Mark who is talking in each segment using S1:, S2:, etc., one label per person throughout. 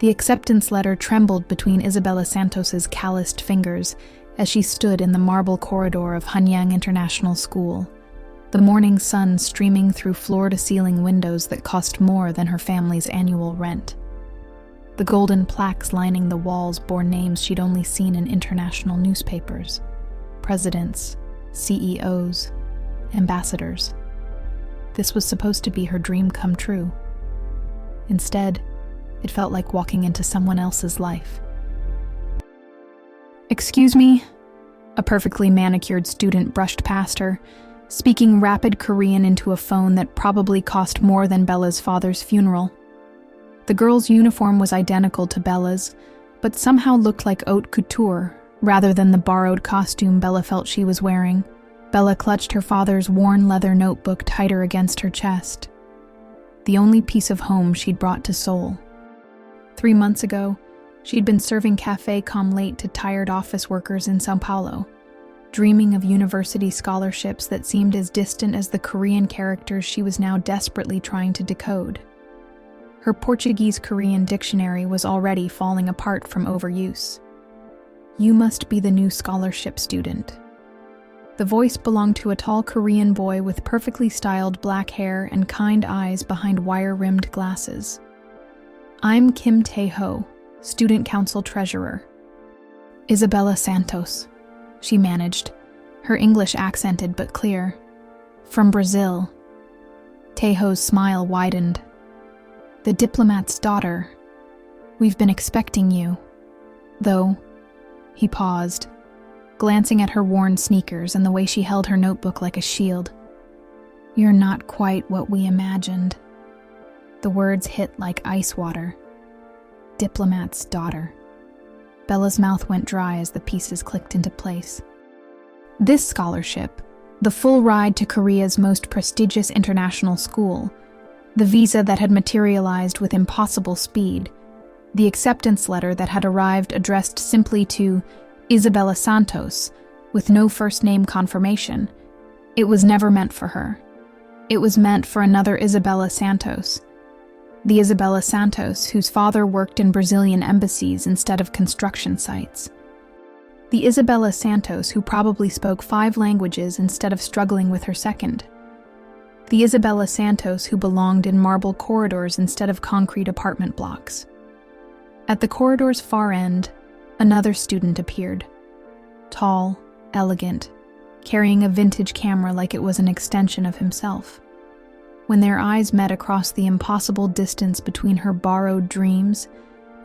S1: The acceptance letter trembled between Isabella Santos's calloused fingers as she stood in the marble corridor of Hanyang International School, the morning sun streaming through floor-to-ceiling windows that cost more than her family's annual rent. The golden plaques lining the walls bore names she'd only seen in international newspapers: presidents, CEOs, ambassadors. This was supposed to be her dream come true. Instead, it felt like walking into someone else's life. "Excuse me?" A perfectly manicured student brushed past her, speaking rapid Korean into a phone that probably cost more than Bella's father's funeral. The girl's uniform was identical to Bella's, but somehow looked like haute couture rather than the borrowed costume Bella felt she was wearing. Bella clutched her father's worn leather notebook tighter against her chest, the only piece of home she'd brought to Seoul. 3 months ago, she'd been serving café com late to tired office workers in Sao Paulo, dreaming of university scholarships that seemed as distant as the Korean characters she was now desperately trying to decode. Her Portuguese-Korean dictionary was already falling apart from overuse. "You must be the new scholarship student." The voice belonged to a tall Korean boy with perfectly styled black hair and kind eyes behind wire-rimmed glasses. "I'm Kim Tae-ho, student council treasurer." "Isabella Santos," she managed, her English accented but clear. "From Brazil." Tae-ho's smile widened. "The diplomat's daughter. We've been expecting you. Though," he paused, glancing at her worn sneakers and the way she held her notebook like a shield. "You're not quite what we imagined." The words hit like ice water. Diplomat's daughter. Bella's mouth went dry as the pieces clicked into place. This scholarship, the full ride to Korea's most prestigious international school, the visa that had materialized with impossible speed, the acceptance letter that had arrived addressed simply to Isabella Santos, with no first-name confirmation. It was never meant for her. It was meant for another Isabella Santos. The Isabella Santos whose father worked in Brazilian embassies instead of construction sites. The Isabella Santos who probably spoke 5 languages instead of struggling with her second. The Isabella Santos who belonged in marble corridors instead of concrete apartment blocks. At the corridor's far end, another student appeared. Tall, elegant, carrying a vintage camera like it was an extension of himself. When their eyes met across the impossible distance between her borrowed dreams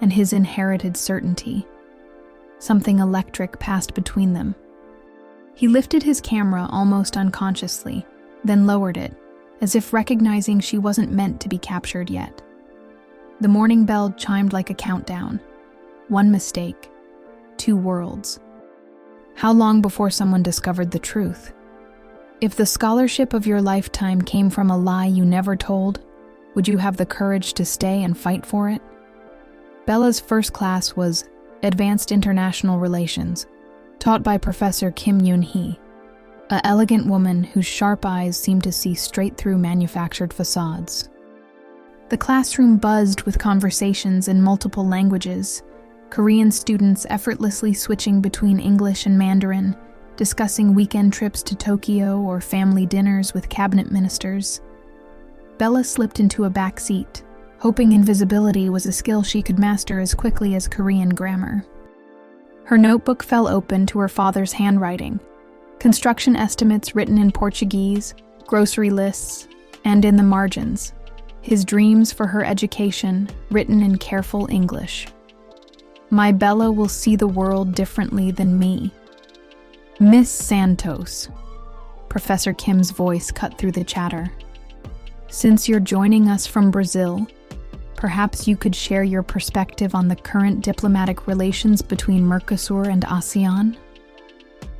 S1: and his inherited certainty, something electric passed between them. He lifted his camera almost unconsciously, then lowered it, as if recognizing she wasn't meant to be captured yet. The morning bell chimed like a countdown. 1 mistake, 2 worlds. How long before someone discovered the truth? If the scholarship of your lifetime came from a lie you never told, would you have the courage to stay and fight for it? Bella's first class was Advanced International Relations, taught by Professor Kim Yoon-hee, an elegant woman whose sharp eyes seemed to see straight through manufactured facades. The classroom buzzed with conversations in multiple languages, Korean students effortlessly switching between English and Mandarin, discussing weekend trips to Tokyo or family dinners with cabinet ministers. Bella slipped into a back seat, hoping invisibility was a skill she could master as quickly as Korean grammar. Her notebook fell open to her father's handwriting, construction estimates written in Portuguese, grocery lists, and in the margins, his dreams for her education written in careful English. "My Bella will see the world differently than me." "Miss Santos," Professor Kim's voice cut through the chatter. "Since you're joining us from Brazil, perhaps you could share your perspective on the current diplomatic relations between Mercosur and ASEAN?"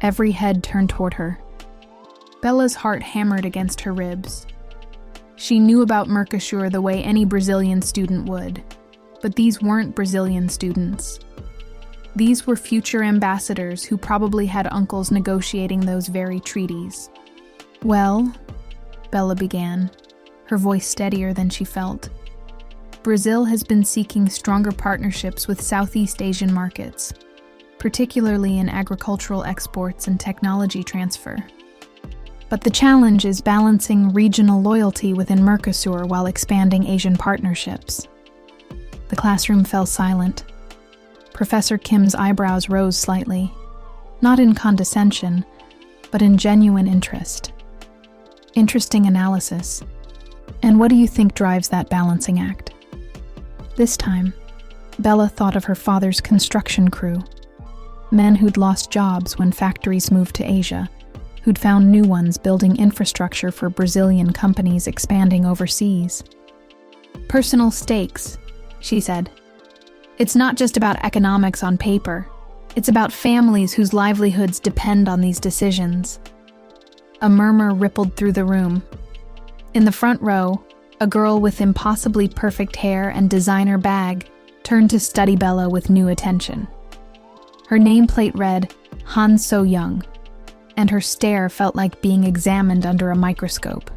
S1: Every head turned toward her. Bella's heart hammered against her ribs. She knew about Mercosur the way any Brazilian student would, but these weren't Brazilian students. These were future ambassadors who probably had uncles negotiating those very treaties. "Well," Bella began, her voice steadier than she felt, Brazil has been seeking stronger partnerships with Southeast Asian markets, particularly in agricultural exports and technology transfer. But the challenge is balancing regional loyalty within Mercosur while expanding Asian partnerships. The classroom fell silent. Professor Kim's eyebrows rose slightly, not in condescension, but in genuine interest. Interesting analysis. And what do you think drives that balancing act? This time, Bella thought of her father's construction crew, men who'd lost jobs when factories moved to Asia, who'd found new ones building infrastructure for Brazilian companies expanding overseas. Personal stakes, she said. It's not just about economics on paper. It's about families whose livelihoods depend on these decisions. A murmur rippled through the room. In the front row, a girl with impossibly perfect hair and designer bag turned to study Bella with new attention. Her nameplate read, Han So Young, and her stare felt like being examined under a microscope.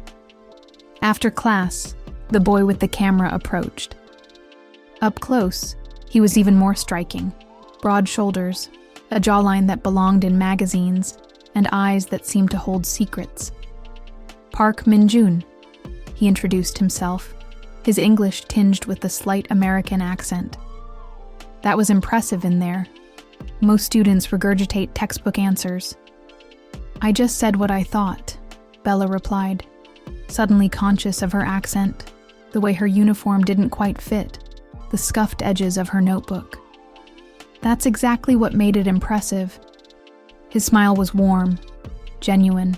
S1: After class, the boy with the camera approached. Up close, he was even more striking. Broad shoulders, a jawline that belonged in magazines, and eyes that seemed to hold secrets. Park Min-jun, he introduced himself, his English tinged with a slight American accent. That was impressive in there. Most students regurgitate textbook answers. I just said what I thought, Bella replied, suddenly conscious of her accent, the way her uniform didn't quite fit, the scuffed edges of her notebook. That's exactly what made it impressive. His smile was warm, genuine.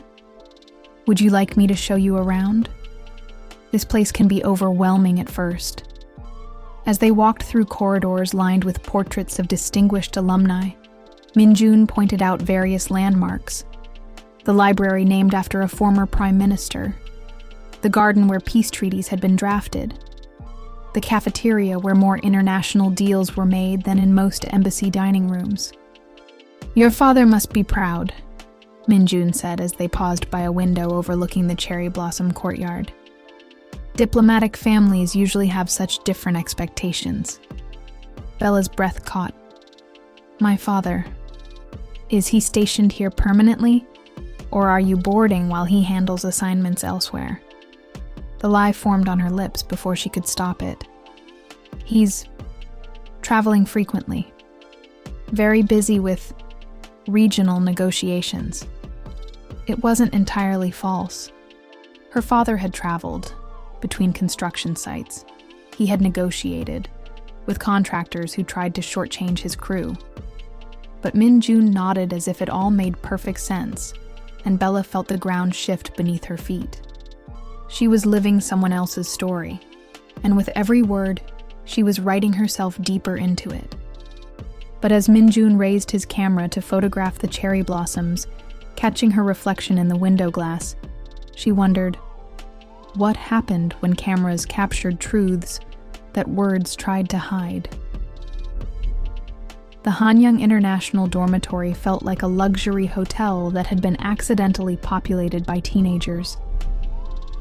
S1: Would you like me to show you around? This place can be overwhelming at first. As they walked through corridors lined with portraits of distinguished alumni, Min-jun pointed out various landmarks. The library named after a former prime minister, the garden where peace treaties had been drafted, the cafeteria where more international deals were made than in most embassy dining rooms. Your father must be proud, Min-jun said as they paused by a window overlooking the cherry blossom courtyard. Diplomatic families usually have such different expectations. Bella's breath caught. My father. Is he stationed here permanently? Or are you boarding while he handles assignments elsewhere? The lie formed on her lips before she could stop it. He's traveling frequently. Very busy with regional negotiations. It wasn't entirely false. Her father had traveled between construction sites. He had negotiated with contractors who tried to shortchange his crew. But Min-jun nodded as if it all made perfect sense, and Bella felt the ground shift beneath her feet. She was living someone else's story, and with every word, she was writing herself deeper into it. But as Min-jun raised his camera to photograph the cherry blossoms, catching her reflection in the window glass, she wondered, what happened when cameras captured truths that words tried to hide? The Hanyang International Dormitory felt like a luxury hotel that had been accidentally populated by teenagers.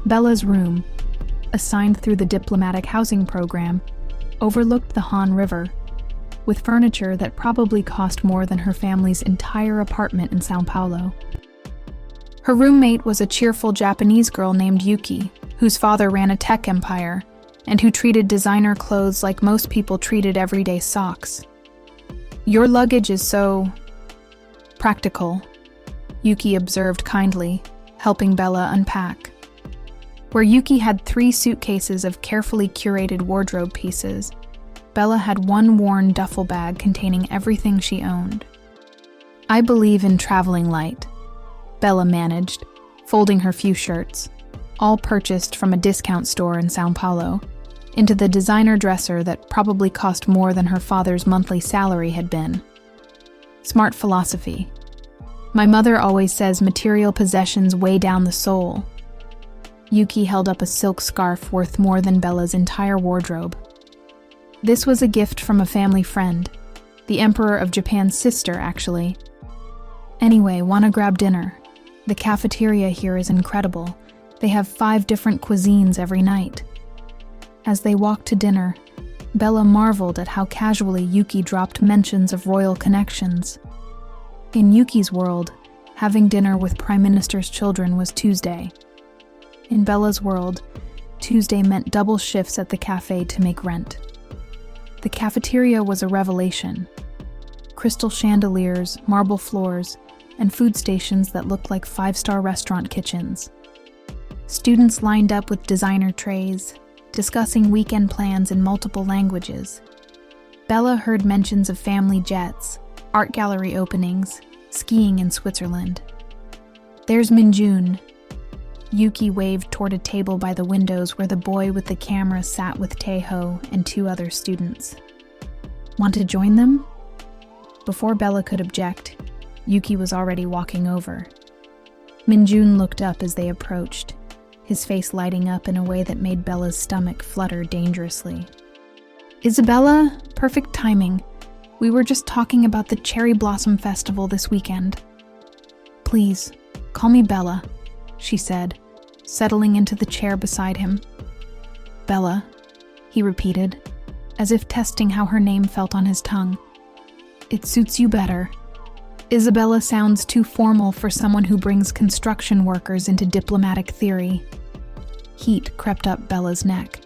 S1: Bella's room, assigned through the diplomatic housing program, overlooked the Han River, with furniture that probably cost more than her family's entire apartment in São Paulo. Her roommate was a cheerful Japanese girl named Yuki, whose father ran a tech empire, and who treated designer clothes like most people treated everyday socks. Your luggage is so practical, Yuki observed kindly, helping Bella unpack. Where Yuki had 3 suitcases of carefully curated wardrobe pieces, Bella had one worn duffel bag containing everything she owned. I believe in traveling light, Bella managed, folding her few shirts, all purchased from a discount store in São Paulo, into the designer dresser that probably cost more than her father's monthly salary had been. Smart philosophy. My mother always says material possessions weigh down the soul. Yuki held up a silk scarf worth more than Bella's entire wardrobe. This was a gift from a family friend, the Emperor of Japan's sister, actually. Anyway, wanna grab dinner? The cafeteria here is incredible. They have 5 different cuisines every night. As they walked to dinner, Bella marveled at how casually Yuki dropped mentions of royal connections. In Yuki's world, having dinner with Prime Minister's children was Tuesday. In Bella's world, Tuesday meant double shifts at the cafe to make rent. The cafeteria was a revelation. Crystal chandeliers, marble floors, and food stations that looked like five-star restaurant kitchens. Students lined up with designer trays, discussing weekend plans in multiple languages. Bella heard mentions of family jets, art gallery openings, skiing in Switzerland. "There's Minjun." Yuki waved toward a table by the windows where the boy with the camera sat with Taeho and two other students. "Want to join them?" Before Bella could object, Yuki was already walking over. Minjun looked up as they approached, his face lighting up in a way that made Bella's stomach flutter dangerously. "Isabella, perfect timing. We were just talking about the Cherry Blossom Festival this weekend." "Please, call me Bella," she said, settling into the chair beside him. "Bella," he repeated, as if testing how her name felt on his tongue. "It suits you better. Isabella sounds too formal for someone who brings construction workers into diplomatic theory." Heat crept up Bella's neck.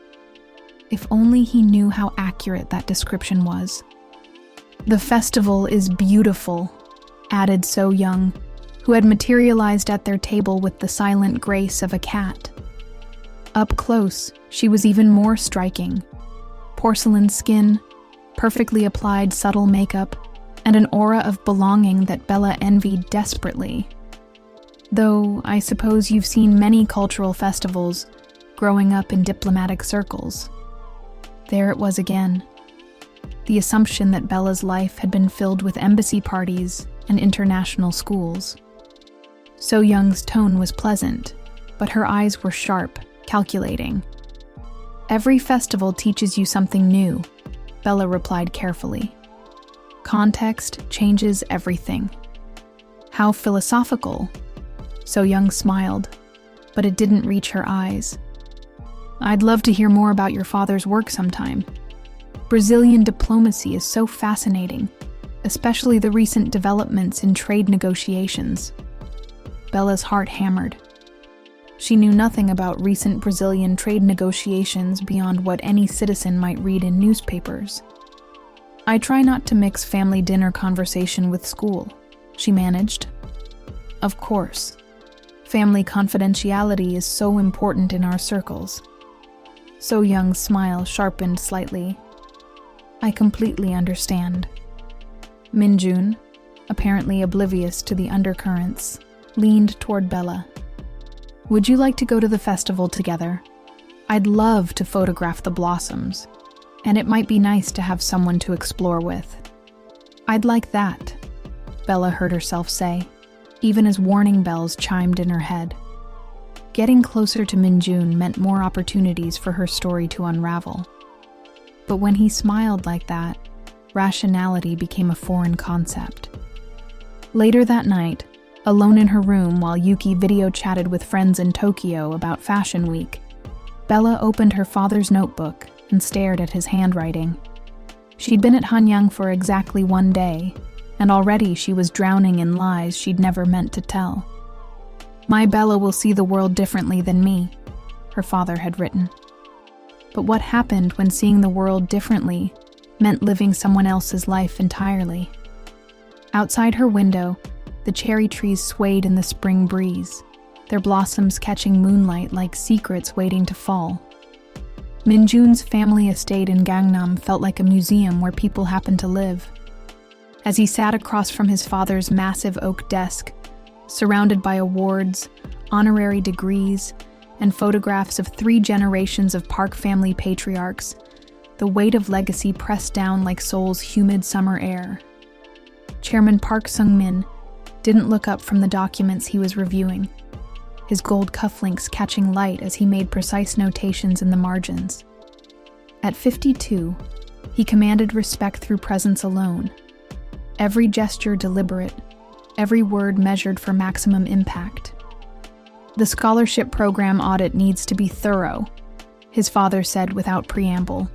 S1: If only he knew how accurate that description was. "The festival is beautiful," added So Young, who had materialized at their table with the silent grace of a cat. Up close, she was even more striking. Porcelain skin, perfectly applied subtle makeup, and an aura of belonging that Bella envied desperately. Though I suppose you've seen many cultural festivals growing up in diplomatic circles. There it was again. The assumption that Bella's life had been filled with embassy parties and international schools. So Young's tone was pleasant, but her eyes were sharp, calculating. "Every festival teaches you something new," Bella replied carefully. "Context changes everything." "How philosophical." So Young smiled, but it didn't reach her eyes. "I'd love to hear more about your father's work sometime. Brazilian diplomacy is so fascinating, especially the recent developments in trade negotiations." Bella's heart hammered. She knew nothing about recent Brazilian trade negotiations beyond what any citizen might read in newspapers. "I try not to mix family dinner conversation with school," she managed. "Of course. Family confidentiality is so important in our circles." So Young's smile sharpened slightly. "I completely understand." Minjun, apparently oblivious to the undercurrents, leaned toward Bella. "Would you like to go to the festival together? I'd love to photograph the blossoms, and it might be nice to have someone to explore with." "I'd like that," Bella heard herself say, even as warning bells chimed in her head. Getting closer to Minjun meant more opportunities for her story to unravel. But when he smiled like that, rationality became a foreign concept. Later that night, alone in her room while Yuki video chatted with friends in Tokyo about Fashion Week, Bella opened her father's notebook and stared at his handwriting. She'd been at Hanyang for exactly 1 day, and already she was drowning in lies she'd never meant to tell. "My Bella will see the world differently than me," her father had written. But what happened when seeing the world differently meant living someone else's life entirely? Outside her window, the cherry trees swayed in the spring breeze, their blossoms catching moonlight like secrets waiting to fall. Minjun's family estate in Gangnam felt like a museum where people happened to live. As he sat across from his father's massive oak desk, surrounded by awards, honorary degrees, and photographs of 3 generations of Park family patriarchs, the weight of legacy pressed down like Seoul's humid summer air. Chairman Park Sung-min didn't look up from the documents he was reviewing, his gold cufflinks catching light as he made precise notations in the margins. At 52, he commanded respect through presence alone, every gesture deliberate, every word measured for maximum impact. "The scholarship program audit needs to be thorough," his father said without preamble.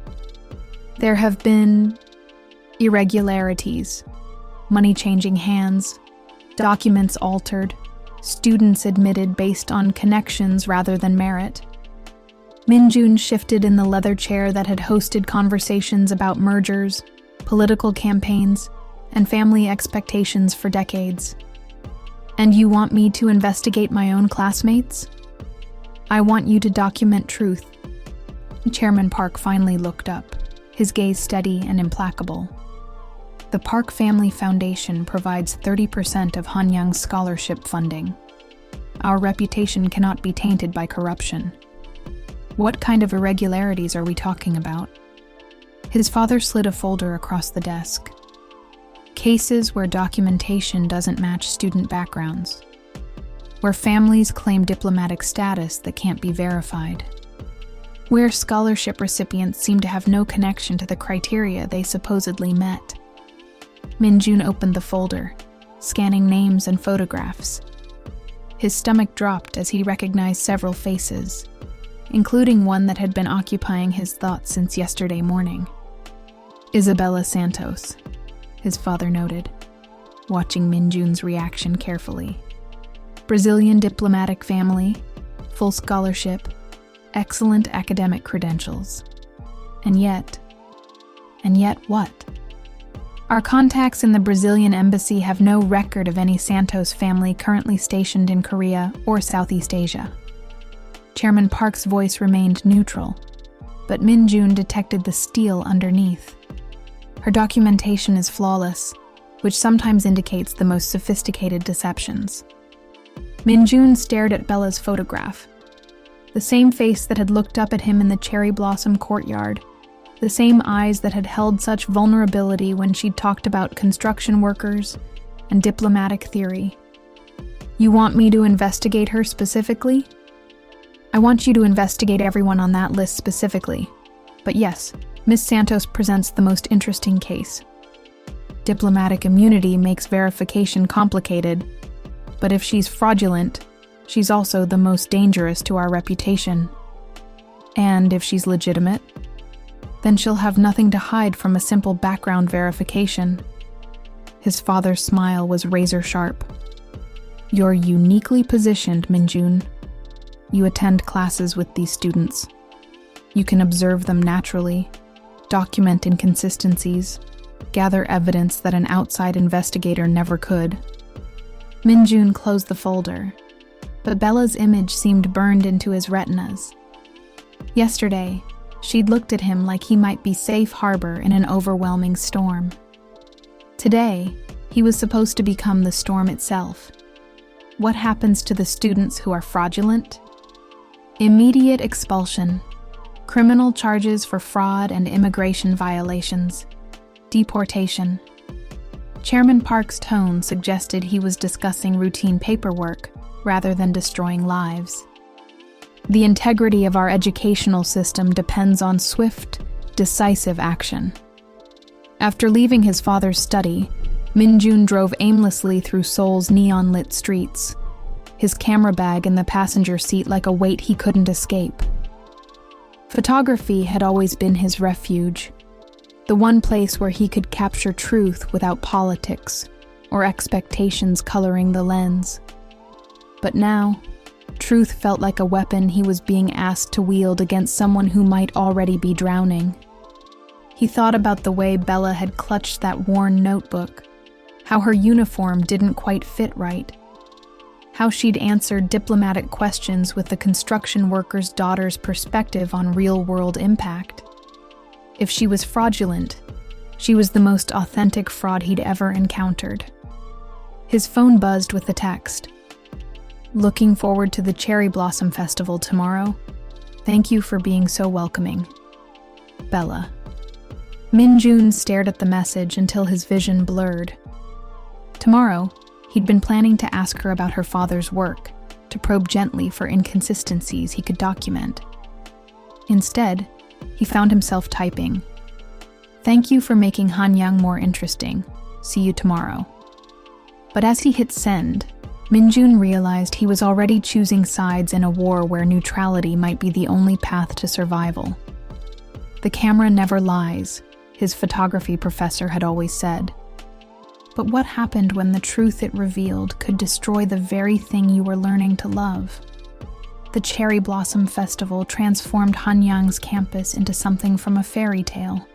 S1: There have been irregularities, money changing hands, documents altered, students admitted based on connections rather than merit. Minjun shifted in the leather chair that had hosted conversations about mergers, political campaigns, and family expectations for decades. And you want me to investigate my own classmates? I want you to document truth. Chairman Park finally looked up, his gaze steady and implacable. The Park Family Foundation provides 30% of Hanyang's scholarship funding. Our reputation cannot be tainted by corruption. What kind of irregularities are we talking about? His father slid a folder across the desk. Cases where documentation doesn't match student backgrounds. Where families claim diplomatic status that can't be verified. Where scholarship recipients seem to have no connection to the criteria they supposedly met. Minjun opened the folder, scanning names and photographs. His stomach dropped as he recognized several faces, including one that had been occupying his thoughts since yesterday morning. Isabella Santos, his father noted, watching Minjun's reaction carefully. Brazilian diplomatic family, full scholarship, excellent academic credentials. And yet what? Our contacts in the Brazilian embassy have no record of any Santos family currently stationed in Korea or Southeast Asia. Chairman Park's voice remained neutral, but Minjun detected the steel underneath. Her documentation is flawless, which sometimes indicates the most sophisticated deceptions. Minjun stared at Bella's photograph. The same face that had looked up at him in the cherry blossom courtyard, the same eyes that had held such vulnerability when she'd talked about construction workers and diplomatic theory. You want me to investigate her specifically? I want you to investigate everyone on that list specifically. But yes, Miss Santos presents the most interesting case. Diplomatic immunity makes verification complicated, but if she's fraudulent, she's also the most dangerous to our reputation. And if she's legitimate, then she'll have nothing to hide from a simple background verification. His father's smile was razor sharp. You're uniquely positioned, Minjun. You attend classes with these students. You can observe them naturally, document inconsistencies, gather evidence that an outside investigator never could. Minjun closed the folder, but Bella's image seemed burned into his retinas. Yesterday, she'd looked at him like he might be safe harbor in an overwhelming storm. Today, he was supposed to become the storm itself. What happens to the students who are fraudulent? Immediate expulsion, criminal charges for fraud and immigration violations, deportation. Chairman Park's tone suggested he was discussing routine paperwork rather than destroying lives. The integrity of our educational system depends on swift, decisive action. After leaving his father's study, Minjun drove aimlessly through Seoul's neon-lit streets, his camera bag in the passenger seat like a weight he couldn't escape. Photography had always been his refuge, the one place where he could capture truth without politics or expectations coloring the lens. But now, truth felt like a weapon he was being asked to wield against someone who might already be drowning. He thought about the way Bella had clutched that worn notebook, how her uniform didn't quite fit right, how she'd answered diplomatic questions with the construction worker's daughter's perspective on real-world impact. If she was fraudulent, she was the most authentic fraud he'd ever encountered. His phone buzzed with the text. Looking forward to the Cherry Blossom Festival tomorrow. Thank you for being so welcoming. Bella. Minjun stared at the message until his vision blurred. Tomorrow, he'd been planning to ask her about her father's work, to probe gently for inconsistencies he could document. Instead, he found himself typing, "Thank you for making Hanyang more interesting. See you tomorrow." But as he hit send, Minjun realized he was already choosing sides in a war where neutrality might be the only path to survival. The camera never lies, his photography professor had always said. But what happened when the truth it revealed could destroy the very thing you were learning to love? The Cherry Blossom Festival transformed Hanyang's campus into something from a fairy tale.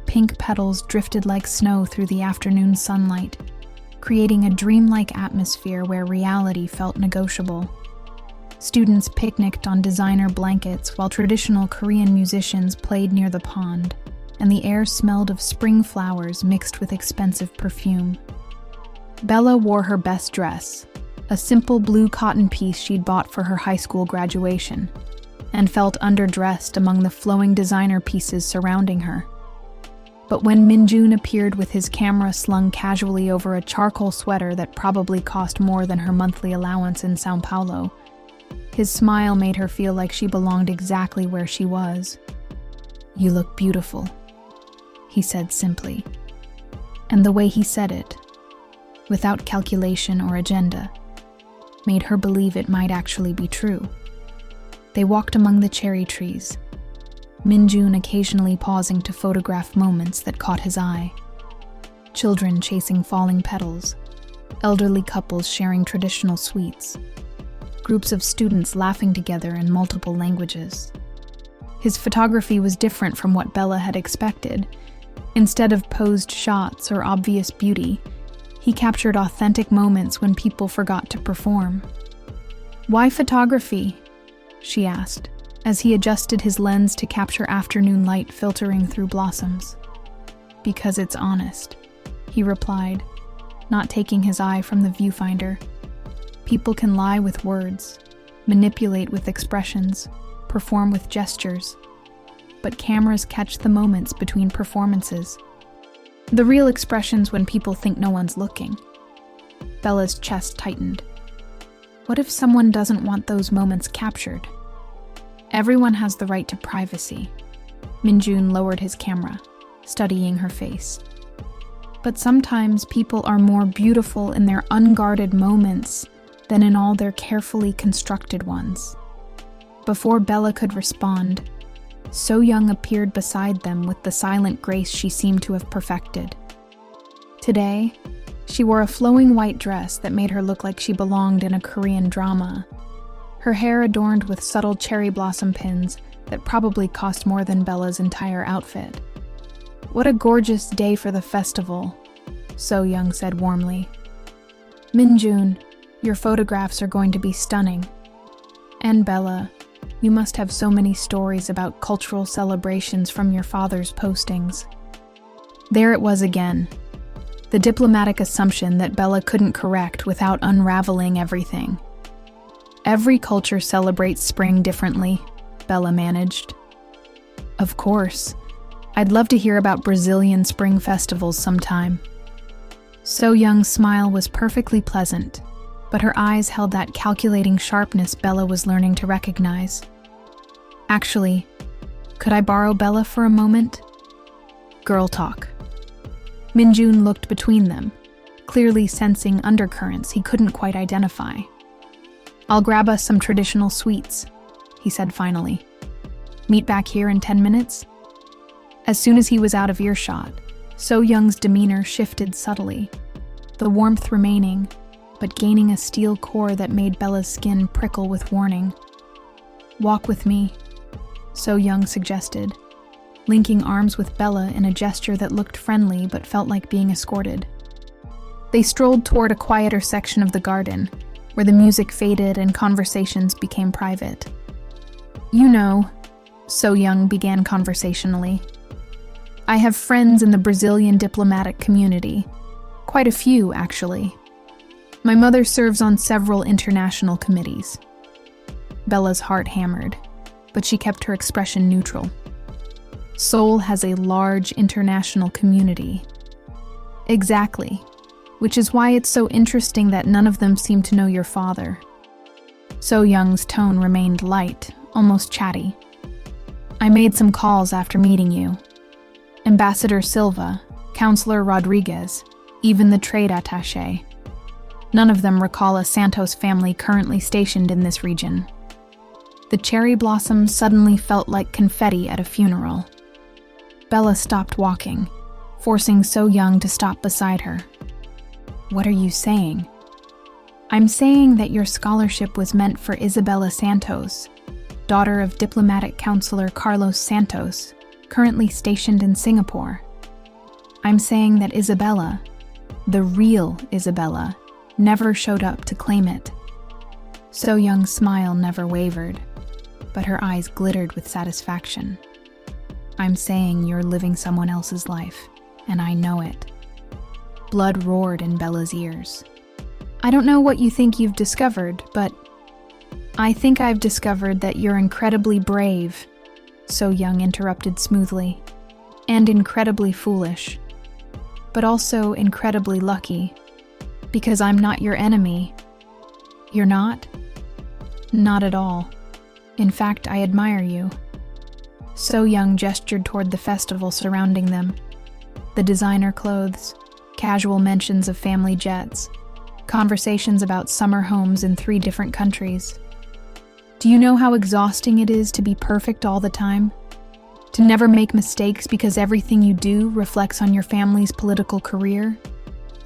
S1: Pink petals drifted like snow through the afternoon sunlight, creating a dreamlike atmosphere where reality felt negotiable. Students picnicked on designer blankets while traditional Korean musicians played near the pond, and the air smelled of spring flowers mixed with expensive perfume. Bella wore her best dress, a simple blue cotton piece she'd bought for her high school graduation, and felt underdressed among the flowing designer pieces surrounding her. But when Minjun appeared with his camera slung casually over a charcoal sweater that probably cost more than her monthly allowance in São Paulo, his smile made her feel like she belonged exactly where she was. "You look beautiful," he said simply. And the way he said it, without calculation or agenda, made her believe it might actually be true. They walked among the cherry trees, Minjun occasionally pausing to photograph moments that caught his eye. Children chasing falling petals, elderly couples sharing traditional sweets, groups of students laughing together in multiple languages. His photography was different from what Bella had expected. Instead of posed shots or obvious beauty, he captured authentic moments when people forgot to perform. "Why photography?" she asked, as he adjusted his lens to capture afternoon light filtering through blossoms. "Because it's honest," he replied, not taking his eye from the viewfinder. People can lie with words, manipulate with expressions, perform with gestures, but cameras catch the moments between performances. The real expressions when people think no one's looking. Bella's chest tightened. What if someone doesn't want those moments captured? Everyone has the right to privacy. Minjun lowered his camera, studying her face. But sometimes people are more beautiful in their unguarded moments than in all their carefully constructed ones. Before Bella could respond, So Young appeared beside them with the silent grace she seemed to have perfected. Today, she wore a flowing white dress that made her look like she belonged in a Korean drama. Her hair adorned with subtle cherry blossom pins that probably cost more than Bella's entire outfit. "What a gorgeous day for the festival," So Young said warmly. "Minjun, your photographs are going to be stunning. And Bella, you must have so many stories about cultural celebrations from your father's postings." There it was again, the diplomatic assumption that Bella couldn't correct without unraveling everything. "Every culture celebrates spring differently," Bella managed. "Of course. I'd love to hear about Brazilian spring festivals sometime." So Young's smile was perfectly pleasant, but her eyes held that calculating sharpness Bella was learning to recognize. "Actually, could I borrow Bella for a moment?" Girl talk. Minjun looked between them, clearly sensing undercurrents he couldn't quite identify. "I'll grab us some traditional sweets," he said finally. "Meet back here in 10 minutes? As soon as he was out of earshot, So Young's demeanor shifted subtly, the warmth remaining, but gaining a steel core that made Bella's skin prickle with warning. "Walk with me," So Young suggested, linking arms with Bella in a gesture that looked friendly but felt like being escorted. They strolled toward a quieter section of the garden, where the music faded and conversations became private. "You know," So Young began conversationally, "I have friends in the Brazilian diplomatic community. Quite a few, actually. My mother serves on several international committees." Bella's heart hammered, but she kept her expression neutral. "Seoul has a large international community." "Exactly. Which is why it's so interesting that none of them seem to know your father." So Young's tone remained light, almost chatty. "I made some calls after meeting you. Ambassador Silva, Councillor Rodriguez, even the trade attaché. None of them recall a Santos family currently stationed in this region." The cherry blossoms suddenly felt like confetti at a funeral. Bella stopped walking, forcing So Young to stop beside her. "What are you saying?" "I'm saying that your scholarship was meant for Isabella Santos, daughter of diplomatic counselor Carlos Santos, currently stationed in Singapore. I'm saying that Isabella, the real Isabella, never showed up to claim it." So Young's smile never wavered, but her eyes glittered with satisfaction. "I'm saying you're living someone else's life, and I know it." Blood roared in Bella's ears. "I don't know what you think you've discovered, but I think I've discovered that you're incredibly brave," So Young interrupted smoothly, "and incredibly foolish, but also incredibly lucky, because I'm not your enemy." "You're not?" "Not at all. In fact, I admire you." So Young gestured toward the festival surrounding them. The designer clothes, casual mentions of family jets, conversations about summer homes in 3 different countries. "Do you know how exhausting it is to be perfect all the time? To never make mistakes because everything you do reflects on your family's political career?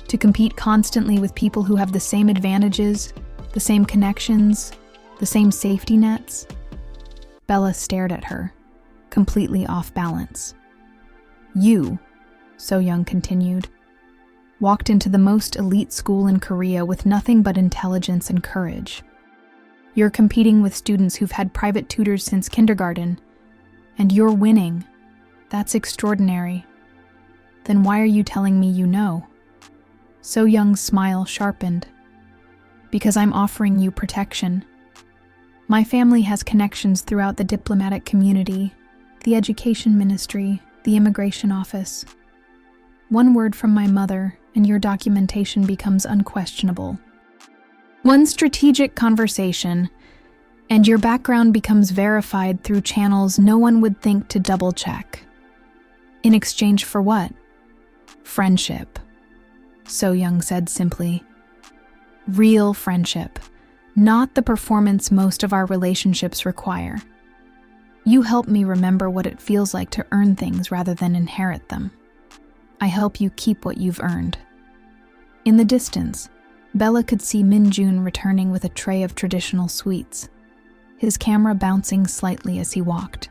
S1: To compete constantly with people who have the same advantages, the same connections, the same safety nets?" Bella stared at her, completely off balance. "You," So Young continued, "walked into the most elite school in Korea with nothing but intelligence and courage. You're competing with students who've had private tutors since kindergarten, and you're winning. That's extraordinary. Then why are you telling me you know?" So Young's smile sharpened. "Because I'm offering you protection. My family has connections throughout the diplomatic community, the education ministry, the immigration office. One word from my mother, and your documentation becomes unquestionable. One strategic conversation, and your background becomes verified through channels no one would think to double-check. In exchange for what? Friendship," So Young said simply. "Real friendship, not the performance most of our relationships require. You help me remember what it feels like to earn things rather than inherit them. I help you keep what you've earned." In the distance, Bella could see Min-jun returning with a tray of traditional sweets, his camera bouncing slightly as he walked.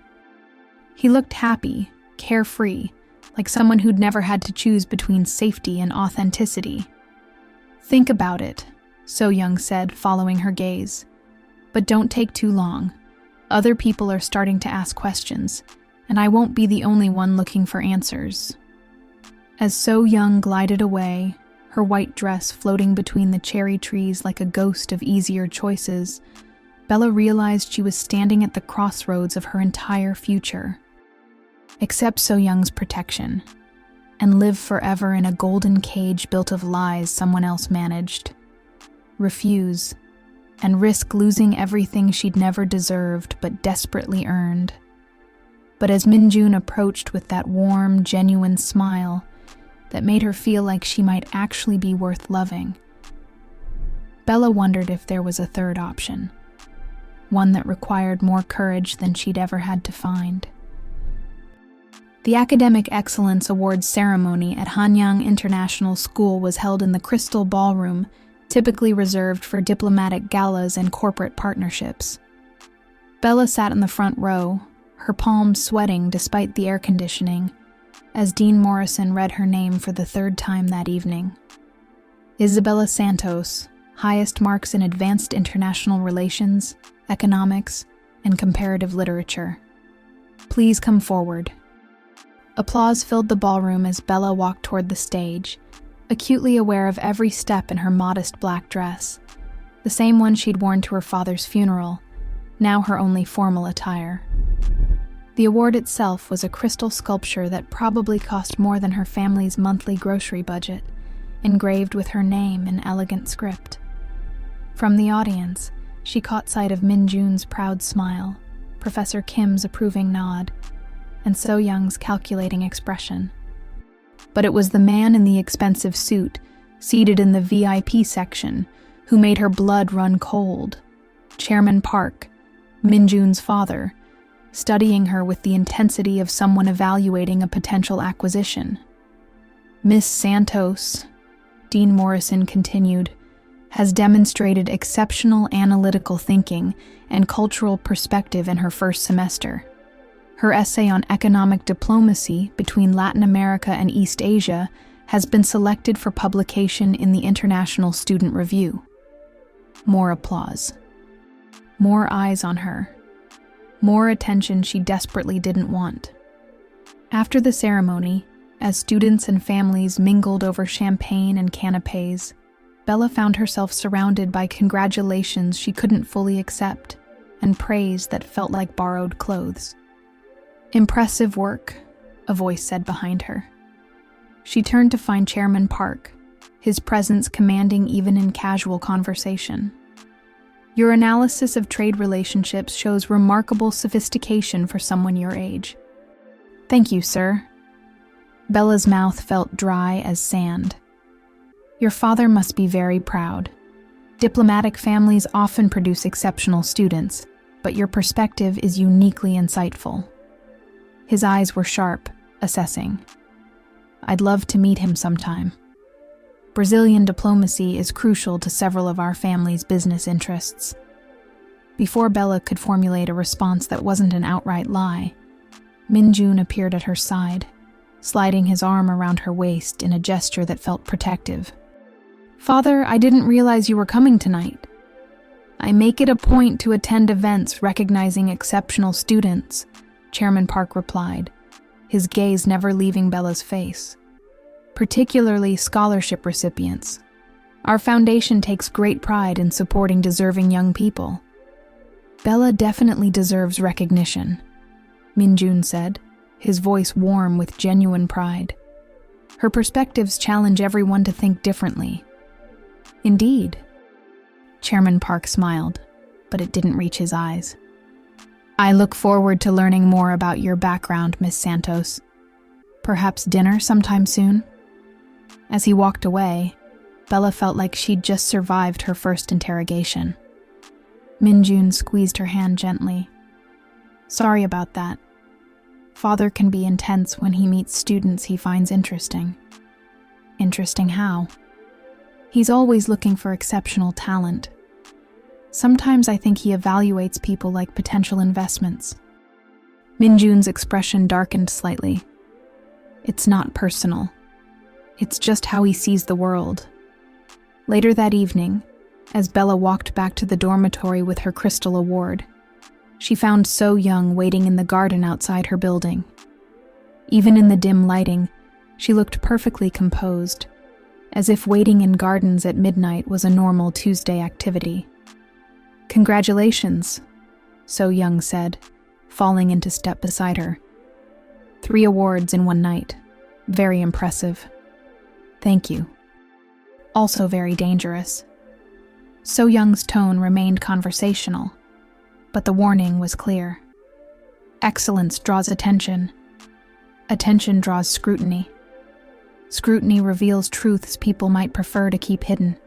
S1: He looked happy, carefree, like someone who'd never had to choose between safety and authenticity. "Think about it," So Young said, following her gaze. "But don't take too long. Other people are starting to ask questions, and I won't be the only one looking for answers." As So Young glided away, her white dress floating between the cherry trees like a ghost of easier choices, Bella realized she was standing at the crossroads of her entire future. Accept So Young's protection, and live forever in a golden cage built of lies someone else managed. Refuse, and risk losing everything she'd never deserved but desperately earned. But as Min-jun approached with that warm, genuine smile that made her feel like she might actually be worth loving, Bella wondered if there was a third option, one that required more courage than she'd ever had to find. The Academic Excellence Awards ceremony at Hanyang International School was held in the Crystal Ballroom, typically reserved for diplomatic galas and corporate partnerships. Bella sat in the front row, her palms sweating despite the air conditioning, as Dean Morrison read her name for the 3rd time that evening. Isabella Santos, highest marks in advanced international relations, economics, and comparative literature. Please come forward. Applause filled the ballroom as Bella walked toward the stage, acutely aware of every step in her modest black dress, the same one she'd worn to her father's funeral, now her only formal attire. The award itself was a crystal sculpture that probably cost more than her family's monthly grocery budget, engraved with her name in elegant script. From the audience, she caught sight of Min-jun's proud smile, Professor Kim's approving nod, and So Young's calculating expression. But it was the man in the expensive suit, seated in the VIP section, who made her blood run cold. Chairman Park, Min-jun's father, studying her with the intensity of someone evaluating a potential acquisition. Miss Santos, Dean Morrison continued, has demonstrated exceptional analytical thinking and cultural perspective in her first semester. Her essay on economic diplomacy between Latin America and East Asia has been selected for publication in the International Student Review. More applause. More eyes on her. More attention she desperately didn't want. After the ceremony, as students and families mingled over champagne and canapés, Bella found herself surrounded by congratulations she couldn't fully accept and praise that felt like borrowed clothes. "Impressive work," a voice said behind her. She turned to find Chairman Park, his presence commanding even in casual conversation. "Your analysis of trade relationships shows remarkable sophistication for someone your age." "Thank you, sir." Bella's mouth felt dry as sand. "Your father must be very proud. Diplomatic families often produce exceptional students, but your perspective is uniquely insightful." His eyes were sharp, assessing. "I'd love to meet him sometime. Brazilian diplomacy is crucial to several of our family's business interests." Before Bella could formulate a response that wasn't an outright lie, Min-jun appeared at her side, sliding his arm around her waist in a gesture that felt protective. "Father, I didn't realize you were coming tonight. I make it a point to attend events recognizing exceptional students," Chairman Park replied, his gaze never leaving Bella's face. "Particularly scholarship recipients. Our foundation takes great pride in supporting deserving young people." "Bella definitely deserves recognition," Min-jun said, his voice warm with genuine pride. "Her perspectives challenge everyone to think differently." "Indeed." Chairman Park smiled, but it didn't reach his eyes. "I look forward to learning more about your background, Miss Santos. Perhaps dinner sometime soon?" As he walked away, Bella felt like she'd just survived her first interrogation. Min-jun squeezed her hand gently. "Sorry about that. Father can be intense when he meets students he finds interesting." "Interesting how?" "He's always looking for exceptional talent. Sometimes I think he evaluates people like potential investments." Min-jun's expression darkened slightly. "It's not personal. It's just how he sees the world." Later that evening, as Bella walked back to the dormitory with her Crystal Award, she found So Young waiting in the garden outside her building. Even in the dim lighting, she looked perfectly composed, as if waiting in gardens at midnight was a normal Tuesday activity. "Congratulations," So Young said, falling into step beside her. 3 awards in one night. Very impressive." "Thank you." "Also very dangerous." So Young's tone remained conversational, but the warning was clear. Excellence draws attention. Attention draws scrutiny. Scrutiny reveals truths people might prefer to keep hidden.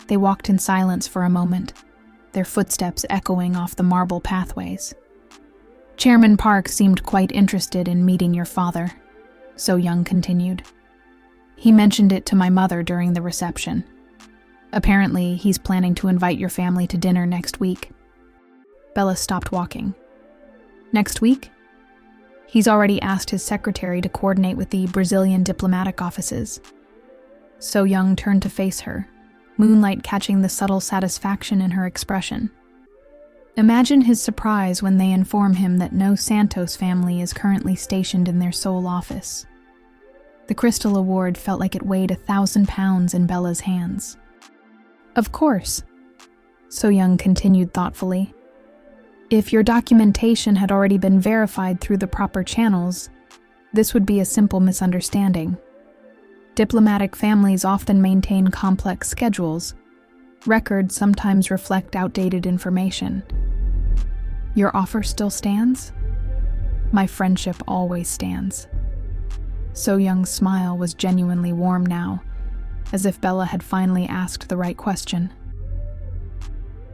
S1: They walked in silence for a moment, their footsteps echoing off the marble pathways. "Chairman Park seemed quite interested in meeting your father," So Young continued. "He mentioned it to my mother during the reception. Apparently, he's planning to invite your family to dinner next week." Bella stopped walking. "Next week?" "He's already asked his secretary to coordinate with the Brazilian diplomatic offices." So Young turned to face her, moonlight catching the subtle satisfaction in her expression. Imagine his surprise when they inform him that no Santos family is currently stationed in their Seoul office. The Crystal Award felt like it weighed 1,000 pounds in Bella's hands. "Of course," So Young continued thoughtfully. "If your documentation had already been verified through the proper channels, this would be a simple misunderstanding. Diplomatic families often maintain complex schedules. Records sometimes reflect outdated information." "Your offer still stands?" "My friendship always stands." So Young's smile was genuinely warm now, as if Bella had finally asked the right question.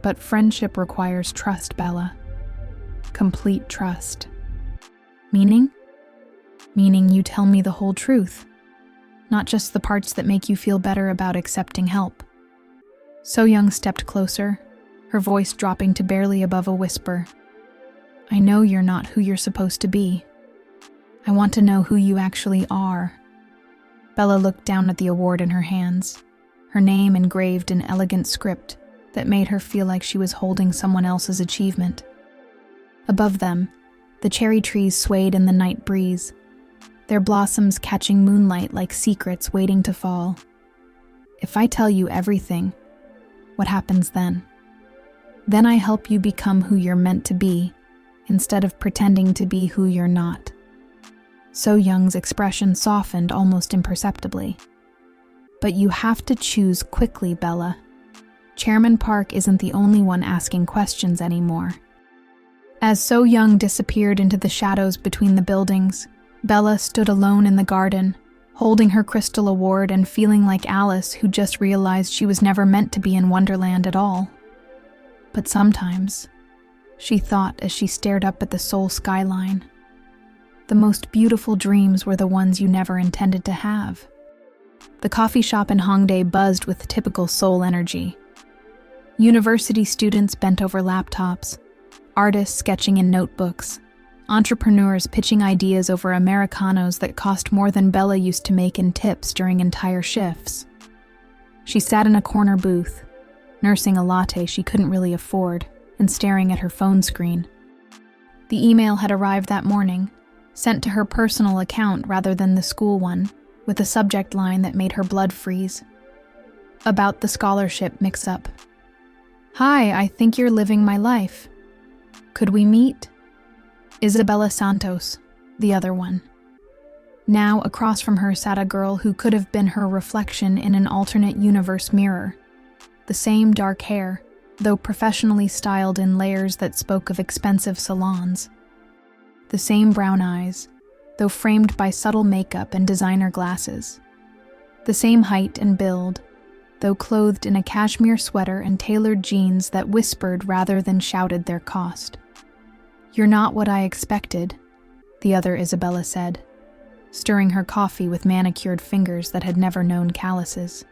S1: "But friendship requires trust, Bella. complete trust. Meaning? Meaning you tell me the whole truth, not just the parts that make you feel better about accepting help. So-young stepped closer, her voice dropping to barely above a whisper. I know you're not who you're supposed to be. I want to know who you actually are. Bella looked down at the award in her hands, her name engraved in elegant script that made her feel like she was holding someone else's achievement. Above them, the cherry trees swayed in the night breeze, their blossoms catching moonlight like secrets waiting to fall. If I tell you everything, what happens then? Then I help you become who you're meant to be, instead of pretending to be who you're not. So-young's expression softened almost imperceptibly. But you have to choose quickly, Bella. Chairman Park isn't the only one asking questions anymore. As So-young disappeared into the shadows between the buildings, Bella stood alone in the garden, holding her crystal award and feeling like Alice who just realized she was never meant to be in Wonderland at all. But sometimes, she thought as she stared up at the Seoul skyline, the most beautiful dreams were the ones you never intended to have. The coffee shop in Hongdae buzzed with typical Seoul energy. University students bent over laptops, artists sketching in notebooks, entrepreneurs pitching ideas over Americanos that cost more than Bella used to make in tips during entire shifts. She sat in a corner booth, nursing a latte she couldn't really afford and staring at her phone screen. The email had arrived that morning, sent to her personal account rather than the school one, with a subject line that made her blood freeze. About the scholarship mix-up. Hi, I think you're living my life. Could we meet? Isabella Santos, the other one. Now, across from her sat a girl who could have been her reflection in an alternate universe mirror. The same dark hair, though professionally styled in layers that spoke of expensive salons. The same brown eyes, though framed by subtle makeup and designer glasses. The same height and build, though clothed in a cashmere sweater and tailored jeans that whispered rather than shouted their cost. You're not what I expected, the other Isabella said, stirring her coffee with manicured fingers that had never known calluses.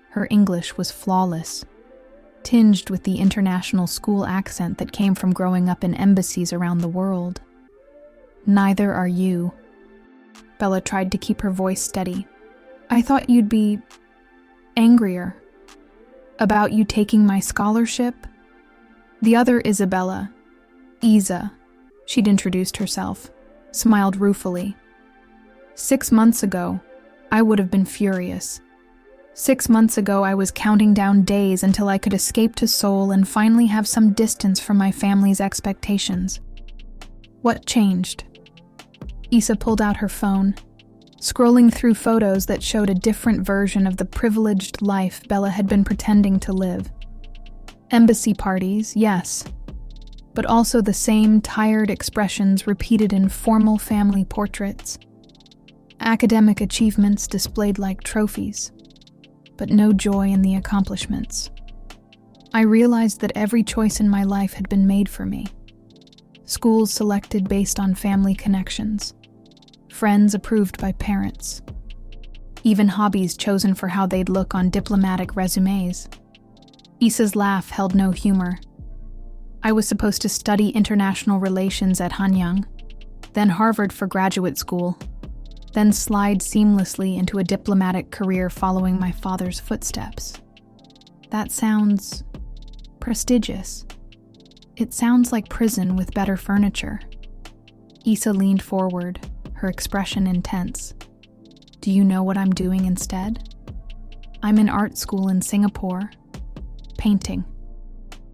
S1: Her English was flawless, tinged with the international school accent that came from growing up in embassies around the world. Neither are you. Bella tried to keep her voice steady. I thought you'd be angrier. About you taking my scholarship? The other Isabella, Isa, she'd introduced herself, smiled ruefully. 6 months ago, I would have been furious. 6 months ago, I was counting down days until I could escape to Seoul and finally have some distance from my family's expectations. What changed? Isa pulled out her phone, scrolling through photos that showed a different version of the privileged life Bella had been pretending to live. Embassy parties, yes, but also the same tired expressions repeated in formal family portraits. Academic achievements displayed like trophies, but no joy in the accomplishments. I realized that every choice in my life had been made for me. Schools selected based on family connections, friends approved by parents, even hobbies chosen for how they'd look on diplomatic resumes. Isa's laugh held no humor. I was supposed to study international relations at Hanyang, then Harvard for graduate school, then slide seamlessly into a diplomatic career following my father's footsteps. That sounds prestigious. It sounds like prison with better furniture. Isa leaned forward, her expression intense. Do you know what I'm doing instead? I'm in art school in Singapore, painting,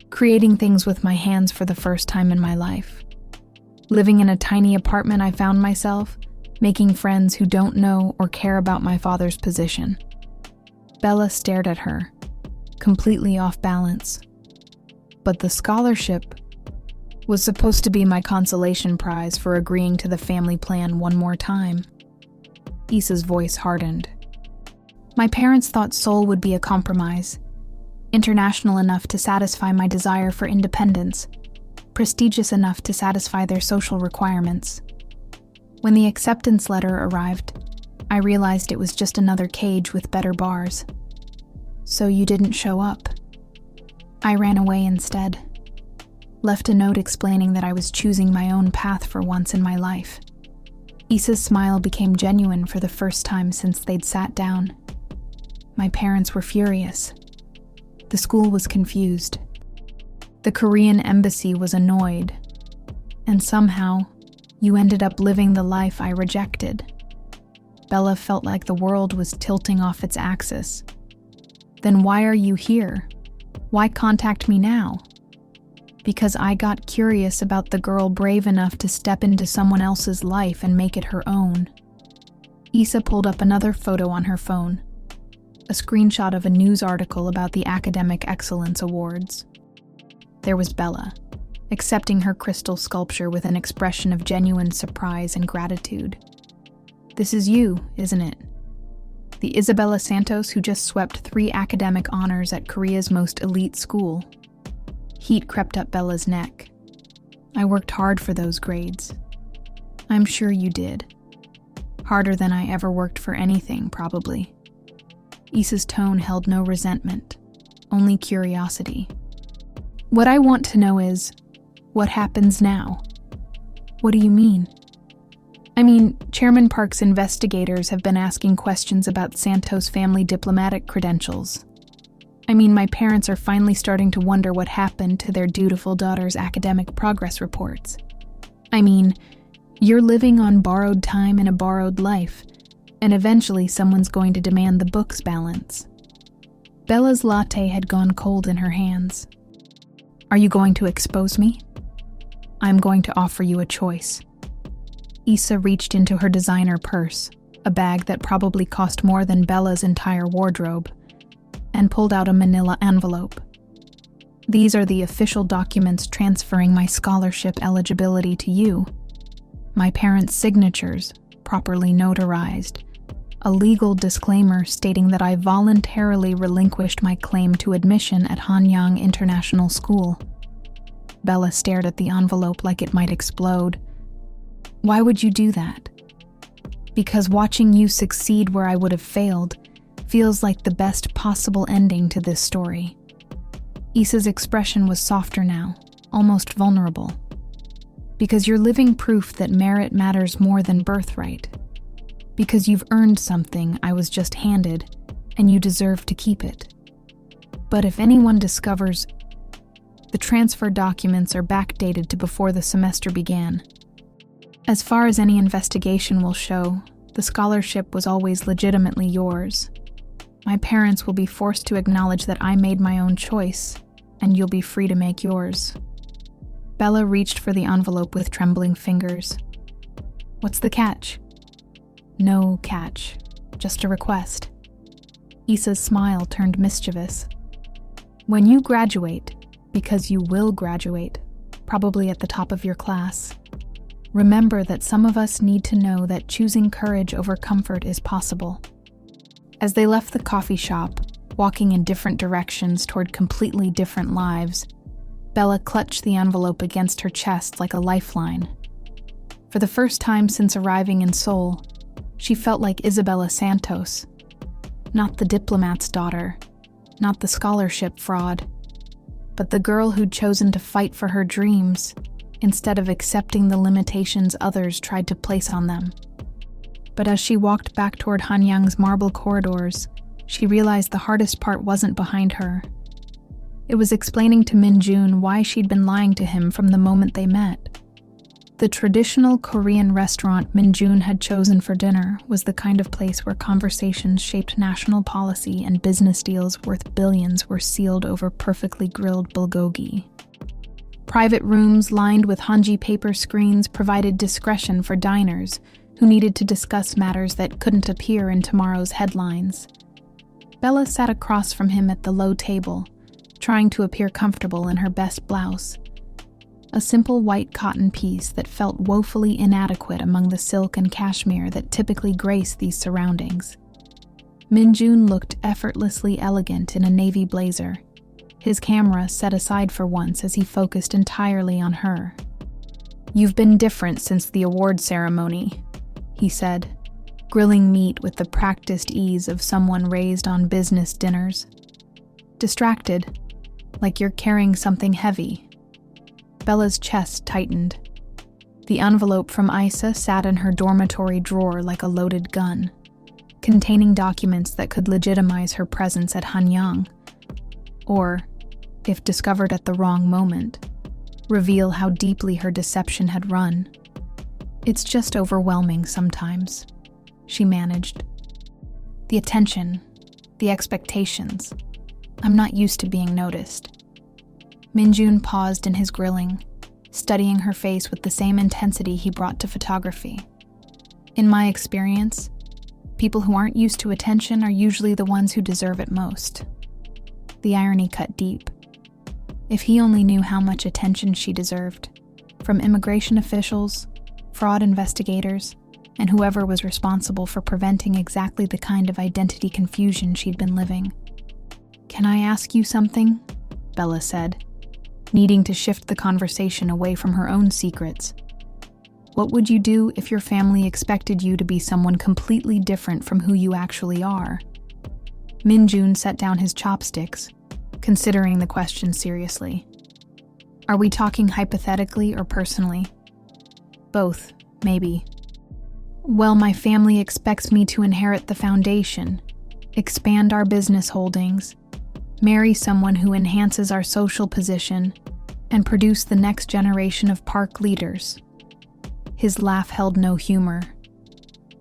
S1: creating things with my hands for the first time in my life. Living in a tiny apartment, I found myself making friends who don't know or care about my father's position. Bella stared at her, completely off balance. But the scholarship was supposed to be my consolation prize for agreeing to the family plan one more time. Isa's voice hardened. My parents thought Seoul would be a compromise, international enough to satisfy my desire for independence, prestigious enough to satisfy their social requirements. When the acceptance letter arrived, I realized it was just another cage with better bars. So you didn't show up. I ran away instead. Left a note explaining that I was choosing my own path for once in my life. Issa's smile became genuine for the first time since they'd sat down. My parents were furious. The school was confused. The Korean embassy was annoyed. And somehow, you ended up living the life I rejected. Bella felt like the world was tilting off its axis. Then why are you here? Why contact me now? Because I got curious about the girl brave enough to step into someone else's life and make it her own. Issa pulled up another photo on her phone, a screenshot of a news article about the Academic Excellence Awards. There was Bella, accepting her crystal sculpture with an expression of genuine surprise and gratitude. This is you, isn't it? The Isabella Santos who just swept 3 academic honors at Korea's most elite school. Heat crept up Bella's neck. I worked hard for those grades. I'm sure you did. Harder than I ever worked for anything, probably. Issa's tone held no resentment, only curiosity. What I want to know is, what happens now? What do you mean? I mean, Chairman Park's investigators have been asking questions about Santos' family diplomatic credentials. I mean, my parents are finally starting to wonder what happened to their dutiful daughter's academic progress reports. I mean, you're living on borrowed time in a borrowed life, and eventually someone's going to demand the book's balance. Bella's latte had gone cold in her hands. Are you going to expose me? I'm going to offer you a choice. Issa reached into her designer purse, a bag that probably cost more than Bella's entire wardrobe, and pulled out a manila envelope. These are the official documents transferring my scholarship eligibility to you. My parents' signatures, properly notarized. A legal disclaimer stating that I voluntarily relinquished my claim to admission at Hanyang International School. Bella stared at the envelope like it might explode. Why would you do that? Because watching you succeed where I would have failed feels like the best possible ending to this story. Issa's expression was softer now, almost vulnerable. Because you're living proof that merit matters more than birthright. Because you've earned something I was just handed, and you deserve to keep it. But if anyone discovers, the transfer documents are backdated to before the semester began. As far as any investigation will show, the scholarship was always legitimately yours. My parents will be forced to acknowledge that I made my own choice, and you'll be free to make yours. Bella reached for the envelope with trembling fingers. What's the catch? No catch, just a request. Issa's smile turned mischievous. When you graduate, because you will graduate, probably at the top of your class, remember that some of us need to know that choosing courage over comfort is possible. As they left the coffee shop, walking in different directions toward completely different lives, Bella clutched the envelope against her chest like a lifeline. For the first time since arriving in Seoul, she felt like Isabella Santos, not the diplomat's daughter, not the scholarship fraud, but the girl who'd chosen to fight for her dreams instead of accepting the limitations others tried to place on them. But as she walked back toward Hanyang's marble corridors, she realized the hardest part wasn't behind her. It was explaining to Min-jun why she'd been lying to him from the moment they met. The traditional Korean restaurant Min-jun had chosen for dinner was the kind of place where conversations shaped national policy and business deals worth billions were sealed over perfectly grilled bulgogi. Private rooms lined with hanji paper screens provided discretion for diners who needed to discuss matters that couldn't appear in tomorrow's headlines. Bella sat across from him at the low table, trying to appear comfortable in her best blouse. A simple white cotton piece that felt woefully inadequate among the silk and cashmere that typically grace these surroundings. Min-jun looked effortlessly elegant in a navy blazer, his camera set aside for once as he focused entirely on her. "You've been different since the award ceremony," he said, grilling meat with the practiced ease of someone raised on business dinners. "Distracted, like you're carrying something heavy." Bella's chest tightened. The envelope from Isa sat in her dormitory drawer like a loaded gun, containing documents that could legitimize her presence at Hanyang, or, if discovered at the wrong moment, reveal how deeply her deception had run. "It's just overwhelming sometimes," she managed. "The attention, the expectations. I'm not used to being noticed." Minjun paused in his grilling, studying her face with the same intensity he brought to photography. "In my experience, people who aren't used to attention are usually the ones who deserve it most." The irony cut deep. If he only knew how much attention she deserved, from immigration officials, fraud investigators, and whoever was responsible for preventing exactly the kind of identity confusion she'd been living. "Can I ask you something?" Bella said, needing to shift the conversation away from her own secrets. "What would you do if your family expected you to be someone completely different from who you actually are?" Minjun set down his chopsticks, considering the question seriously. "Are we talking hypothetically or personally?" "Both, maybe." "Well, my family expects me to inherit the foundation, expand our business holdings, marry someone who enhances our social position, and produce the next generation of park leaders." His laugh held no humor.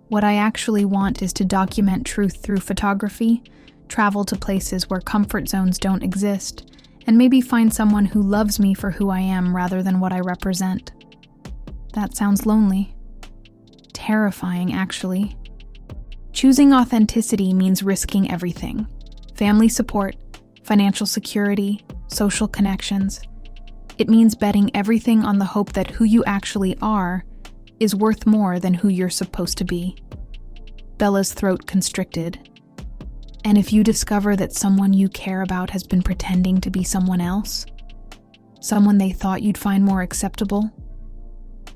S1: "What I actually want is to document truth through photography, travel to places where comfort zones don't exist, and maybe find someone who loves me for who I am rather than what I represent." That sounds lonely. Terrifying, actually. Choosing authenticity means risking everything: family support, financial security, social connections. It means betting everything on the hope that who you actually are is worth more than who you're supposed to be. Bella's throat constricted. "And if you discover that someone you care about has been pretending to be someone else? Someone they thought you'd find more acceptable?"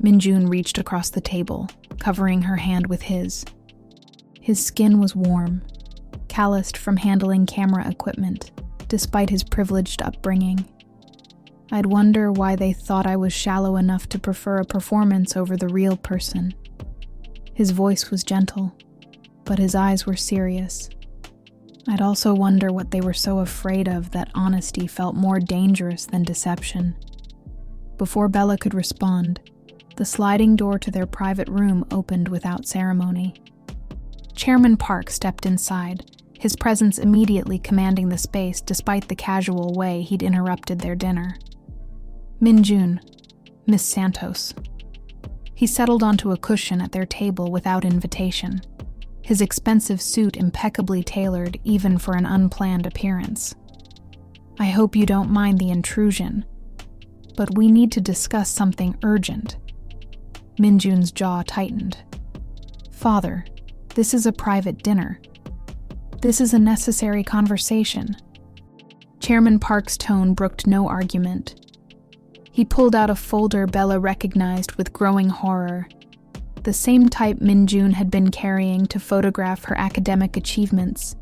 S1: Minjun reached across the table, covering her hand with his. His skin was warm, calloused from handling camera equipment, despite his privileged upbringing. "I'd wonder why they thought I was shallow enough to prefer a performance over the real person." His voice was gentle, but his eyes were serious. "I'd also wonder what they were so afraid of that honesty felt more dangerous than deception." Before Bella could respond, the sliding door to their private room opened without ceremony. Chairman Park stepped inside, his presence immediately commanding the space despite the casual way he'd interrupted their dinner. "Minjun, Miss Santos." He settled onto a cushion at their table without invitation, his expensive suit impeccably tailored even for an unplanned appearance. "I hope you don't mind the intrusion, but we need to discuss something urgent." Minjun's jaw tightened. "Father, this is a private dinner. This is a necessary conversation." Chairman Park's tone brooked no argument. He pulled out a folder Bella recognized with growing horror, the same type Minjun had been carrying to photograph her academic achievements,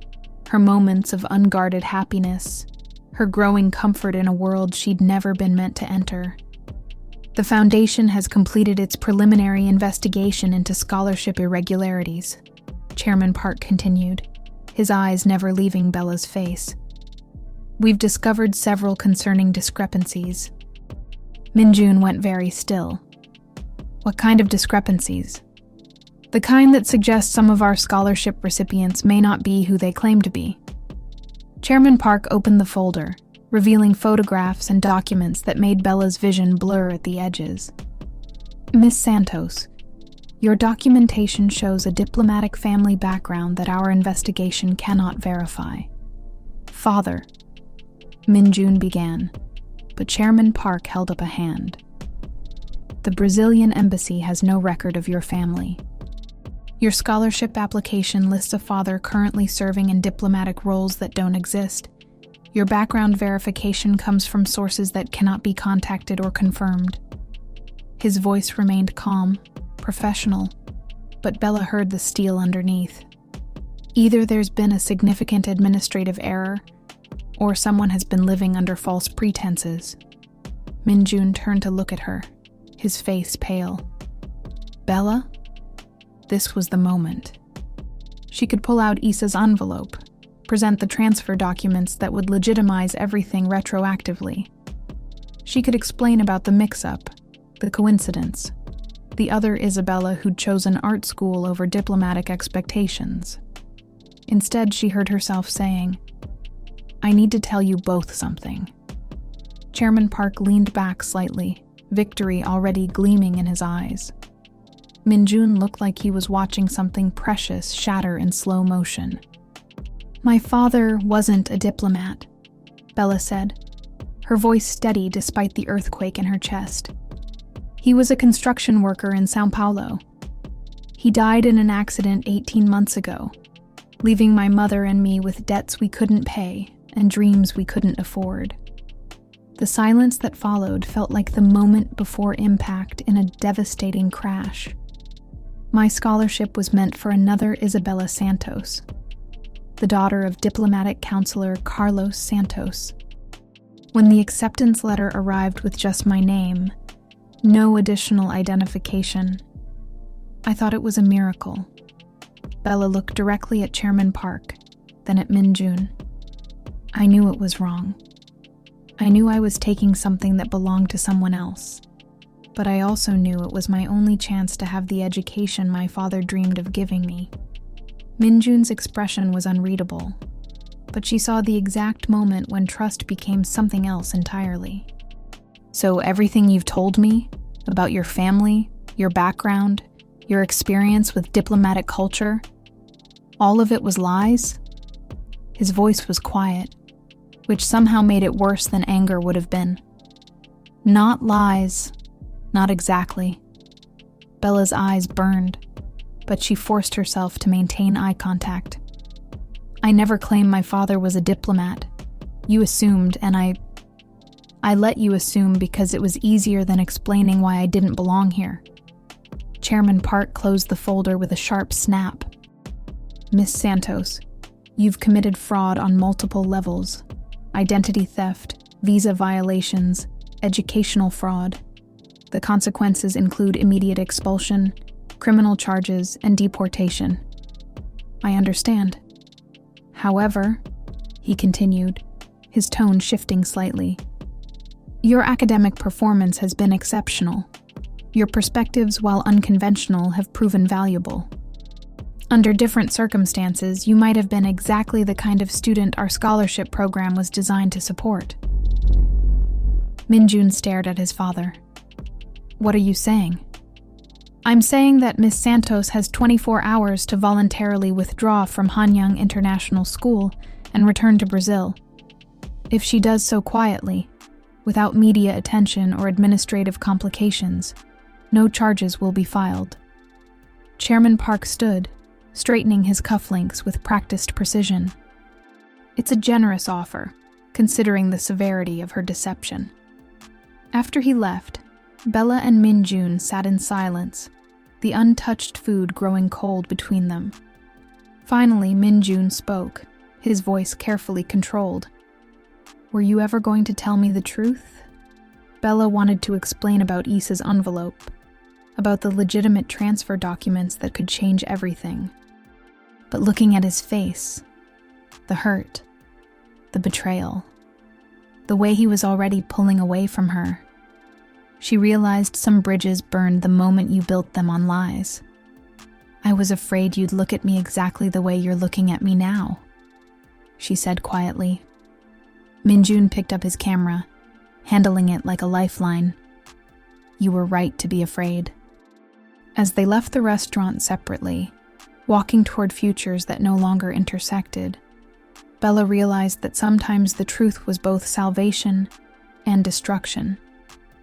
S1: her moments of unguarded happiness, her growing comfort in a world she'd never been meant to enter. "The Foundation has completed its preliminary investigation into scholarship irregularities," Chairman Park continued, his eyes never leaving Bella's face. "We've discovered several concerning discrepancies." Minjun went very still. "What kind of discrepancies?" "The kind that suggests some of our scholarship recipients may not be who they claim to be." Chairman Park opened the folder, revealing photographs and documents that made Bella's vision blur at the edges. "Miss Santos, your documentation shows a diplomatic family background that our investigation cannot verify." "Father," Minjun began, but Chairman Park held up a hand. "The Brazilian embassy has no record of your family. Your scholarship application lists a father currently serving in diplomatic roles that don't exist, Your background verification comes from sources that cannot be contacted or confirmed." His voice remained calm, professional, but Bella heard the steel underneath. Either there's been a significant administrative error, or someone has been living under false pretenses. Minjun turned to look at her, his face pale. Bella? This was the moment. She could pull out Issa's envelope, present the transfer documents that would legitimize everything retroactively. She could explain about the mix-up, the coincidence, the other Isabella who'd chosen art school over diplomatic expectations. Instead, she heard herself saying, "I need to tell you both something." Chairman Park leaned back slightly, victory already gleaming in his eyes. Minjun looked like he was watching something precious shatter in slow motion. "My father wasn't a diplomat," Bella said, her voice steady despite the earthquake in her chest. "He was a construction worker in São Paulo. He died in an accident 18 months ago, leaving my mother and me with debts we couldn't pay and dreams we couldn't afford." The silence that followed felt like the moment before impact in a devastating crash. "My scholarship was meant for another Isabella Santos, the daughter of diplomatic counselor Carlos Santos. When the acceptance letter arrived with just my name, no additional identification, I thought it was a miracle." Bella looked directly at Chairman Park, then at Minjun. "I knew it was wrong. I knew I was taking something that belonged to someone else, but I also knew it was my only chance to have the education my father dreamed of giving me." Minjun's expression was unreadable, but she saw the exact moment when trust became something else entirely. "So everything you've told me about your family, your background, your experience with diplomatic culture, all of it was lies?" His voice was quiet, which somehow made it worse than anger would have been. "Not lies. Not exactly." Bella's eyes burned, but she forced herself to maintain eye contact. "I never claimed my father was a diplomat. You assumed, and I let you assume because it was easier than explaining why I didn't belong here." Chairman Park closed the folder with a sharp snap. "Miss Santos, you've committed fraud on multiple levels. Identity theft, visa violations, educational fraud. The consequences include immediate expulsion, criminal charges, and deportation." "I understand. However," he continued, his tone shifting slightly, "your academic performance has been exceptional. Your perspectives, while unconventional, have proven valuable. Under different circumstances, you might have been exactly the kind of student our scholarship program was designed to support." Minjun stared at his father. "What are you saying?" "I'm saying that Miss Santos has 24 hours to voluntarily withdraw from Hanyang International School and return to Brazil. If she does so quietly, without media attention or administrative complications, no charges will be filed." Chairman Park stood, straightening his cufflinks with practiced precision. "It's a generous offer, considering the severity of her deception." After he left, Bella and Minjun sat in silence, the untouched food growing cold between them. Finally, Minjun spoke, his voice carefully controlled. "Were you ever going to tell me the truth?" Bella wanted to explain about Issa's envelope, about the legitimate transfer documents that could change everything. But looking at his face, the hurt, the betrayal, the way he was already pulling away from her, she realized some bridges burned the moment you built them on lies. "I was afraid you'd look at me exactly the way you're looking at me now," she said quietly. Minjun picked up his camera, handling it like a lifeline. "You were right to be afraid." As they left the restaurant separately, walking toward futures that no longer intersected, Bella realized that sometimes the truth was both salvation and destruction,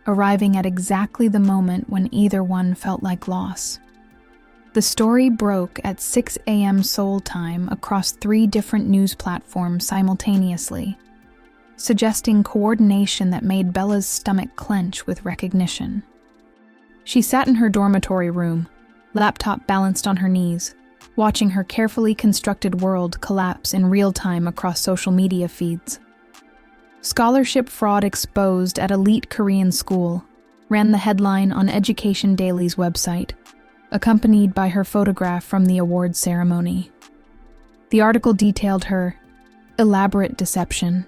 S1: arriving at exactly the moment when either one felt like loss. The story broke at 6 a.m. Seoul time across 3 different news platforms simultaneously, suggesting coordination that made Bella's stomach clench with recognition. She sat in her dormitory room, laptop balanced on her knees, watching her carefully constructed world collapse in real time across social media feeds. Scholarship fraud exposed at elite Korean school ran the headline on Education Daily's website, accompanied by her photograph from the awards ceremony. The article detailed her elaborate deception,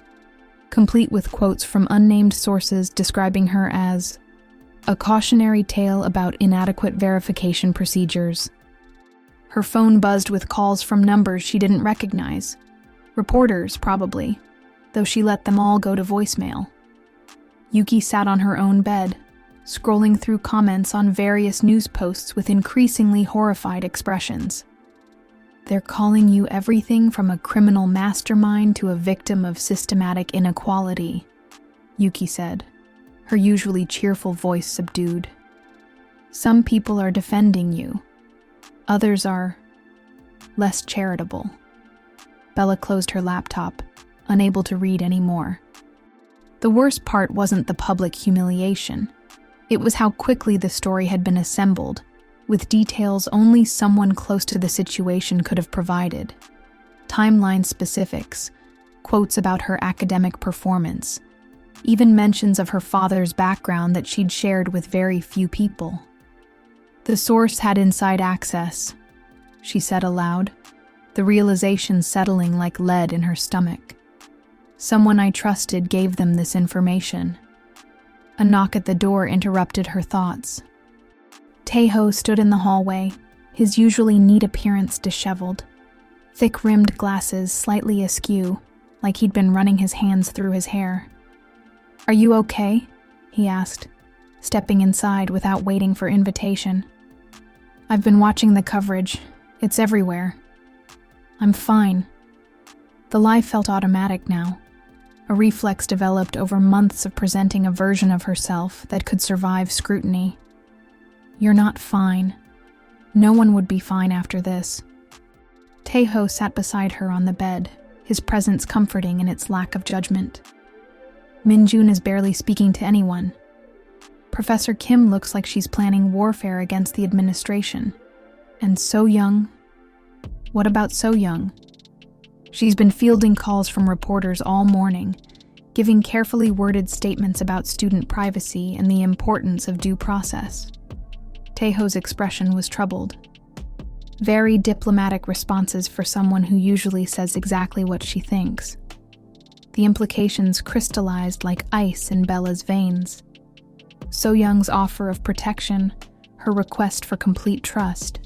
S1: complete with quotes from unnamed sources describing her as a cautionary tale about inadequate verification procedures. Her phone buzzed with calls from numbers she didn't recognize. Reporters, probably, though she let them all go to voicemail. Yuki sat on her own bed, scrolling through comments on various news posts with increasingly horrified expressions. They're calling you everything from a criminal mastermind to a victim of systematic inequality, Yuki said, her usually cheerful voice subdued. Some people are defending you. Others are less charitable. Bella closed her laptop, unable to read anymore. The worst part wasn't the public humiliation. It was how quickly the story had been assembled, with details only someone close to the situation could have provided. Timeline specifics, quotes about her academic performance, even mentions of her father's background that she'd shared with very few people. The source had inside access, she said aloud, the realization settling like lead in her stomach. Someone I trusted gave them this information. A knock at the door interrupted her thoughts. Taeho stood in the hallway, his usually neat appearance disheveled, thick-rimmed glasses slightly askew, like he'd been running his hands through his hair. "Are you okay?" he asked, stepping inside without waiting for invitation. "I've been watching the coverage. It's everywhere." "I'm fine." The lie felt automatic now, a reflex developed over months of presenting a version of herself that could survive scrutiny. "You're not fine. No one would be fine after this." Taeho sat beside her on the bed, his presence comforting in its lack of judgment. "Minjun is barely speaking to anyone. Professor Kim looks like she's planning warfare against the administration. And So Young? What about So Young? She's been fielding calls from reporters all morning, giving carefully worded statements about student privacy and the importance of due process." Taeho's expression was troubled. Very diplomatic responses for someone who usually says exactly what she thinks. The implications crystallized like ice in Bella's veins. So Young's offer of protection, her request for complete trust,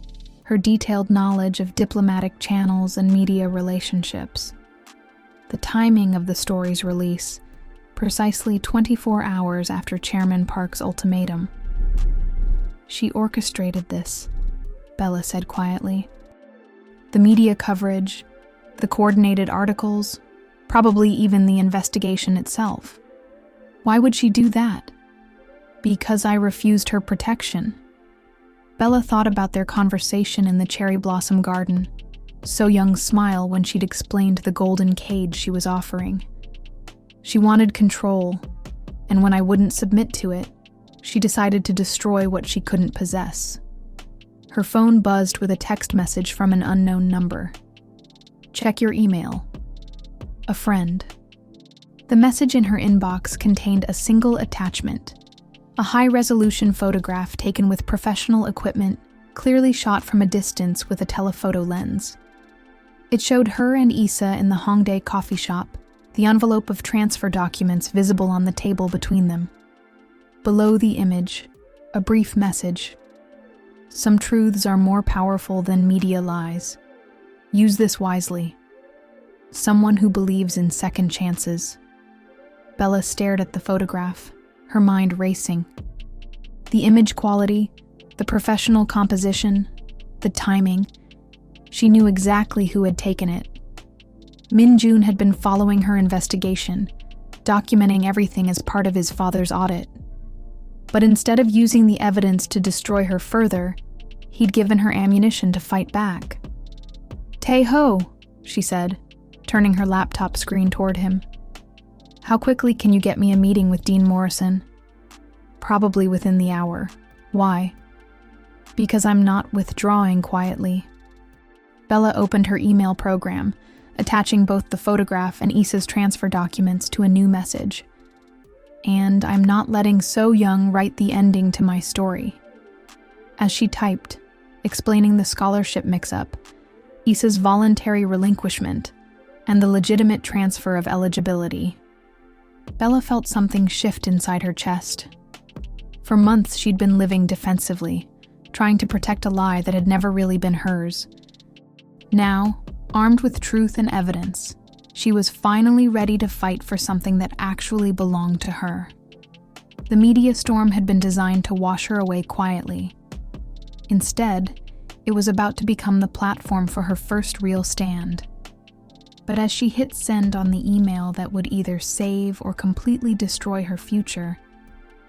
S1: her detailed knowledge of diplomatic channels and media relationships. The timing of the story's release, precisely 24 hours after Chairman Park's ultimatum. "She orchestrated this," Bella said quietly. "The media coverage, the coordinated articles, probably even the investigation itself. Why would she do that? Because I refused her protection." Bella thought about their conversation in the cherry blossom garden, So Young's smile when she'd explained the golden cage she was offering. She wanted control, and when I wouldn't submit to it, she decided to destroy what she couldn't possess. Her phone buzzed with a text message from an unknown number. "Check your email. A friend." The message in her inbox contained a single attachment, a high-resolution photograph taken with professional equipment, clearly shot from a distance with a telephoto lens. It showed her and Issa in the Hongdae coffee shop, the envelope of transfer documents visible on the table between them. Below the image, a brief message. "Some truths are more powerful than media lies. Use this wisely." Someone who believes in second chances. Bella stared at the photograph, her mind racing. The image quality, the professional composition, the timing. She knew exactly who had taken it. Minjun had been following her investigation, documenting everything as part of his father's audit. But instead of using the evidence to destroy her further, he'd given her ammunition to fight back. "Taeho," she said, turning her laptop screen toward him. How quickly can you get me a meeting with Dean Morrison? Probably within the hour. Why? Because I'm not withdrawing quietly. Bella opened her email program, attaching both the photograph and Issa's transfer documents to a new message. And I'm not letting So Young write the ending to my story. As she typed, explaining the scholarship mix-up, Issa's voluntary relinquishment, and the legitimate transfer of eligibility, Bella felt something shift inside her chest. For months, she'd been living defensively, trying to protect a lie that had never really been hers. Now, armed with truth and evidence, she was finally ready to fight for something that actually belonged to her. The media storm had been designed to wash her away quietly. Instead, it was about to become the platform for her first real stand. But as she hit send on the email that would either save or completely destroy her future,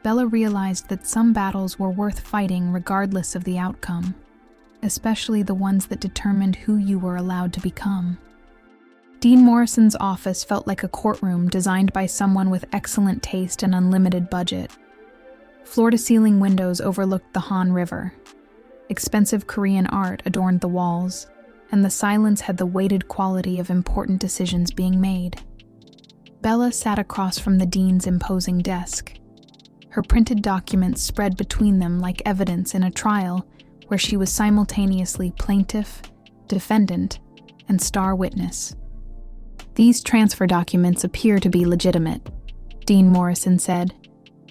S1: Bella realized that some battles were worth fighting regardless of the outcome, especially the ones that determined who you were allowed to become. Dean Morrison's office felt like a courtroom designed by someone with excellent taste and unlimited budget. Floor-to-ceiling windows overlooked the Han River. Expensive Korean art adorned the walls, and the silence had the weighted quality of important decisions being made. Bella sat across from the dean's imposing desk. Her printed documents spread between them like evidence in a trial where she was simultaneously plaintiff, defendant, and star witness. These transfer documents appear to be legitimate, Dean Morrison said,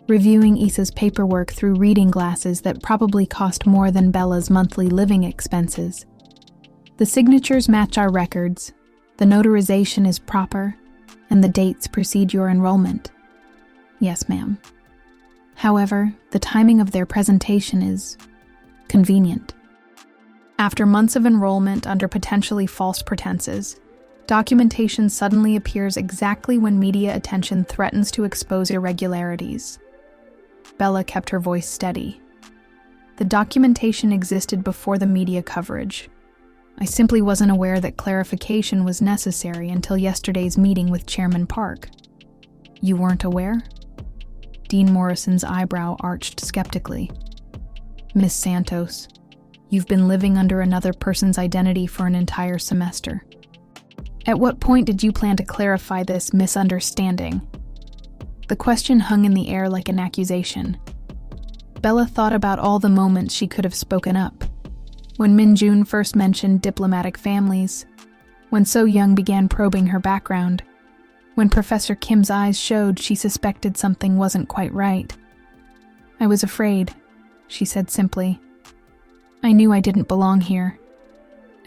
S1: reviewing Issa's paperwork through reading glasses that probably cost more than Bella's monthly living expenses. The signatures match our records, the notarization is proper, and the dates precede your enrollment. Yes, ma'am. However, the timing of their presentation is convenient. After months of enrollment under potentially false pretenses, documentation suddenly appears exactly when media attention threatens to expose irregularities. Bella kept her voice steady. The documentation existed before the media coverage. I simply wasn't aware that clarification was necessary until yesterday's meeting with Chairman Park. You weren't aware? Dean Morrison's eyebrow arched skeptically. Miss Santos, you've been living under another person's identity for an entire semester. At what point did you plan to clarify this misunderstanding? The question hung in the air like an accusation. Bella thought about all the moments she could have spoken up. When Min Jun first mentioned diplomatic families, when So Young began probing her background, when Professor Kim's eyes showed she suspected something wasn't quite right. I was afraid, she said simply. I knew I didn't belong here,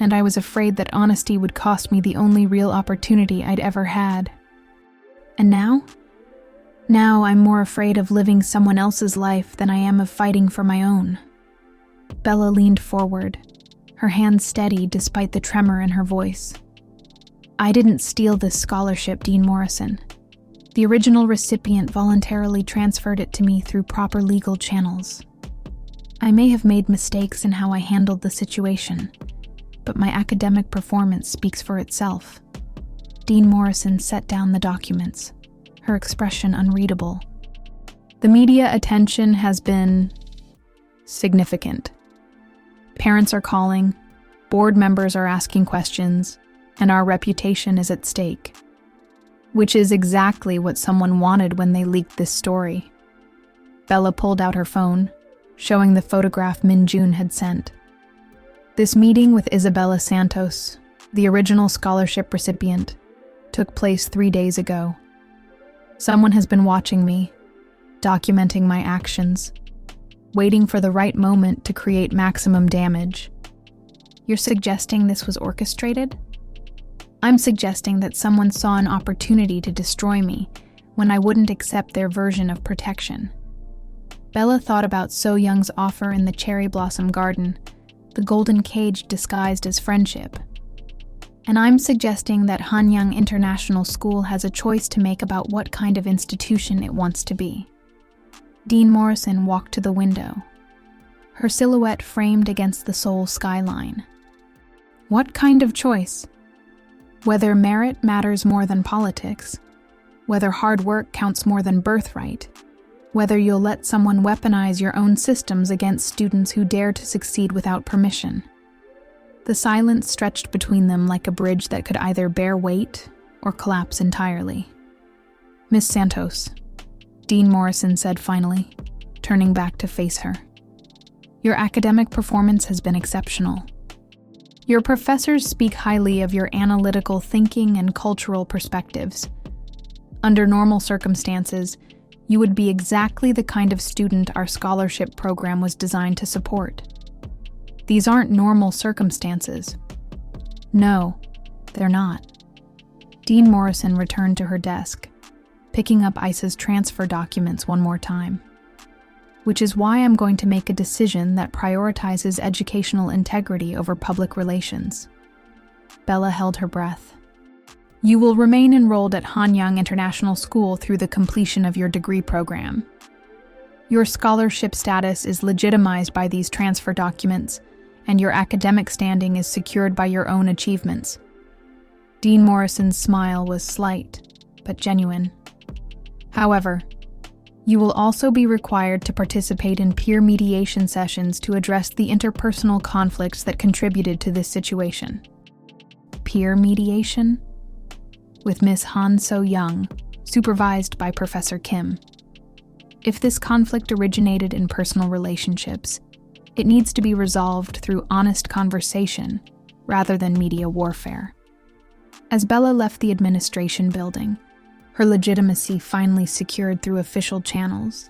S1: and I was afraid that honesty would cost me the only real opportunity I'd ever had. And now? Now I'm more afraid of living someone else's life than I am of fighting for my own. Bella leaned forward, her hands steady despite the tremor in her voice. I didn't steal this scholarship, Dean Morrison. The original recipient voluntarily transferred it to me through proper legal channels. I may have made mistakes in how I handled the situation, but my academic performance speaks for itself. Dean Morrison set down the documents, her expression unreadable. The media attention has been significant. Parents are calling, board members are asking questions, and our reputation is at stake. Which is exactly what someone wanted when they leaked this story. Bella pulled out her phone, showing the photograph Min Jun had sent. This meeting with Isabella Santos, the original scholarship recipient, took place 3 days ago. Someone has been watching me, documenting my actions, waiting for the right moment to create maximum damage. You're suggesting this was orchestrated? I'm suggesting that someone saw an opportunity to destroy me when I wouldn't accept their version of protection. Bella thought about So Young's offer in the cherry blossom garden, the golden cage disguised as friendship. And I'm suggesting that Hanyang International School has a choice to make about what kind of institution it wants to be. Dean Morrison walked to the window, her silhouette framed against the Seoul skyline. What kind of choice? Whether merit matters more than politics, whether hard work counts more than birthright, whether you'll let someone weaponize your own systems against students who dare to succeed without permission. The silence stretched between them like a bridge that could either bear weight or collapse entirely. "Miss Santos," Dean Morrison said finally, turning back to face her. "Your academic performance has been exceptional. Your professors speak highly of your analytical thinking and cultural perspectives. Under normal circumstances, you would be exactly the kind of student our scholarship program was designed to support. These aren't normal circumstances. No, they're not." Dean Morrison returned to her desk, picking up Isa's transfer documents one more time. "Which is why I'm going to make a decision that prioritizes educational integrity over public relations." Bella held her breath. "You will remain enrolled at Hanyang International School through the completion of your degree program. Your scholarship status is legitimized by these transfer documents, and your academic standing is secured by your own achievements." Dean Morrison's smile was slight, but genuine. "However, you will also be required to participate in peer mediation sessions to address the interpersonal conflicts that contributed to this situation." Peer mediation? With Miss Han So-young, supervised by Professor Kim. If this conflict originated in personal relationships, it needs to be resolved through honest conversation rather than media warfare. As Bella left the administration building, her legitimacy finally secured through official channels,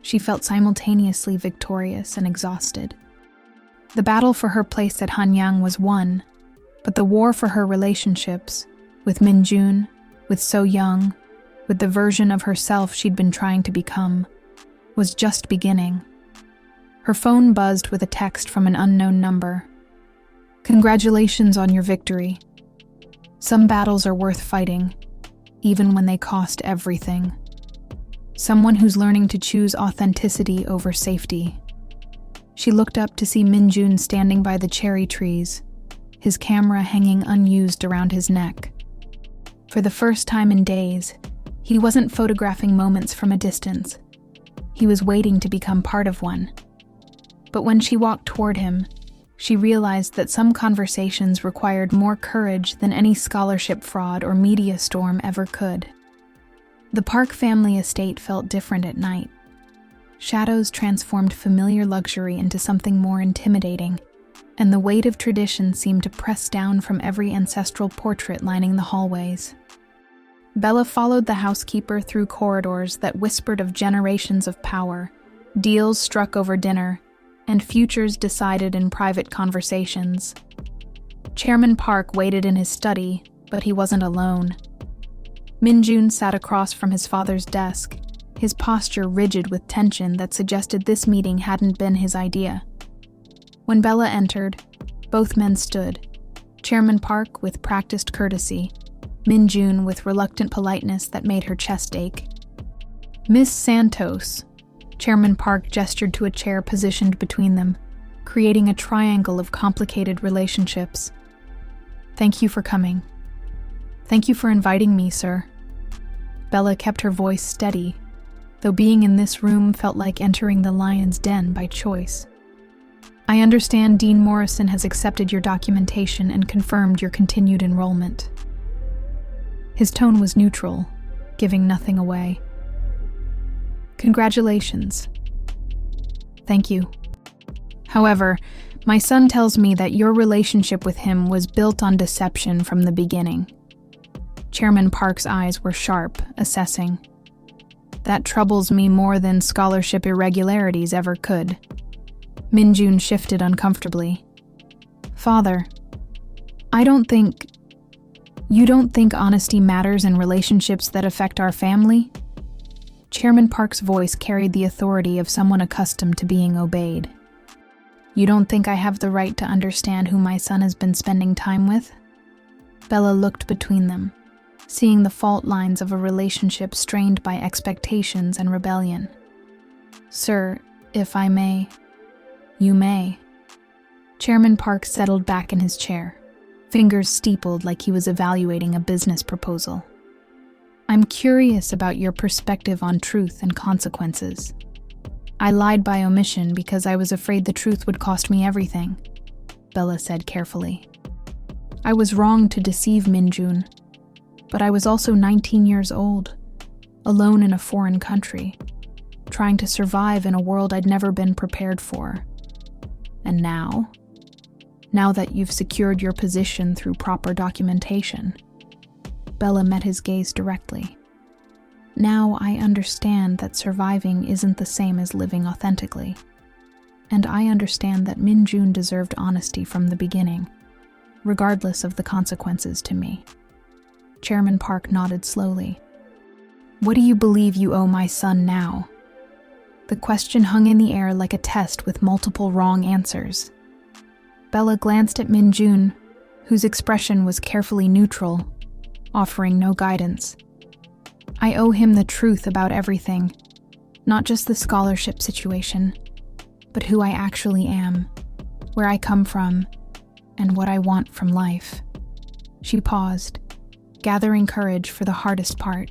S1: she felt simultaneously victorious and exhausted. The battle for her place at Hanyang was won, but the war for her relationships, with Minjun, with So-young, with the version of herself she'd been trying to become, was just beginning. Her phone buzzed with a text from an unknown number. "Congratulations on your victory. Some battles are worth fighting, even when they cost everything. Someone who's learning to choose authenticity over safety." She looked up to see Minjun standing by the cherry trees, his camera hanging unused around his neck. For the first time in days, he wasn't photographing moments from a distance. He was waiting to become part of one. But when she walked toward him, she realized that some conversations required more courage than any scholarship fraud or media storm ever could. The Park family estate felt different at night. Shadows transformed familiar luxury into something more intimidating, and the weight of tradition seemed to press down from every ancestral portrait lining the hallways. Bella followed the housekeeper through corridors that whispered of generations of power, deals struck over dinner, and futures decided in private conversations. Chairman Park waited in his study, but he wasn't alone. Minjun sat across from his father's desk, his posture rigid with tension that suggested this meeting hadn't been his idea. When Bella entered, both men stood, Chairman Park with practiced courtesy, Minjun with reluctant politeness that made her chest ache. "Miss Santos," Chairman Park gestured to a chair positioned between them, creating a triangle of complicated relationships. "Thank you for coming." "Thank you for inviting me, sir." Bella kept her voice steady, though being in this room felt like entering the lion's den by choice. "I understand Dean Morrison has accepted your documentation and confirmed your continued enrollment." His tone was neutral, giving nothing away. "Congratulations." "Thank you. However, my son tells me that your relationship with him was built on deception from the beginning." Chairman Park's eyes were sharp, assessing. "That troubles me more than scholarship irregularities ever could." Minjun shifted uncomfortably. "Father, you don't think honesty matters in relationships that affect our family?" Chairman Park's voice carried the authority of someone accustomed to being obeyed. "You don't think I have the right to understand who my son has been spending time with?" Bella looked between them, seeing the fault lines of a relationship strained by expectations and rebellion. "Sir, if I may." "You may." Chairman Park settled back in his chair, fingers steepled like he was evaluating a business proposal. I'm curious about your perspective on truth and consequences. I lied by omission because I was afraid the truth would cost me everything, Bella said carefully. I was wrong to deceive Minjun, but I was also 19 years old, alone in a foreign country, trying to survive in a world I'd never been prepared for. And now that you've secured your position through proper documentation, Bella met his gaze directly. Now I understand that surviving isn't the same as living authentically. And I understand that Minjun deserved honesty from the beginning, regardless of the consequences to me. Chairman Park nodded slowly. What do you believe you owe my son now? The question hung in the air like a test with multiple wrong answers. Bella glanced at Minjun, whose expression was carefully neutral, offering no guidance. I owe him the truth about everything, not just the scholarship situation, but who I actually am, where I come from, and what I want from life. She paused, gathering courage for the hardest part.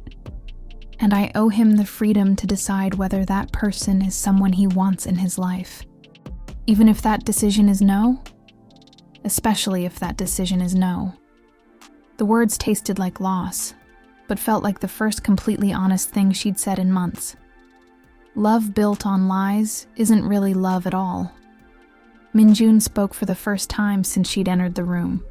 S1: And I owe him the freedom to decide whether that person is someone he wants in his life. Even if that decision is no, especially if that decision is no. The words tasted like loss, but felt like the first completely honest thing she'd said in months. Love built on lies isn't really love at all. Minjun spoke for the first time since she'd entered the room.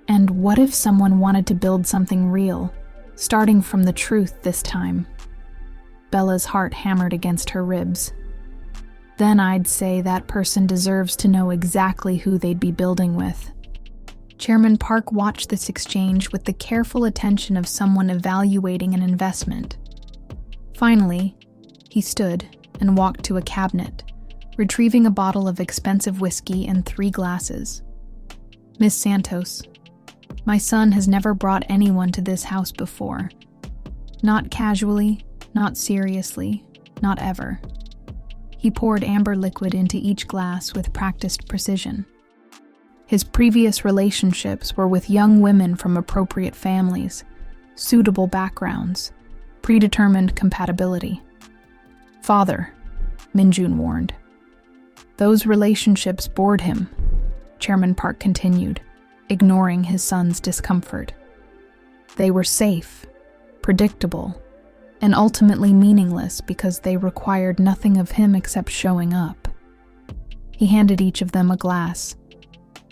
S1: And what if someone wanted to build something real, starting from the truth this time? Bella's heart hammered against her ribs. Then I'd say that person deserves to know exactly who they'd be building with. Chairman Park watched this exchange with the careful attention of someone evaluating an investment. Finally, he stood and walked to a cabinet, retrieving a bottle of expensive whiskey and 3 glasses. Miss Santos, my son has never brought anyone to this house before. Not casually, not seriously, not ever. He poured amber liquid into each glass with practiced precision. His previous relationships were with young women from appropriate families, suitable backgrounds, predetermined compatibility. Father, Minjun warned. Those relationships bored him, Chairman Park continued, ignoring his son's discomfort. They were safe, predictable, and ultimately meaningless because they required nothing of him except showing up. He handed each of them a glass,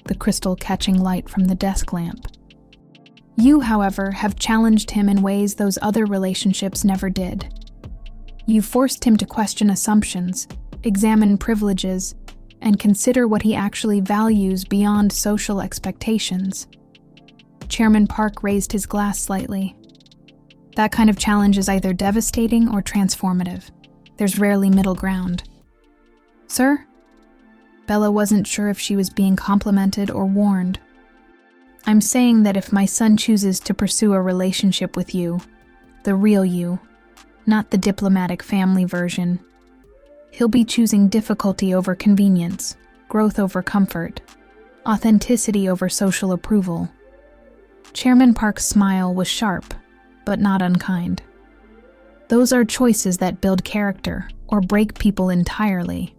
S1: the crystal catching light from the desk lamp. You, however, have challenged him in ways those other relationships never did. You've forced him to question assumptions, examine privileges, and consider what he actually values beyond social expectations. Chairman Park raised his glass slightly. That kind of challenge is either devastating or transformative. There's rarely middle ground. Sir? Bella wasn't sure if she was being complimented or warned. I'm saying that if my son chooses to pursue a relationship with you, the real you, not the diplomatic family version, he'll be choosing difficulty over convenience, growth over comfort, authenticity over social approval. Chairman Park's smile was sharp, but not unkind. Those are choices that build character or break people entirely.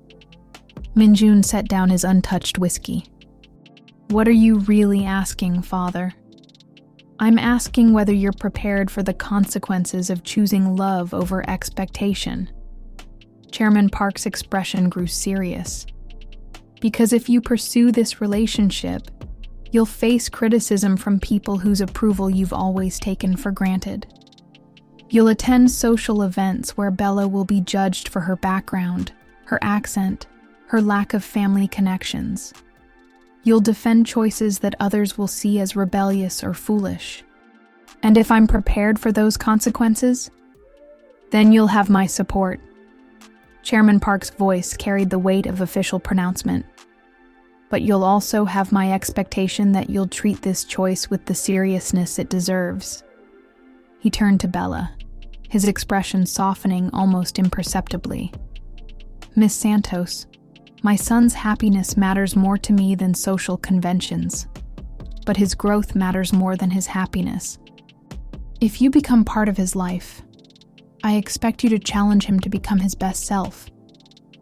S1: Minjun set down his untouched whiskey. What are you really asking, Father? I'm asking whether you're prepared for the consequences of choosing love over expectation. Chairman Park's expression grew serious. Because if you pursue this relationship, you'll face criticism from people whose approval you've always taken for granted. You'll attend social events where Bella will be judged for her background, her accent, her lack of family connections. You'll defend choices that others will see as rebellious or foolish. And if I'm prepared for those consequences, then you'll have my support. Chairman Park's voice carried the weight of official pronouncement. But you'll also have my expectation that you'll treat this choice with the seriousness it deserves. He turned to Bella, his expression softening almost imperceptibly. Miss Santos, my son's happiness matters more to me than social conventions, but his growth matters more than his happiness. If you become part of his life, I expect you to challenge him to become his best self,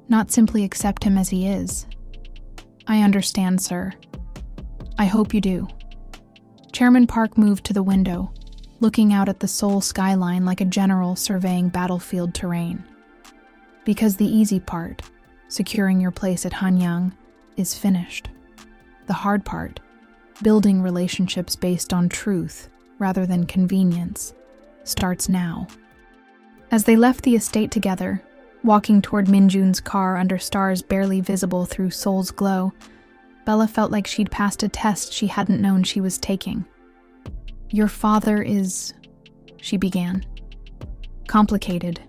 S1: not simply accept him as he is. I understand, sir. I hope you do. Chairman Park moved to the window, looking out at the Seoul skyline like a general surveying battlefield terrain. Because the easy part, securing your place at Hanyang, is finished. The hard part, building relationships based on truth rather than convenience, starts now. As they left the estate together, walking toward Minjun's car under stars barely visible through Seoul's glow, Bella felt like she'd passed a test she hadn't known she was taking. Your father is, she began. Complicated,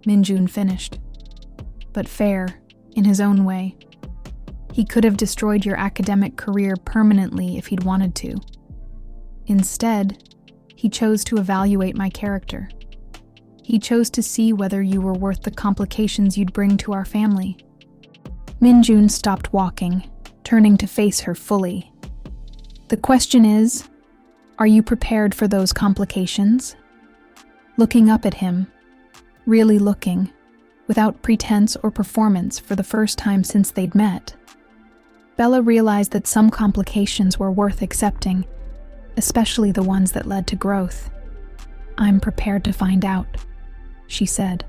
S1: Minjun finished. But fair, in his own way. He could have destroyed your academic career permanently if he'd wanted to. Instead, he chose to evaluate my character. He chose to see whether you were worth the complications you'd bring to our family. Minjun stopped walking, turning to face her fully. The question is, are you prepared for those complications? Looking up at him, really looking, without pretense or performance for the first time since they'd met, Bella realized that some complications were worth accepting, especially the ones that led to growth. I'm prepared to find out, she said.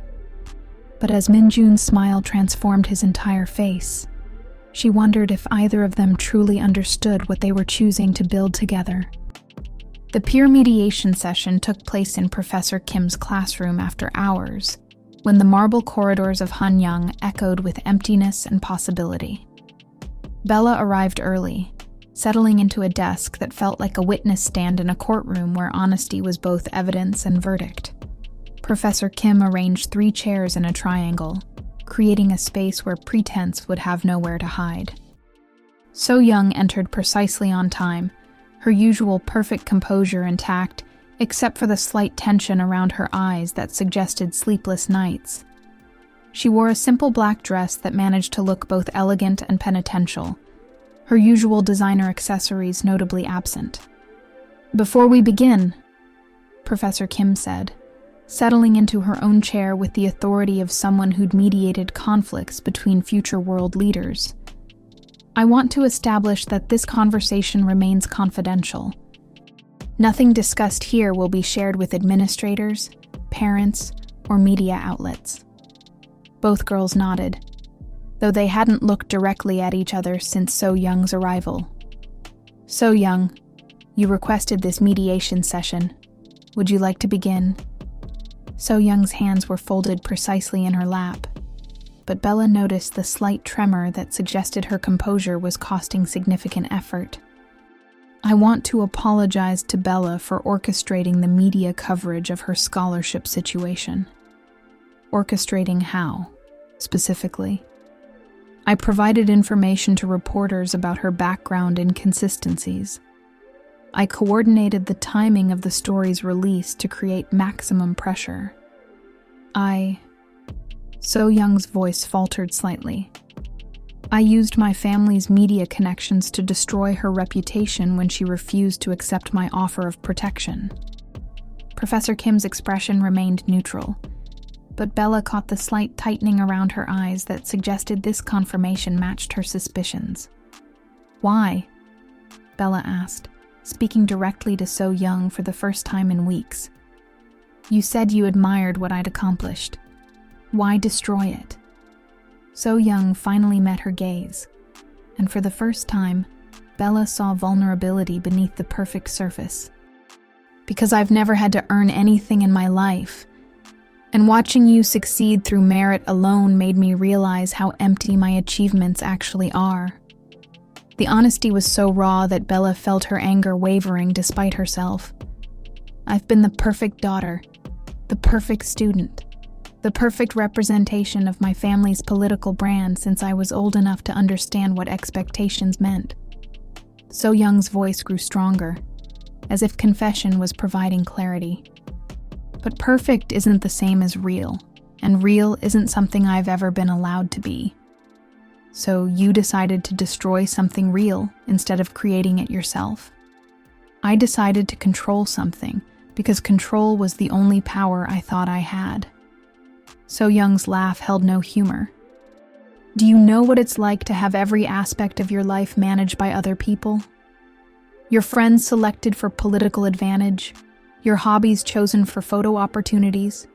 S1: But as Minjun's smile transformed his entire face, she wondered if either of them truly understood what they were choosing to build together. The peer mediation session took place in Professor Kim's classroom after hours, when the marble corridors of Hanyang echoed with emptiness and possibility. Bella arrived early, settling into a desk that felt like a witness stand in a courtroom where honesty was both evidence and verdict. Professor Kim arranged 3 chairs in a triangle, creating a space where pretense would have nowhere to hide. So Young entered precisely on time, her usual perfect composure intact, except for the slight tension around her eyes that suggested sleepless nights. She wore a simple black dress that managed to look both elegant and penitential, her usual designer accessories notably absent. Before we begin, Professor Kim said, settling into her own chair with the authority of someone who'd mediated conflicts between future world leaders, I want to establish that this conversation remains confidential. Nothing discussed here will be shared with administrators, parents, or media outlets. Both girls nodded, though they hadn't looked directly at each other since So Young's arrival. So Young, you requested this mediation session. Would you like to begin? So Young's hands were folded precisely in her lap, but Bella noticed the slight tremor that suggested her composure was costing significant effort. I want to apologize to Bella for orchestrating the media coverage of her scholarship situation. Orchestrating how, specifically? I provided information to reporters about her background inconsistencies. I coordinated the timing of the story's release to create maximum pressure. So Young's voice faltered slightly. I used my family's media connections to destroy her reputation when she refused to accept my offer of protection. Professor Kim's expression remained neutral, but Bella caught the slight tightening around her eyes that suggested this confirmation matched her suspicions. Why? Bella asked, speaking directly to So Young for the first time in weeks. You said you admired what I'd accomplished. Why destroy it? So Young finally met her gaze, and for the first time, Bella saw vulnerability beneath the perfect surface. Because I've never had to earn anything in my life, and watching you succeed through merit alone made me realize how empty my achievements actually are. The honesty was so raw that Bella felt her anger wavering despite herself. I've been the perfect daughter, the perfect student, the perfect representation of my family's political brand since I was old enough to understand what expectations meant. So Young's voice grew stronger, as if confession was providing clarity. But perfect isn't the same as real, and real isn't something I've ever been allowed to be. So you decided to destroy something real instead of creating it yourself. I decided to control something, because control was the only power I thought I had. So Young's laugh held no humor. Do you know what it's like to have every aspect of your life managed by other people? Your friends selected for political advantage, your hobbies chosen for photo opportunities,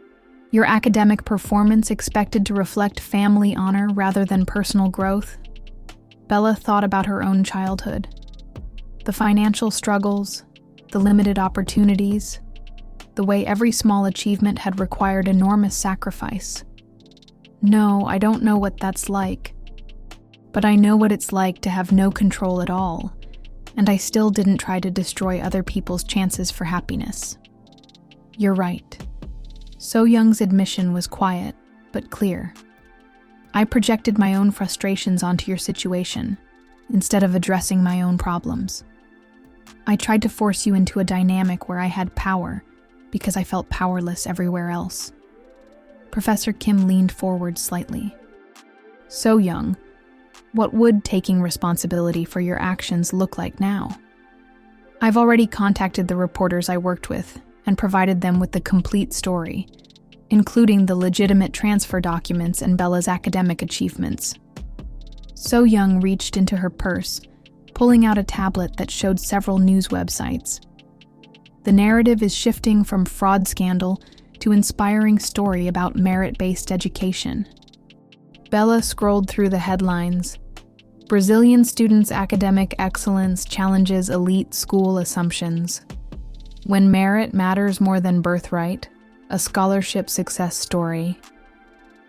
S1: your academic performance expected to reflect family honor rather than personal growth? Bella thought about her own childhood. The financial struggles, the limited opportunities, the way every small achievement had required enormous sacrifice. No, I don't know what that's like. But I know what it's like to have no control at all, and I still didn't try to destroy other people's chances for happiness. You're right. So Young's admission was quiet, but clear. I projected my own frustrations onto your situation, instead of addressing my own problems. I tried to force you into a dynamic where I had power, because I felt powerless everywhere else. Professor Kim leaned forward slightly. So Young, what would taking responsibility for your actions look like now? I've already contacted the reporters I worked with and provided them with the complete story, including the legitimate transfer documents and Bella's academic achievements. So Young reached into her purse, pulling out a tablet that showed several news websites. The narrative is shifting from fraud scandal to inspiring story about merit-based education. Bella scrolled through the headlines. Brazilian students' academic excellence challenges elite school assumptions. When merit matters more than birthright, a scholarship success story.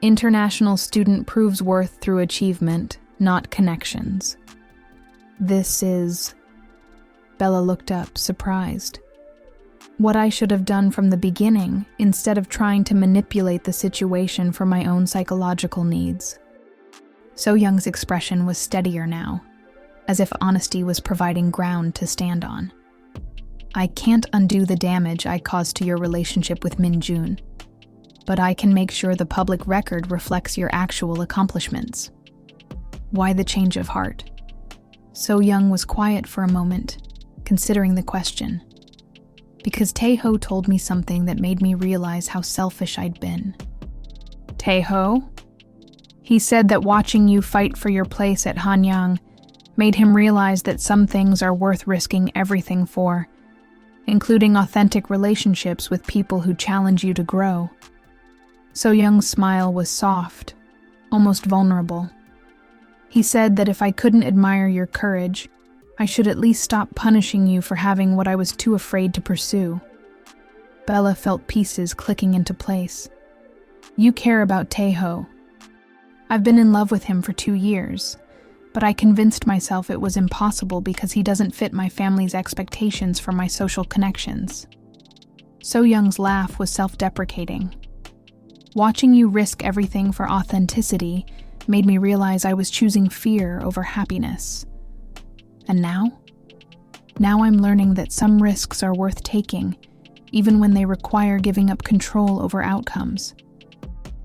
S1: International student proves worth through achievement, not connections. This is... Bella looked up, surprised. What I should have done from the beginning, instead of trying to manipulate the situation for my own psychological needs. So Young's expression was steadier now, as if honesty was providing ground to stand on. I can't undo the damage I caused to your relationship with Min Jun, but I can make sure the public record reflects your actual accomplishments. Why the change of heart? So Young was quiet for a moment, considering the question. Because Tae-ho told me something that made me realize how selfish I'd been. Tae-ho? He said that watching you fight for your place at Hanyang made him realize that some things are worth risking everything for, including authentic relationships with people who challenge you to grow. So Young's smile was soft, almost vulnerable. He said that if I couldn't admire your courage, I should at least stop punishing you for having what I was too afraid to pursue. Bella felt pieces clicking into place. You care about Tae-ho. I've been in love with him for 2 years, but I convinced myself it was impossible because he doesn't fit my family's expectations for my social connections. So Young's laugh was self-deprecating. Watching you risk everything for authenticity made me realize I was choosing fear over happiness. And now? Now I'm learning that some risks are worth taking, even when they require giving up control over outcomes.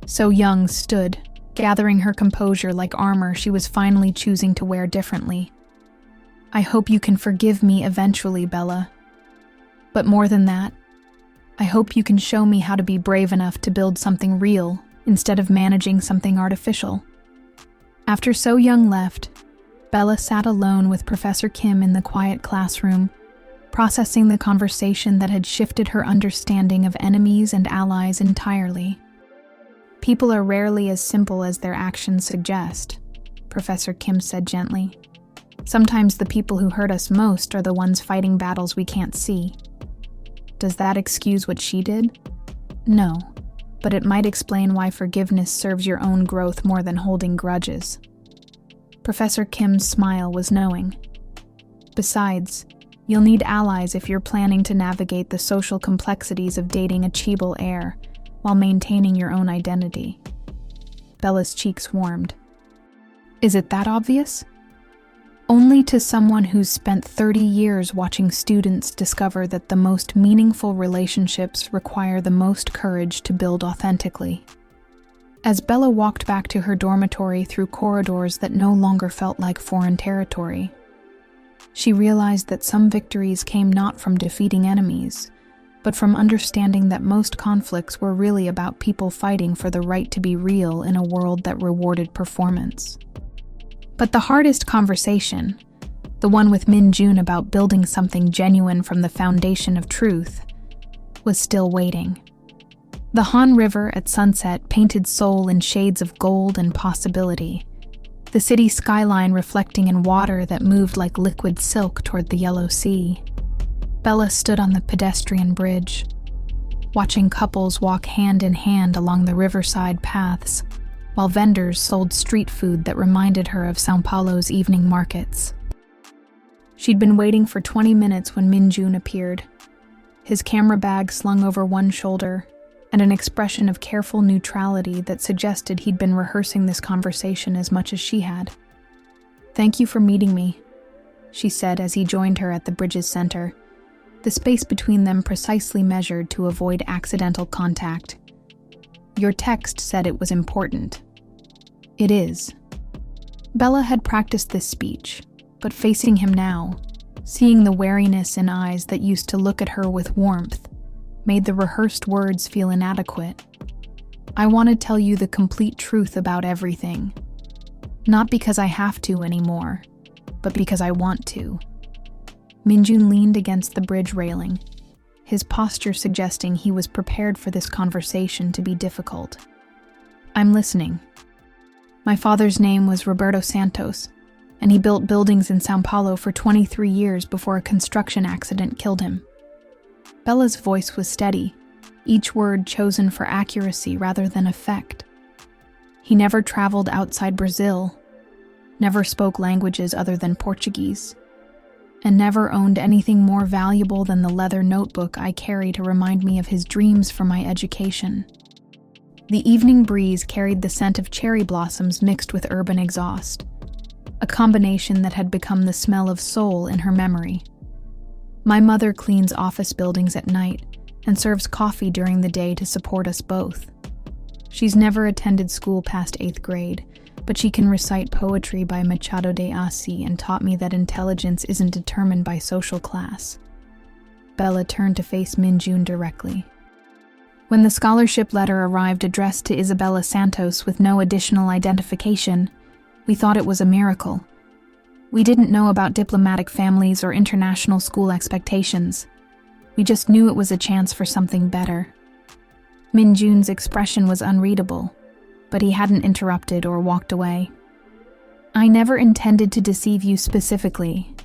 S1: So Young stood, gathering her composure like armor she was finally choosing to wear differently. I hope you can forgive me eventually, Bella. But more than that, I hope you can show me how to be brave enough to build something real instead of managing something artificial. After So Young left, Bella sat alone with Professor Kim in the quiet classroom, processing the conversation that had shifted her understanding of enemies and allies entirely. People are rarely as simple as their actions suggest, Professor Kim said gently. Sometimes the people who hurt us most are the ones fighting battles we can't see. Does that excuse what she did? No, but it might explain why forgiveness serves your own growth more than holding grudges. Professor Kim's smile was knowing. Besides, you'll need allies if you're planning to navigate the social complexities of dating a Chibol heir while maintaining your own identity. Bella's cheeks warmed. Is it that obvious? Only to someone who's spent 30 years watching students discover that the most meaningful relationships require the most courage to build authentically. As Bella walked back to her dormitory through corridors that no longer felt like foreign territory, she realized that some victories came not from defeating enemies, but from understanding that most conflicts were really about people fighting for the right to be real in a world that rewarded performance. But the hardest conversation, the one with Min-jun about building something genuine from the foundation of truth, was still waiting. The Han River at sunset painted Seoul in shades of gold and possibility, the city skyline reflecting in water that moved like liquid silk toward the yellow sea. Bella stood on the pedestrian bridge, watching couples walk hand in hand along the riverside paths, while vendors sold street food that reminded her of São Paulo's evening markets. She'd been waiting for 20 minutes when Min-jun appeared, his camera bag slung over one shoulder, and an expression of careful neutrality that suggested he'd been rehearsing this conversation as much as she had. "Thank you for meeting me," she said as he joined her at the bridge's center, the space between them precisely measured to avoid accidental contact. "Your text said it was important." "It is." Bella had practiced this speech, but facing him now, seeing the wariness in eyes that used to look at her with warmth, made the rehearsed words feel inadequate. "I want to tell you the complete truth about everything. Not because I have to anymore, but because I want to." Min-jun leaned against the bridge railing, his posture suggesting he was prepared for this conversation to be difficult. "I'm listening. My father's name was Roberto Santos, and he built buildings in São Paulo for 23 years before a construction accident killed him." Bella's voice was steady, each word chosen for accuracy rather than effect. "He never traveled outside Brazil, never spoke languages other than Portuguese, and never owned anything more valuable than the leather notebook I carry to remind me of his dreams for my education." The evening breeze carried the scent of cherry blossoms mixed with urban exhaust, a combination that had become the smell of Seoul in her memory. "My mother cleans office buildings at night and serves coffee during the day to support us both. She's never attended school past 8th grade, but she can recite poetry by Machado de Assis and taught me that intelligence isn't determined by social class." Bella turned to face Min-jun directly. When the scholarship letter arrived addressed to Isabella Santos with no additional identification, we thought it was a miracle. We didn't know about diplomatic families or international school expectations. We just knew it was a chance for something better. Min-jun's expression was unreadable, but he hadn't interrupted or walked away. "I never intended to deceive you specifically,"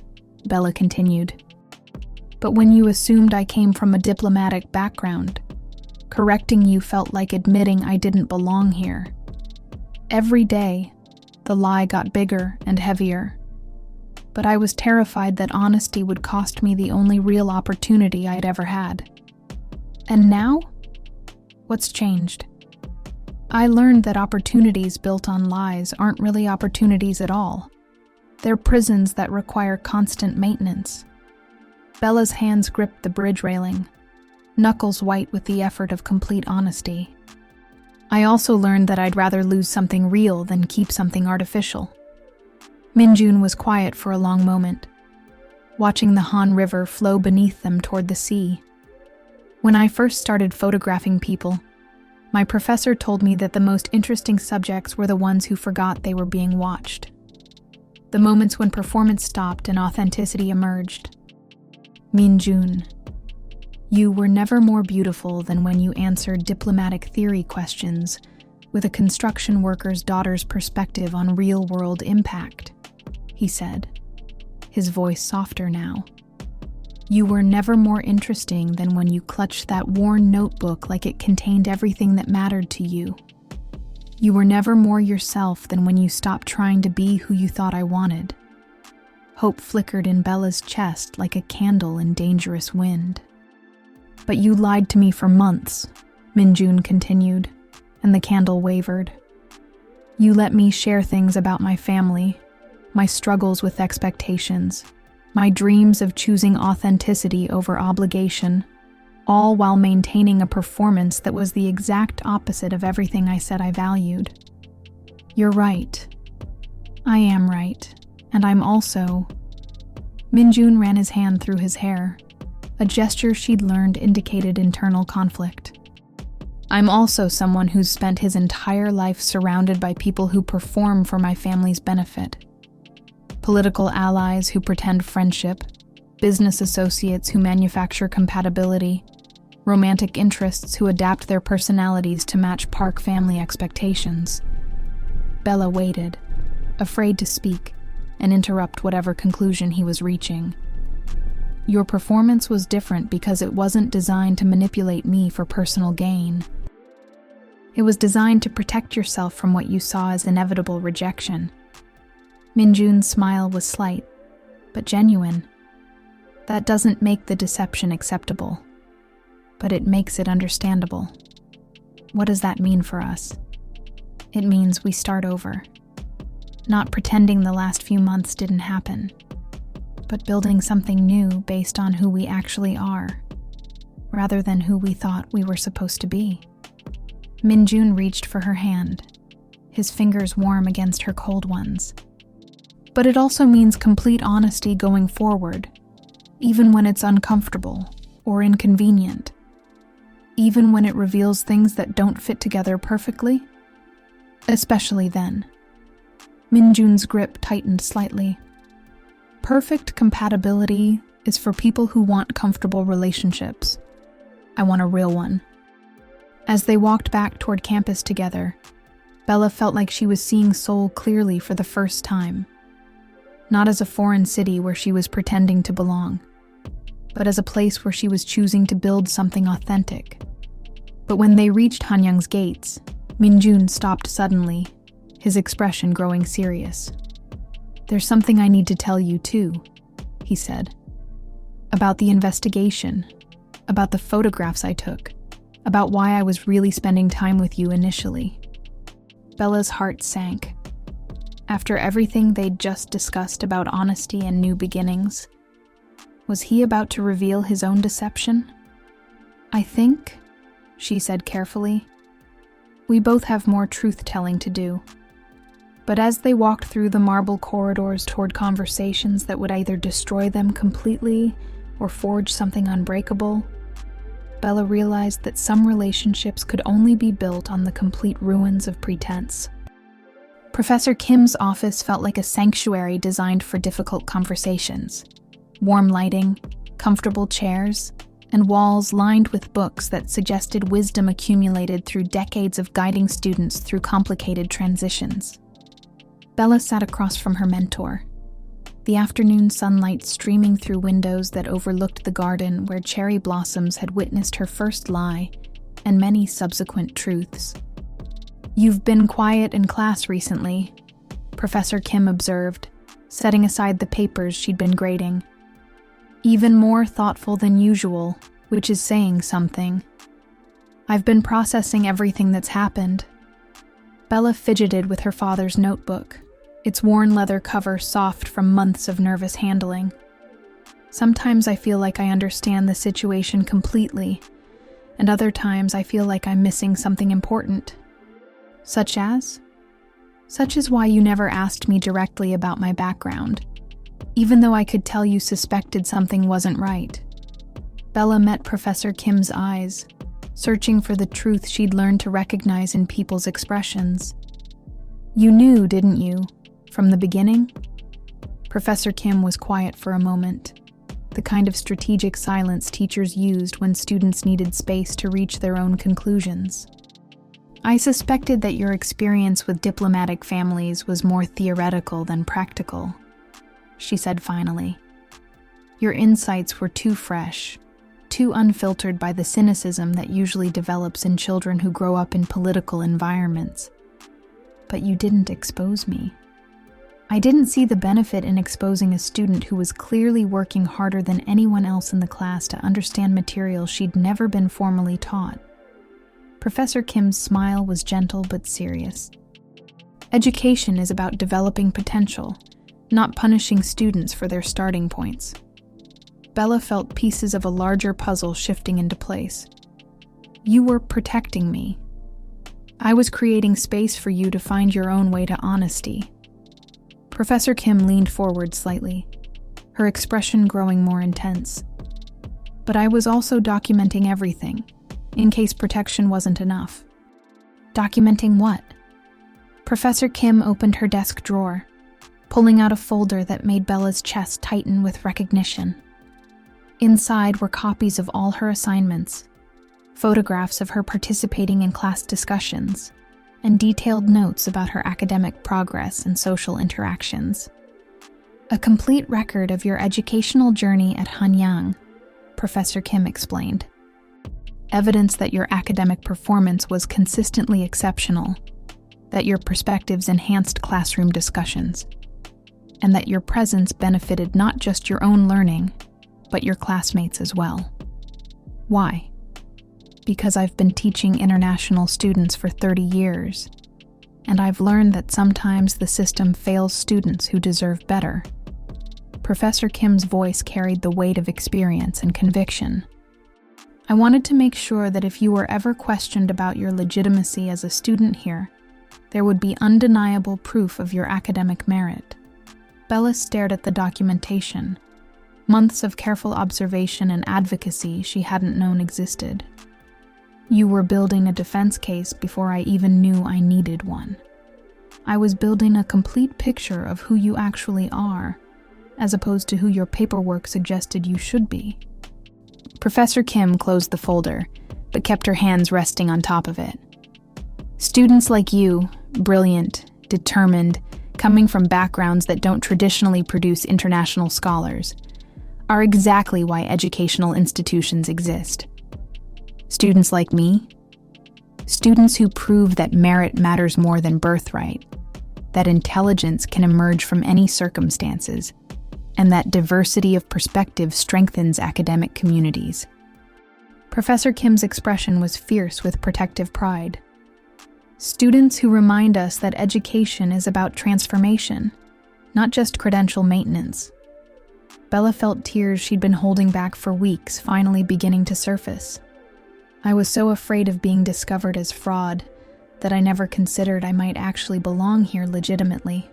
S1: Bella continued. "But when you assumed I came from a diplomatic background, correcting you felt like admitting I didn't belong here. Every day, the lie got bigger and heavier. But I was terrified that honesty would cost me the only real opportunity I'd ever had. And now? What's changed? I learned that opportunities built on lies aren't really opportunities at all. They're prisons that require constant maintenance." Bella's hands gripped the bridge railing, knuckles white with the effort of complete honesty. "I also learned that I'd rather lose something real than keep something artificial." Min-jun was quiet for a long moment, watching the Han River flow beneath them toward the sea. "When I first started photographing people, my professor told me that the most interesting subjects were the ones who forgot they were being watched. The moments when performance stopped and authenticity emerged. Min-jun, you were never more beautiful than when you answered diplomatic theory questions with a construction worker's daughter's perspective on real-world impact," he said, his voice softer now. "You were never more interesting than when you clutched that worn notebook like it contained everything that mattered to you. You were never more yourself than when you stopped trying to be who you thought I wanted." Hope flickered in Bella's chest like a candle in dangerous wind. "But you lied to me for months," Min-jun continued, and the candle wavered. "You let me share things about my family, my struggles with expectations, my dreams of choosing authenticity over obligation, all while maintaining a performance that was the exact opposite of everything I said I valued. You're right. I am right. And I'm also..." Min-jun ran his hand through his hair, a gesture she'd learned indicated internal conflict. I'm also someone who's spent his entire life surrounded by people who perform for my family's benefit. Political allies who pretend friendship, business associates who manufacture compatibility, romantic interests who adapt their personalities to match Park family expectations. Bella waited, afraid to speak and interrupt whatever conclusion he was reaching. Your performance was different because it wasn't designed to manipulate me for personal gain. It was designed to protect yourself from what you saw as inevitable rejection. Minjun's smile was slight, but genuine. That doesn't make the deception acceptable, but it makes it understandable. What does that mean for us? It means we start over. Not pretending the last few months didn't happen, but building something new based on who we actually are, rather than who we thought we were supposed to be. Minjun reached for her hand, his fingers warm against her cold ones. But it also means complete honesty going forward, even when it's uncomfortable or inconvenient, even when it reveals things that don't fit together perfectly, especially then. Minjun's grip tightened slightly. Perfect compatibility is for people who want comfortable relationships. I want a real one. As they walked back toward campus together, Bella felt like she was seeing Seoul clearly for the first time. Not as a foreign city where she was pretending to belong, but as a place where she was choosing to build something authentic. But when they reached Hanyang's gates, Minjun stopped suddenly, his expression growing serious. "There's something I need to tell you too," he said. "About the investigation, about the photographs I took, about why I was really spending time with you initially." Bella's heart sank. After everything they'd just discussed about honesty and new beginnings, was he about to reveal his own deception? "I think," she said carefully, "we both have more truth-telling to do." But as they walked through the marble corridors toward conversations that would either destroy them completely or forge something unbreakable, Bella realized that some relationships could only be built on the complete ruins of pretense. Professor Kim's office felt like a sanctuary designed for difficult conversations. Warm lighting, comfortable chairs, and walls lined with books that suggested wisdom accumulated through decades of guiding students through complicated transitions. Bella sat across from her mentor, the afternoon sunlight streaming through windows that overlooked the garden where cherry blossoms had witnessed her first lie and many subsequent truths. "You've been quiet in class recently," Professor Kim observed, setting aside the papers she'd been grading. "Even more thoughtful than usual, which is saying something. I've been processing everything that's happened." Bella fidgeted with her father's notebook, its worn leather cover soft from months of nervous handling. "Sometimes I feel like I understand the situation completely, and other times I feel like I'm missing something important." "Such as?" "Such as why you never asked me directly about my background, even though I could tell you suspected something wasn't right." Bella met Professor Kim's eyes, searching for the truth she'd learned to recognize in people's expressions. "You knew, didn't you, from the beginning?" Professor Kim was quiet for a moment, the kind of strategic silence teachers used when students needed space to reach their own conclusions. "I suspected that your experience with diplomatic families was more theoretical than practical," she said finally. "Your insights were too fresh, too unfiltered by the cynicism that usually develops in children who grow up in political environments. But you didn't expose me. I didn't see the benefit in exposing a student who was clearly working harder than anyone else in the class to understand material she'd never been formally taught." Professor Kim's smile was gentle but serious. "Education is about developing potential, not punishing students for their starting points." Bella felt pieces of a larger puzzle shifting into place. "You were protecting me. I was creating space for you to find your own way to honesty." Professor Kim leaned forward slightly, her expression growing more intense. But I was also documenting everything, in case protection wasn't enough. Documenting what? Professor Kim opened her desk drawer, pulling out a folder that made Bella's chest tighten with recognition. Inside were copies of all her assignments, photographs of her participating in class discussions, and detailed notes about her academic progress and social interactions. A complete record of your educational journey at Hanyang, Professor Kim explained. Evidence that your academic performance was consistently exceptional, that your perspectives enhanced classroom discussions, and that your presence benefited not just your own learning, but your classmates as well. Why? Because I've been teaching international students for 30 years, and I've learned that sometimes the system fails students who deserve better. Professor Kim's voice carried the weight of experience and conviction. I wanted to make sure that if you were ever questioned about your legitimacy as a student here, there would be undeniable proof of your academic merit. Bella stared at the documentation, months of careful observation and advocacy she hadn't known existed. You were building a defense case before I even knew I needed one. I was building a complete picture of who you actually are, as opposed to who your paperwork suggested you should be. Professor Kim closed the folder, but kept her hands resting on top of it. Students like you, brilliant, determined, coming from backgrounds that don't traditionally produce international scholars, are exactly why educational institutions exist. Students like me, students who prove that merit matters more than birthright, that intelligence can emerge from any circumstances, and that diversity of perspective strengthens academic communities. Professor Kim's expression was fierce with protective pride. Students who remind us that education is about transformation, not just credential maintenance. Bella felt tears she'd been holding back for weeks finally beginning to surface. I was so afraid of being discovered as fraud that I never considered I might actually belong here legitimately.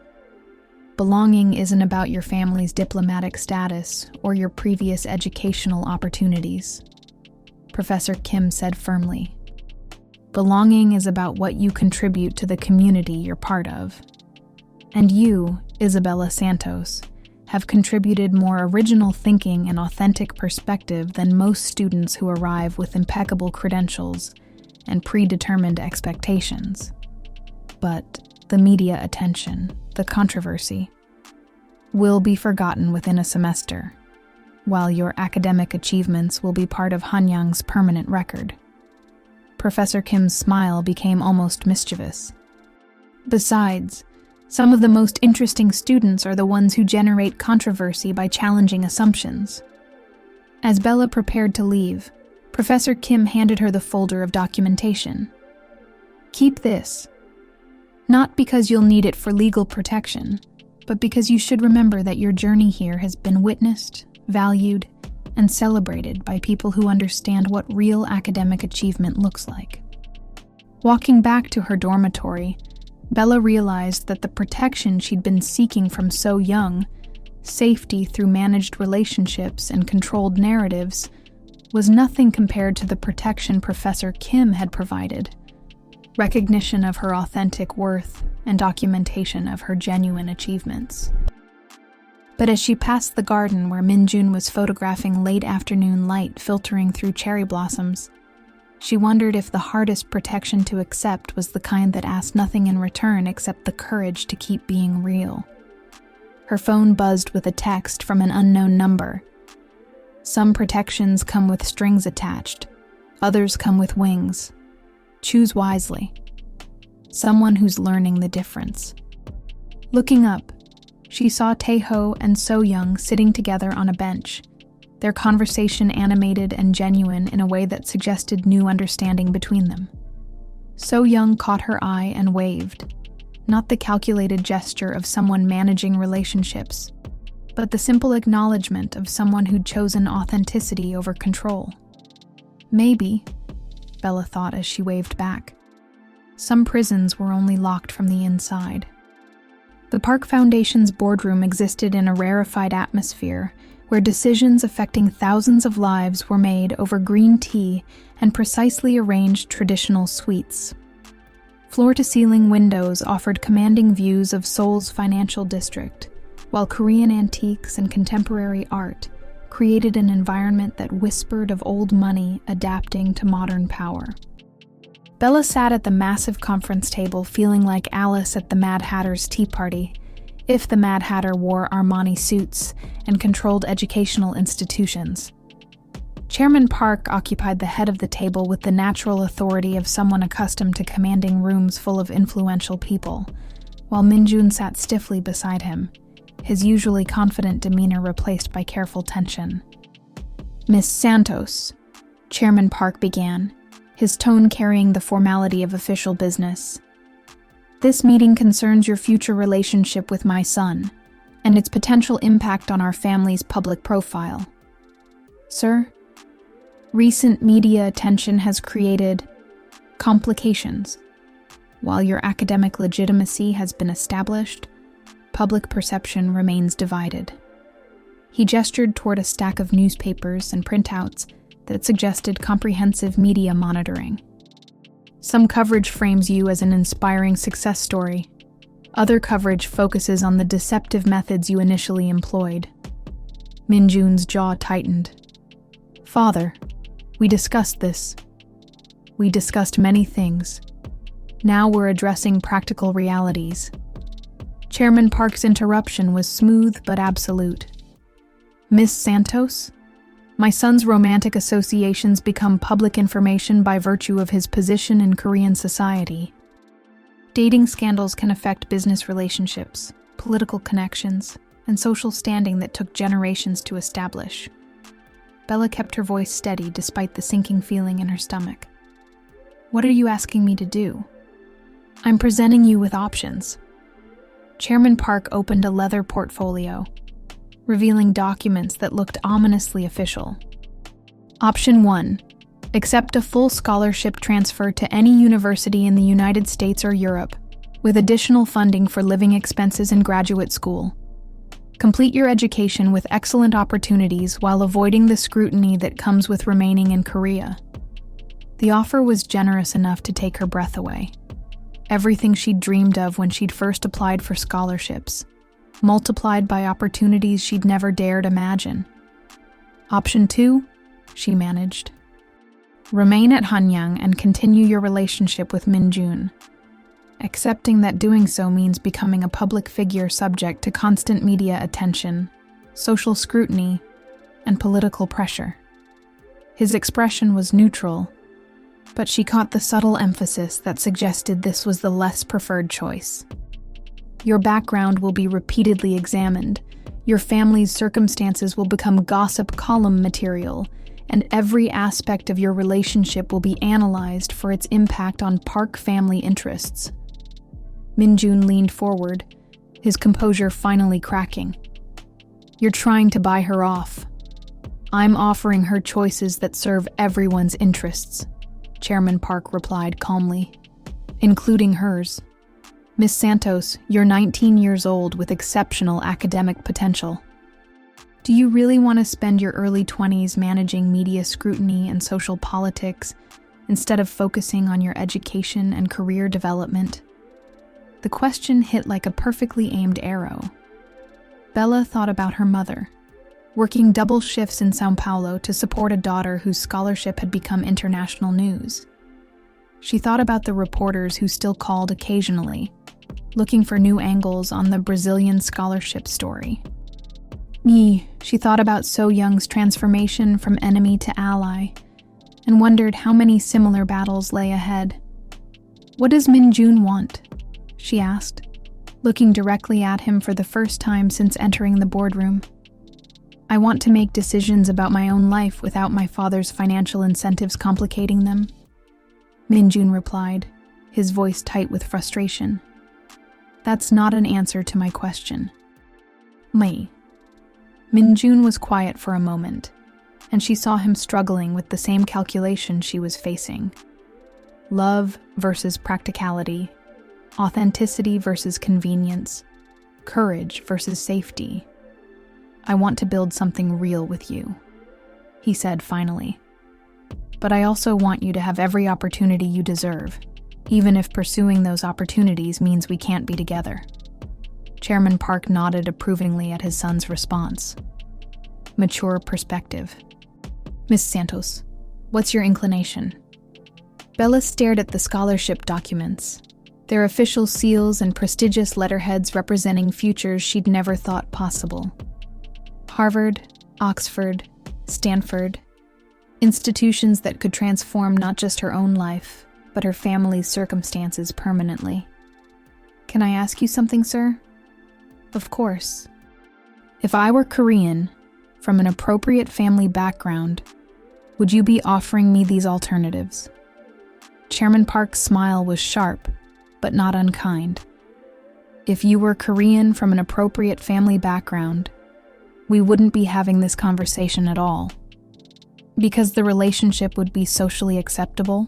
S1: Belonging isn't about your family's diplomatic status or your previous educational opportunities, Professor Kim said firmly. Belonging is about what you contribute to the community you're part of. And you, Isabella Santos, have contributed more original thinking and authentic perspective than most students who arrive with impeccable credentials and predetermined expectations. But the media attention, the controversy, will be forgotten within a semester, while your academic achievements will be part of Hanyang's permanent record. Professor Kim's smile became almost mischievous. Besides, some of the most interesting students are the ones who generate controversy by challenging assumptions. As Bella prepared to leave, Professor Kim handed her the folder of documentation. Keep this. Not because you'll need it for legal protection, but because you should remember that your journey here has been witnessed, valued, and celebrated by people who understand what real academic achievement looks like. Walking back to her dormitory, Bella realized that the protection she'd been seeking from so young, safety through managed relationships and controlled narratives, was nothing compared to the protection Professor Kim had provided. Recognition of her authentic worth and documentation of her genuine achievements. But as she passed the garden where Minjun was photographing late afternoon light filtering through cherry blossoms, she wondered if the hardest protection to accept was the kind that asked nothing in return except the courage to keep being real. Her phone buzzed with a text from an unknown number. Some protections come with strings attached, others come with wings. Choose wisely. Someone who's learning the difference. Looking up, she saw Taeho and So-young sitting together on a bench, their conversation animated and genuine in a way that suggested new understanding between them. So-young caught her eye and waved, not the calculated gesture of someone managing relationships, but the simple acknowledgement of someone who'd chosen authenticity over control. Maybe, Bella thought as she waved back, some prisons were only locked from the inside. The Park Foundation's boardroom existed in a rarefied atmosphere where decisions affecting thousands of lives were made over green tea and precisely arranged traditional suites. Floor-to-ceiling windows offered commanding views of Seoul's financial district, while Korean antiques and contemporary art created an environment that whispered of old money adapting to modern power. Bella sat at the massive conference table feeling like Alice at the Mad Hatter's tea party, if the Mad Hatter wore Armani suits and controlled educational institutions. Chairman Park occupied the head of the table with the natural authority of someone accustomed to commanding rooms full of influential people, while Minjun sat stiffly beside him, his usually confident demeanor replaced by careful tension. "Miss Santos," Chairman Park began, his tone carrying the formality of official business. "This meeting concerns your future relationship with my son, and its potential impact on our family's public profile. Sir, recent media attention has created complications. While your academic legitimacy has been established, public perception remains divided." He gestured toward a stack of newspapers and printouts that suggested comprehensive media monitoring. "Some coverage frames you as an inspiring success story. Other coverage focuses on the deceptive methods you initially employed." Minjun's jaw tightened. "Father, we discussed this. We discussed many things. Now we're addressing practical realities." Chairman Park's interruption was smooth but absolute. "Miss Santos? My son's romantic associations become public information by virtue of his position in Korean society. Dating scandals can affect business relationships, political connections, and social standing that took generations to establish." Bella kept her voice steady despite the sinking feeling in her stomach. "What are you asking me to do?" "I'm presenting you with options." Chairman Park opened a leather portfolio, revealing documents that looked ominously official. "Option 1. Accept a full scholarship transfer to any university in the United States or Europe, with additional funding for living expenses in graduate school. Complete your education with excellent opportunities while avoiding the scrutiny that comes with remaining in Korea." The offer was generous enough to take her breath away. Everything she'd dreamed of when she'd first applied for scholarships, multiplied by opportunities she'd never dared imagine. "Option 2, she managed. "Remain at Hanyang and continue your relationship with Minjun, accepting that doing so means becoming a public figure subject to constant media attention, social scrutiny, and political pressure." His expression was neutral, but she caught the subtle emphasis that suggested this was the less preferred choice. "Your background will be repeatedly examined, your family's circumstances will become gossip column material, and every aspect of your relationship will be analyzed for its impact on Park family interests." Minjun leaned forward, his composure finally cracking. "You're trying to buy her off. I'm offering her choices that serve everyone's interests," Chairman Park replied calmly, "including hers. Miss Santos, you're 19 years old with exceptional academic potential. Do you really want to spend your early 20s managing media scrutiny and social politics instead of focusing on your education and career development?" The question hit like a perfectly aimed arrow. Bella thought about her mother, working double shifts in São Paulo to support a daughter whose scholarship had become international news. She thought about the reporters who still called occasionally, looking for new angles on the Brazilian scholarship story. She thought about So Young's transformation from enemy to ally, and wondered how many similar battles lay ahead. "What does Minjun want?" she asked, looking directly at him for the first time since entering the boardroom. "I want to make decisions about my own life without my father's financial incentives complicating them," Minjun replied, his voice tight with frustration. "That's not an answer to my question." Minjun was quiet for a moment, and she saw him struggling with the same calculation she was facing. Love versus practicality, authenticity versus convenience, courage versus safety. I want to build something real with you," he said finally. "But I also want you to have every opportunity you deserve, even if pursuing those opportunities means we can't be together." Chairman Park nodded approvingly at his son's response. Mature perspective. "Miss Santos, what's your inclination?" Bella stared at the scholarship documents, their official seals and prestigious letterheads representing futures she'd never thought possible. Harvard, Oxford, Stanford, institutions that could transform not just her own life, but her family's circumstances permanently. "Can I ask you something, sir?" "Of course." "If I were Korean, from an appropriate family background, would you be offering me these alternatives?" Chairman Park's smile was sharp, but not unkind. "If you were Korean from an appropriate family background, we wouldn't be having this conversation at all. Because the relationship would be socially acceptable,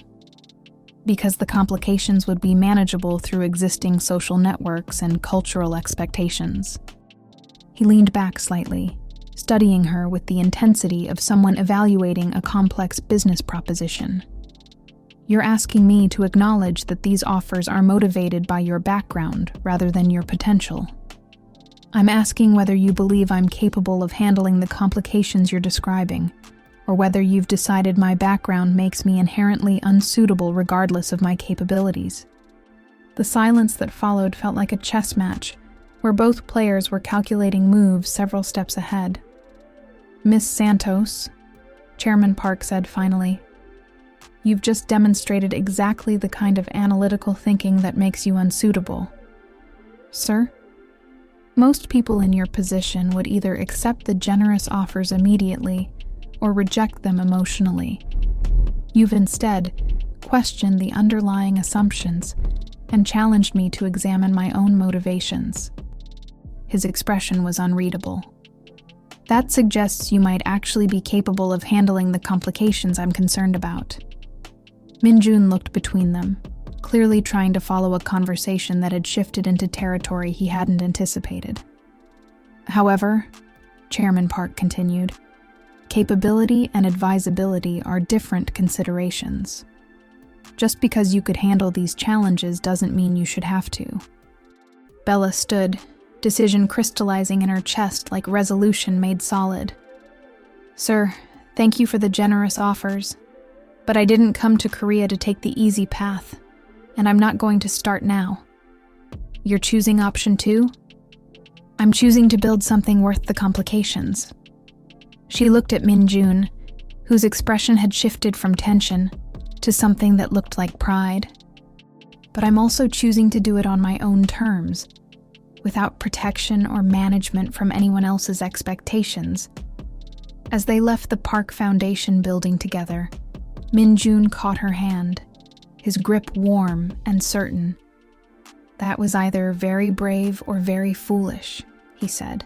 S1: because the complications would be manageable through existing social networks and cultural expectations." He leaned back slightly, studying her with the intensity of someone evaluating a complex business proposition. "You're asking me to acknowledge that these offers are motivated by your background rather than your potential. I'm asking whether you believe I'm capable of handling the complications you're describing, or whether you've decided my background makes me inherently unsuitable regardless of my capabilities." The silence that followed felt like a chess match, where both players were calculating moves several steps ahead. "Miss Santos," Chairman Park said finally, "you've just demonstrated exactly the kind of analytical thinking that makes you unsuitable." "Sir?" "Most people in your position would either accept the generous offers immediately or reject them emotionally. You've instead questioned the underlying assumptions and challenged me to examine my own motivations." His expression was unreadable. "That suggests you might actually be capable of handling the complications I'm concerned about." Min-jun looked between them, clearly trying to follow a conversation that had shifted into territory he hadn't anticipated. "However," Chairman Park continued, "capability and advisability are different considerations. Just because you could handle these challenges doesn't mean you should have to." Bella stood, decision crystallizing in her chest like resolution made solid. "Sir, thank you for the generous offers. But I didn't come to Korea to take the easy path, and I'm not going to start now." "You're choosing option 2? "I'm choosing to build something worth the complications." She looked at Min-jun, whose expression had shifted from tension to something that looked like pride. "But I'm also choosing to do it on my own terms, without protection or management from anyone else's expectations." As they left the Park Foundation building together, Min-jun caught her hand, his grip warm and certain. "That was either very brave or very foolish," he said.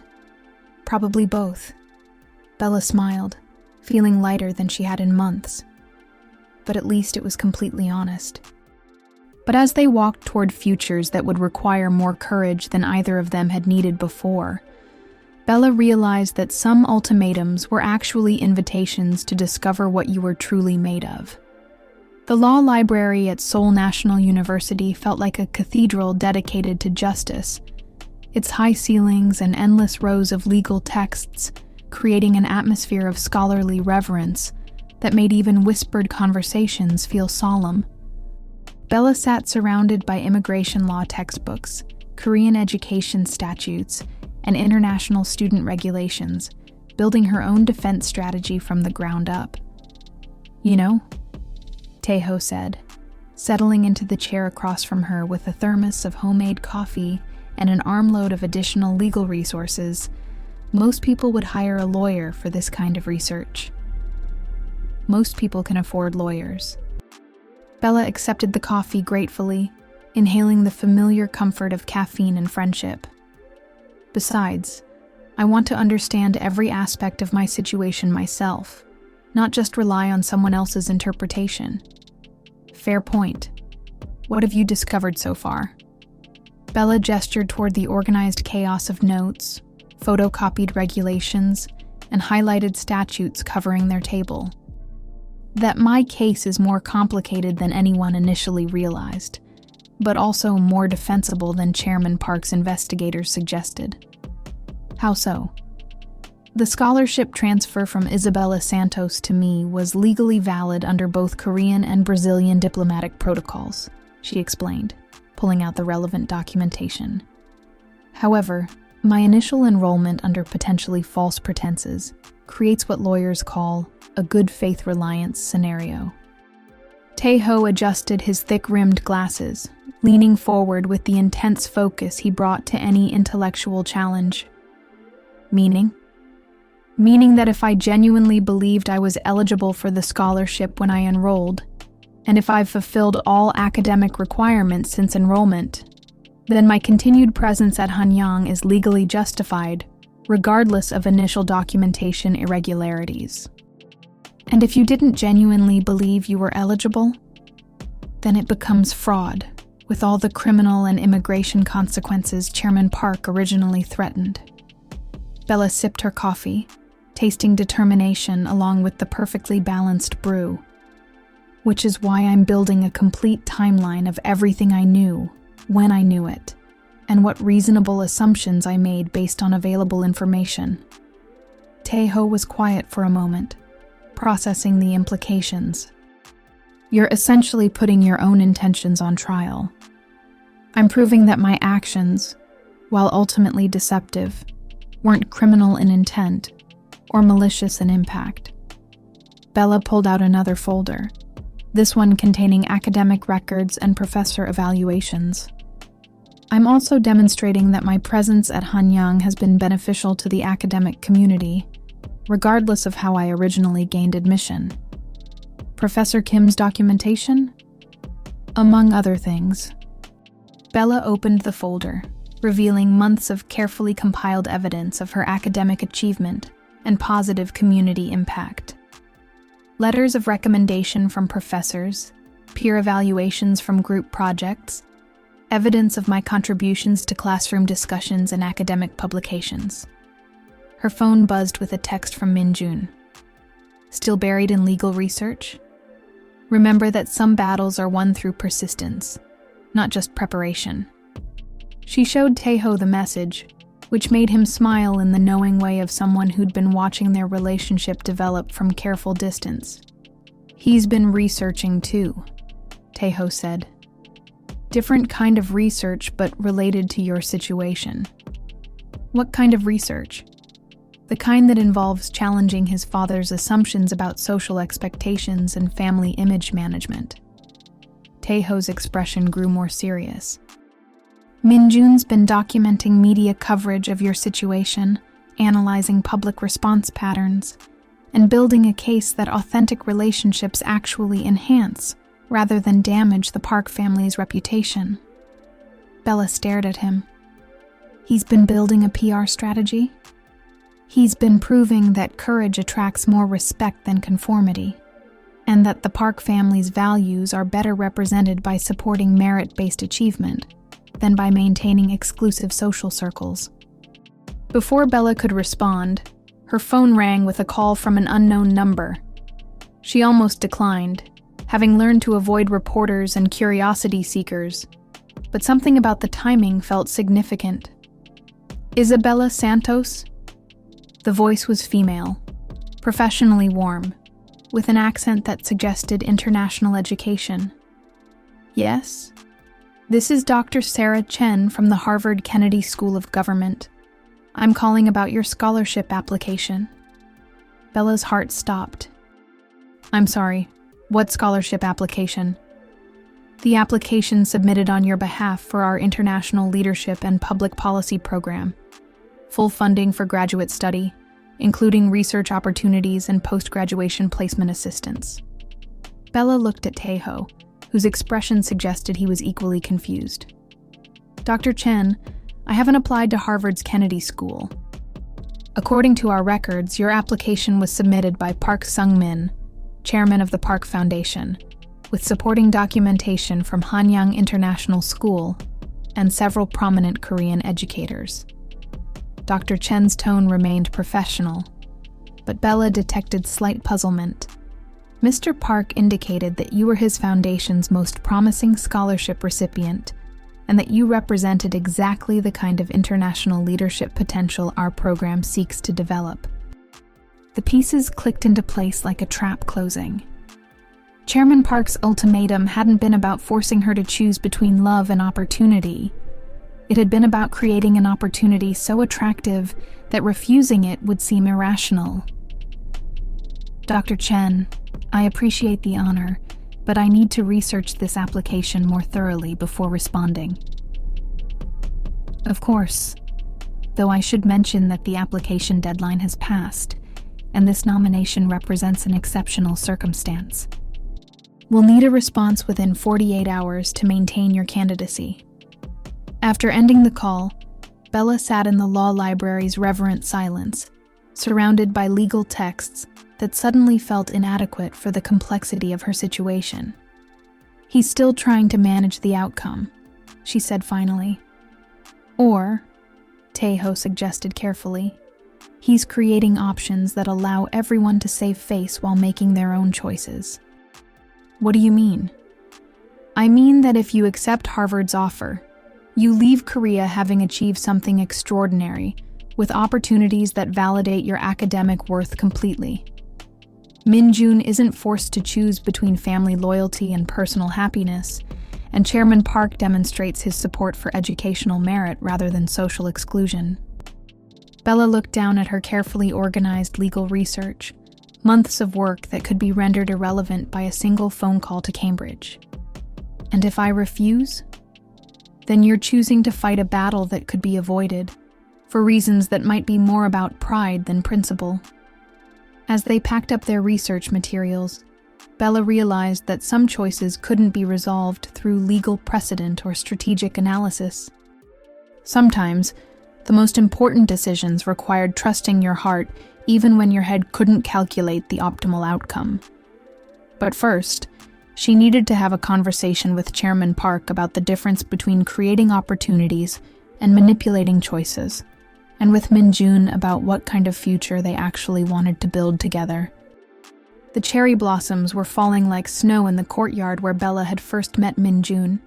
S1: "Probably both." Bella smiled, feeling lighter than she had in months. But at least it was completely honest. But as they walked toward futures that would require more courage than either of them had needed before, Bella realized that some ultimatums were actually invitations to discover what you were truly made of. The law library at Seoul National University felt like a cathedral dedicated to justice, its high ceilings and endless rows of legal texts creating an atmosphere of scholarly reverence that made even whispered conversations feel solemn. Bella sat surrounded by immigration law textbooks, Korean education statutes, and international student regulations, building her own defense strategy from the ground up. "You know," Taeho said, settling into the chair across from her with a thermos of homemade coffee and an armload of additional legal resources, "most people would hire a lawyer for this kind of research." Most people can afford lawyers. Bella accepted the coffee gratefully, inhaling the familiar comfort of caffeine and friendship. "Besides, I want to understand every aspect of my situation myself, not just rely on someone else's interpretation." "Fair point. What have you discovered so far?" Bella gestured toward the organized chaos of notes, photocopied regulations, and highlighted statutes covering their table. That my case is more complicated than anyone initially realized, but also more defensible than Chairman Park's investigators suggested. How so? The scholarship transfer from Isabella Santos to me was legally valid under both Korean and Brazilian diplomatic protocols, she explained, pulling out the relevant documentation. However, my initial enrollment under potentially false pretenses creates what lawyers call a good faith reliance scenario. Tae-ho adjusted his thick-rimmed glasses, leaning forward with the intense focus he brought to any intellectual challenge. Meaning? Meaning that if I genuinely believed I was eligible for the scholarship when I enrolled, and if I've fulfilled all academic requirements since enrollment, then my continued presence at Hanyang is legally justified, regardless of initial documentation irregularities. And if you didn't genuinely believe you were eligible, then it becomes fraud, with all the criminal and immigration consequences Chairman Park originally threatened. Bella sipped her coffee, tasting determination along with the perfectly balanced brew, which is why I'm building a complete timeline of everything I knew, when I knew it, and what reasonable assumptions I made based on available information. Tae-ho was quiet for a moment, processing the implications. You're essentially putting your own intentions on trial. I'm proving that my actions, while ultimately deceptive, weren't criminal in intent or malicious in impact. Bella pulled out another folder, this one containing academic records and professor evaluations. I'm also demonstrating that my presence at Hanyang has been beneficial to the academic community, regardless of how I originally gained admission. Professor Kim's documentation? Among other things. Bella opened the folder, revealing months of carefully compiled evidence of her academic achievement and positive community impact. Letters of recommendation from professors, peer evaluations from group projects, evidence of my contributions to classroom discussions and academic publications. Her phone buzzed with a text from Min-jun. Still buried in legal research? Remember that some battles are won through persistence, not just preparation. She showed Tae-ho the message, which made him smile in the knowing way of someone who'd been watching their relationship develop from careful distance. He's been researching too, Tae-ho said. Different kind of research, but related to your situation. What kind of research? The kind that involves challenging his father's assumptions about social expectations and family image management. Tae-ho's expression grew more serious. Min-jun's been documenting media coverage of your situation, analyzing public response patterns, and building a case that authentic relationships actually enhance, rather than damage the Park family's reputation. Bella stared at him. He's been building a PR strategy? He's been proving that courage attracts more respect than conformity, and that the Park family's values are better represented by supporting merit-based achievement than by maintaining exclusive social circles. Before Bella could respond, her phone rang with a call from an unknown number. She almost declined, having learned to avoid reporters and curiosity seekers, but something about the timing felt significant. Isabella Santos? The voice was female, professionally warm, with an accent that suggested international education. Yes? This is Dr. Sarah Chen from the Harvard Kennedy School of Government. I'm calling about your scholarship application. Bella's heart stopped. I'm sorry, what scholarship application? The application submitted on your behalf for our International Leadership and Public Policy Program. Full funding for graduate study, including research opportunities and post-graduation placement assistance. Bella looked at Tae-ho, whose expression suggested he was equally confused. Dr. Chen, I haven't applied to Harvard's Kennedy School. According to our records, your application was submitted by Park Sung-min, chairman of the Park Foundation, with supporting documentation from Hanyang International School and several prominent Korean educators. Dr. Chen's tone remained professional, but Bella detected slight puzzlement. Mr. Park indicated that you were his foundation's most promising scholarship recipient, and that you represented exactly the kind of international leadership potential our program seeks to develop. The pieces clicked into place like a trap closing. Chairman Park's ultimatum hadn't been about forcing her to choose between love and opportunity. It had been about creating an opportunity so attractive that refusing it would seem irrational. Dr. Chen, I appreciate the honor, but I need to research this application more thoroughly before responding. Of course, though I should mention that the application deadline has passed, and this nomination represents an exceptional circumstance. We'll need a response within 48 hours to maintain your candidacy. After ending the call, Bella sat in the law library's reverent silence, surrounded by legal texts that suddenly felt inadequate for the complexity of her situation. He's still trying to manage the outcome, she said finally. Or, Taeho suggested carefully, he's creating options that allow everyone to save face while making their own choices. What do you mean? I mean that if you accept Harvard's offer, you leave Korea having achieved something extraordinary, with opportunities that validate your academic worth completely. Min-jun isn't forced to choose between family loyalty and personal happiness, and Chairman Park demonstrates his support for educational merit rather than social exclusion. Bella looked down at her carefully organized legal research, months of work that could be rendered irrelevant by a single phone call to Cambridge. And if I refuse? Then you're choosing to fight a battle that could be avoided, for reasons that might be more about pride than principle. As they packed up their research materials, Bella realized that some choices couldn't be resolved through legal precedent or strategic analysis. Sometimes, the most important decisions required trusting your heart even when your head couldn't calculate the optimal outcome. But first, she needed to have a conversation with Chairman Park about the difference between creating opportunities and manipulating choices, and with Min-jun about what kind of future they actually wanted to build together. The cherry blossoms were falling like snow in the courtyard where Bella had first met Min-jun,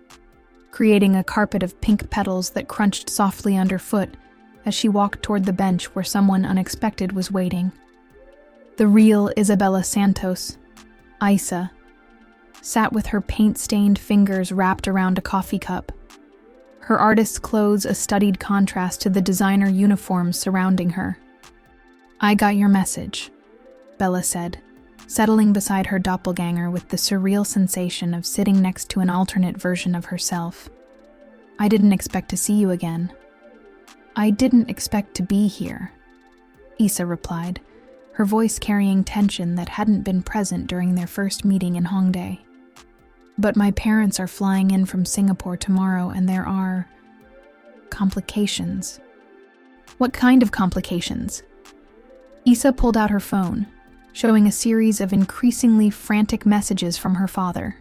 S1: creating a carpet of pink petals that crunched softly underfoot as she walked toward the bench where someone unexpected was waiting. The real Isabella Santos, Isa, sat with her paint-stained fingers wrapped around a coffee cup, her artist's clothes a studied contrast to the designer uniforms surrounding her. I got your message, Bella said, settling beside her doppelganger with the surreal sensation of sitting next to an alternate version of herself. I didn't expect to see you again. I didn't expect to be here, Isa replied, her voice carrying tension that hadn't been present during their first meeting in Hongdae. But my parents are flying in from Singapore tomorrow and there are complications. What kind of complications? Isa pulled out her phone, showing a series of increasingly frantic messages from her father.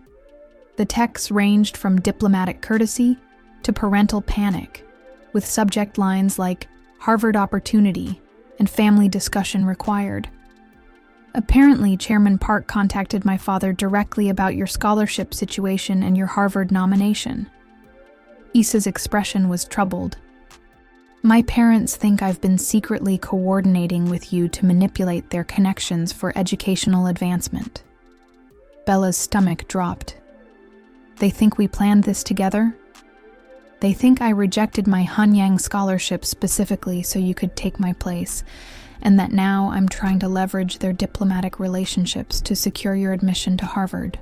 S1: The texts ranged from diplomatic courtesy to parental panic, with subject lines like Harvard opportunity and family discussion required. Apparently, Chairman Park contacted my father directly about your scholarship situation and your Harvard nomination. Isa's expression was troubled. My parents think I've been secretly coordinating with you to manipulate their connections for educational advancement. Bella's stomach dropped. They think we planned this together? They think I rejected my Hanyang scholarship specifically so you could take my place, and that now I'm trying to leverage their diplomatic relationships to secure your admission to Harvard.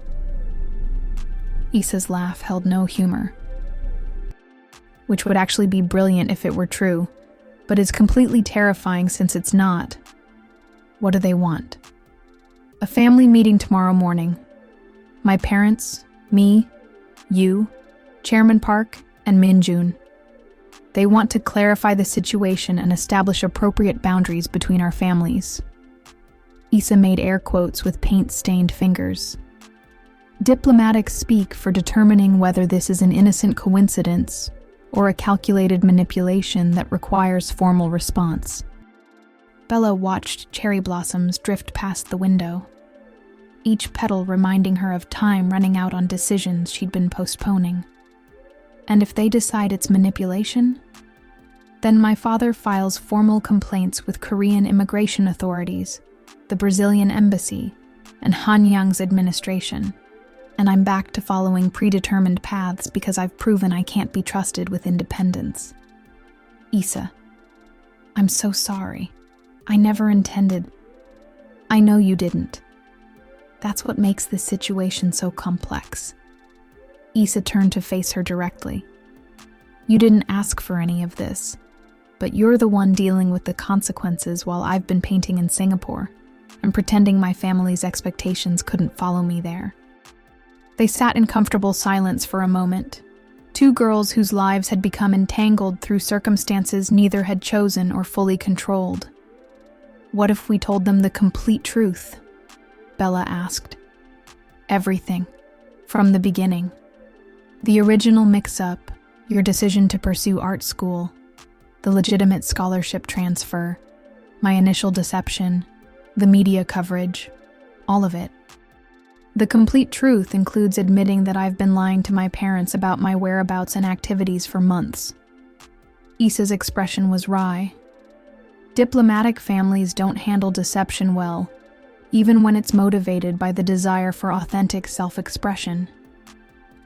S1: Isa's laugh held no humor. Which would actually be brilliant if it were true, but is completely terrifying since it's not. What do they want? A family meeting tomorrow morning. My parents, me, you, Chairman Park, and Min-jun. They want to clarify the situation and establish appropriate boundaries between our families. Isa made air quotes with paint-stained fingers. Diplomatics speak for determining whether this is an innocent coincidence or a calculated manipulation that requires formal response. Bella watched cherry blossoms drift past the window, each petal reminding her of time running out on decisions she'd been postponing. And if they decide it's manipulation, then my father files formal complaints with Korean immigration authorities, the Brazilian embassy, and Hanyang's administration, and I'm back to following predetermined paths because I've proven I can't be trusted with independence. Issa, I'm so sorry. I never intended. I know you didn't. That's what makes this situation so complex. Issa turned to face her directly. You didn't ask for any of this, but you're the one dealing with the consequences while I've been painting in Singapore and pretending my family's expectations couldn't follow me there. They sat in comfortable silence for a moment, two girls whose lives had become entangled through circumstances neither had chosen or fully controlled. What if we told them the complete truth? Bella asked. Everything, from the beginning. The original mix-up, your decision to pursue art school, the legitimate scholarship transfer, my initial deception, the media coverage, all of it. The complete truth includes admitting that I've been lying to my parents about my whereabouts and activities for months. Issa's expression was wry. Diplomatic families don't handle deception well, even when it's motivated by the desire for authentic self-expression.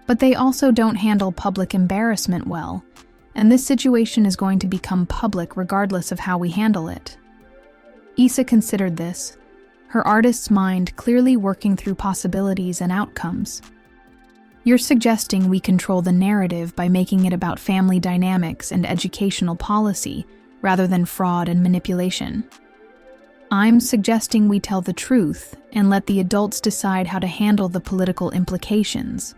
S1: But they also don't handle public embarrassment well, and this situation is going to become public regardless of how we handle it. Issa considered this, her artist's mind clearly working through possibilities and outcomes. You're suggesting we control the narrative by making it about family dynamics and educational policy, rather than fraud and manipulation. I'm suggesting we tell the truth and let the adults decide how to handle the political implications.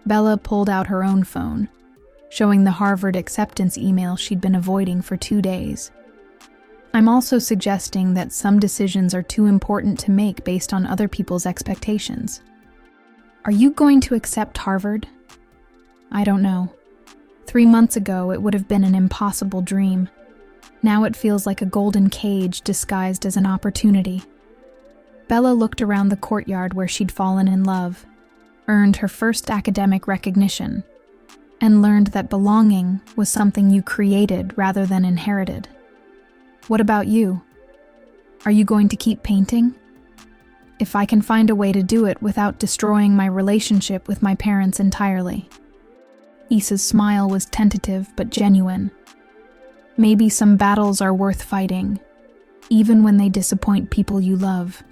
S1: Bella pulled out her own phone, showing the Harvard acceptance email she'd been avoiding for 2 days. I'm also suggesting that some decisions are too important to make based on other people's expectations. Are you going to accept Harvard? I don't know. 3 months ago, it would have been an impossible dream. Now it feels like a golden cage disguised as an opportunity. Bella looked around the courtyard where she'd fallen in love, earned her first academic recognition, and learned that belonging was something you created rather than inherited. What about you? Are you going to keep painting? If I can find a way to do it without destroying my relationship with my parents entirely. Issa's smile was tentative but genuine. Maybe some battles are worth fighting, even when they disappoint people you love.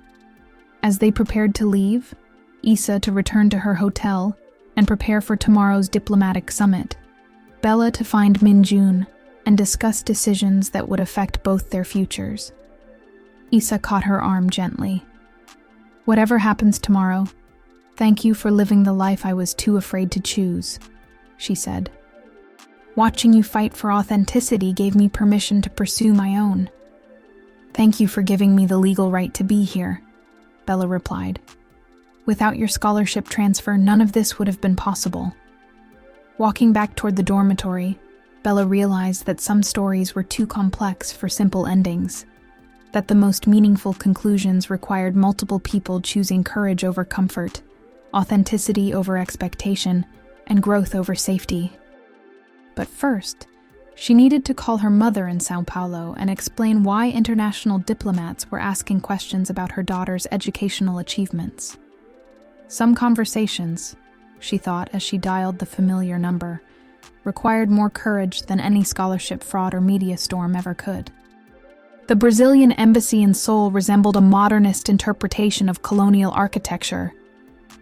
S1: As they prepared to leave, Issa to return to her hotel and prepare for tomorrow's diplomatic summit, Bella to find Min-jun and discuss decisions that would affect both their futures. Issa caught her arm gently. Whatever happens tomorrow, thank you for living the life I was too afraid to choose, she said. Watching you fight for authenticity gave me permission to pursue my own. Thank you for giving me the legal right to be here, Bella replied. Without your scholarship transfer, none of this would have been possible. Walking back toward the dormitory, Bella realized that some stories were too complex for simple endings, that the most meaningful conclusions required multiple people choosing courage over comfort, authenticity over expectation, and growth over safety. But first, she needed to call her mother in São Paulo and explain why international diplomats were asking questions about her daughter's educational achievements. Some conversations, she thought as she dialed the familiar number, required more courage than any scholarship fraud or media storm ever could. The Brazilian embassy in Seoul resembled a modernist interpretation of colonial architecture,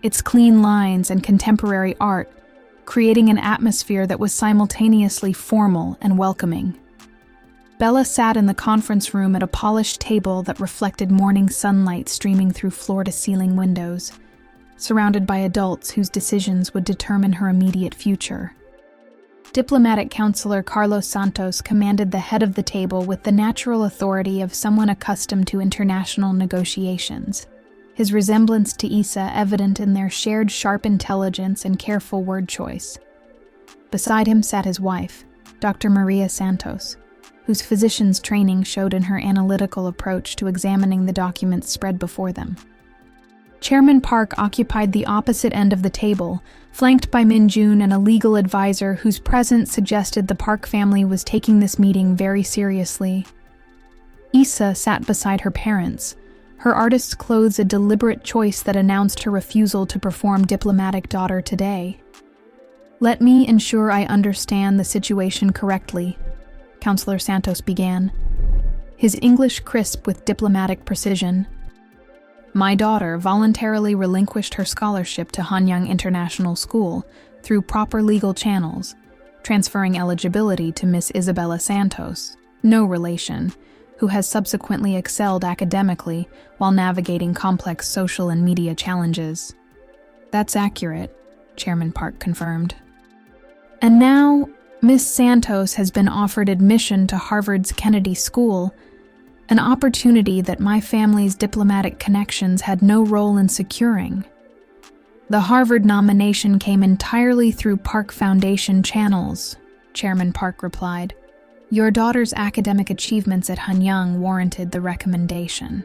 S1: its clean lines and contemporary art creating an atmosphere that was simultaneously formal and welcoming. Bella sat in the conference room at a polished table that reflected morning sunlight streaming through floor-to-ceiling windows, surrounded by adults whose decisions would determine her immediate future. Diplomatic counselor Carlos Santos commanded the head of the table with the natural authority of someone accustomed to international negotiations, his resemblance to Issa evident in their shared sharp intelligence and careful word choice. Beside him sat his wife, Dr. Maria Santos, whose physician's training showed in her analytical approach to examining the documents spread before them. Chairman Park occupied the opposite end of the table, flanked by Min-jun and a legal advisor whose presence suggested the Park family was taking this meeting very seriously. Issa sat beside her parents, her artist's clothes a deliberate choice that announced her refusal to perform diplomatic daughter today. "Let me ensure I understand the situation correctly," Counselor Santos began, his English crisp with diplomatic precision. "My daughter voluntarily relinquished her scholarship to Hanyang International School through proper legal channels, transferring eligibility to Miss Isabella Santos, no relation, who has subsequently excelled academically while navigating complex social and media challenges." "That's accurate," Chairman Park confirmed. "And now, Miss Santos has been offered admission to Harvard's Kennedy School, an opportunity that my family's diplomatic connections had no role in securing. The Harvard nomination came entirely through Park Foundation channels," Chairman Park replied. "Your daughter's academic achievements at Hanyang warranted the recommendation."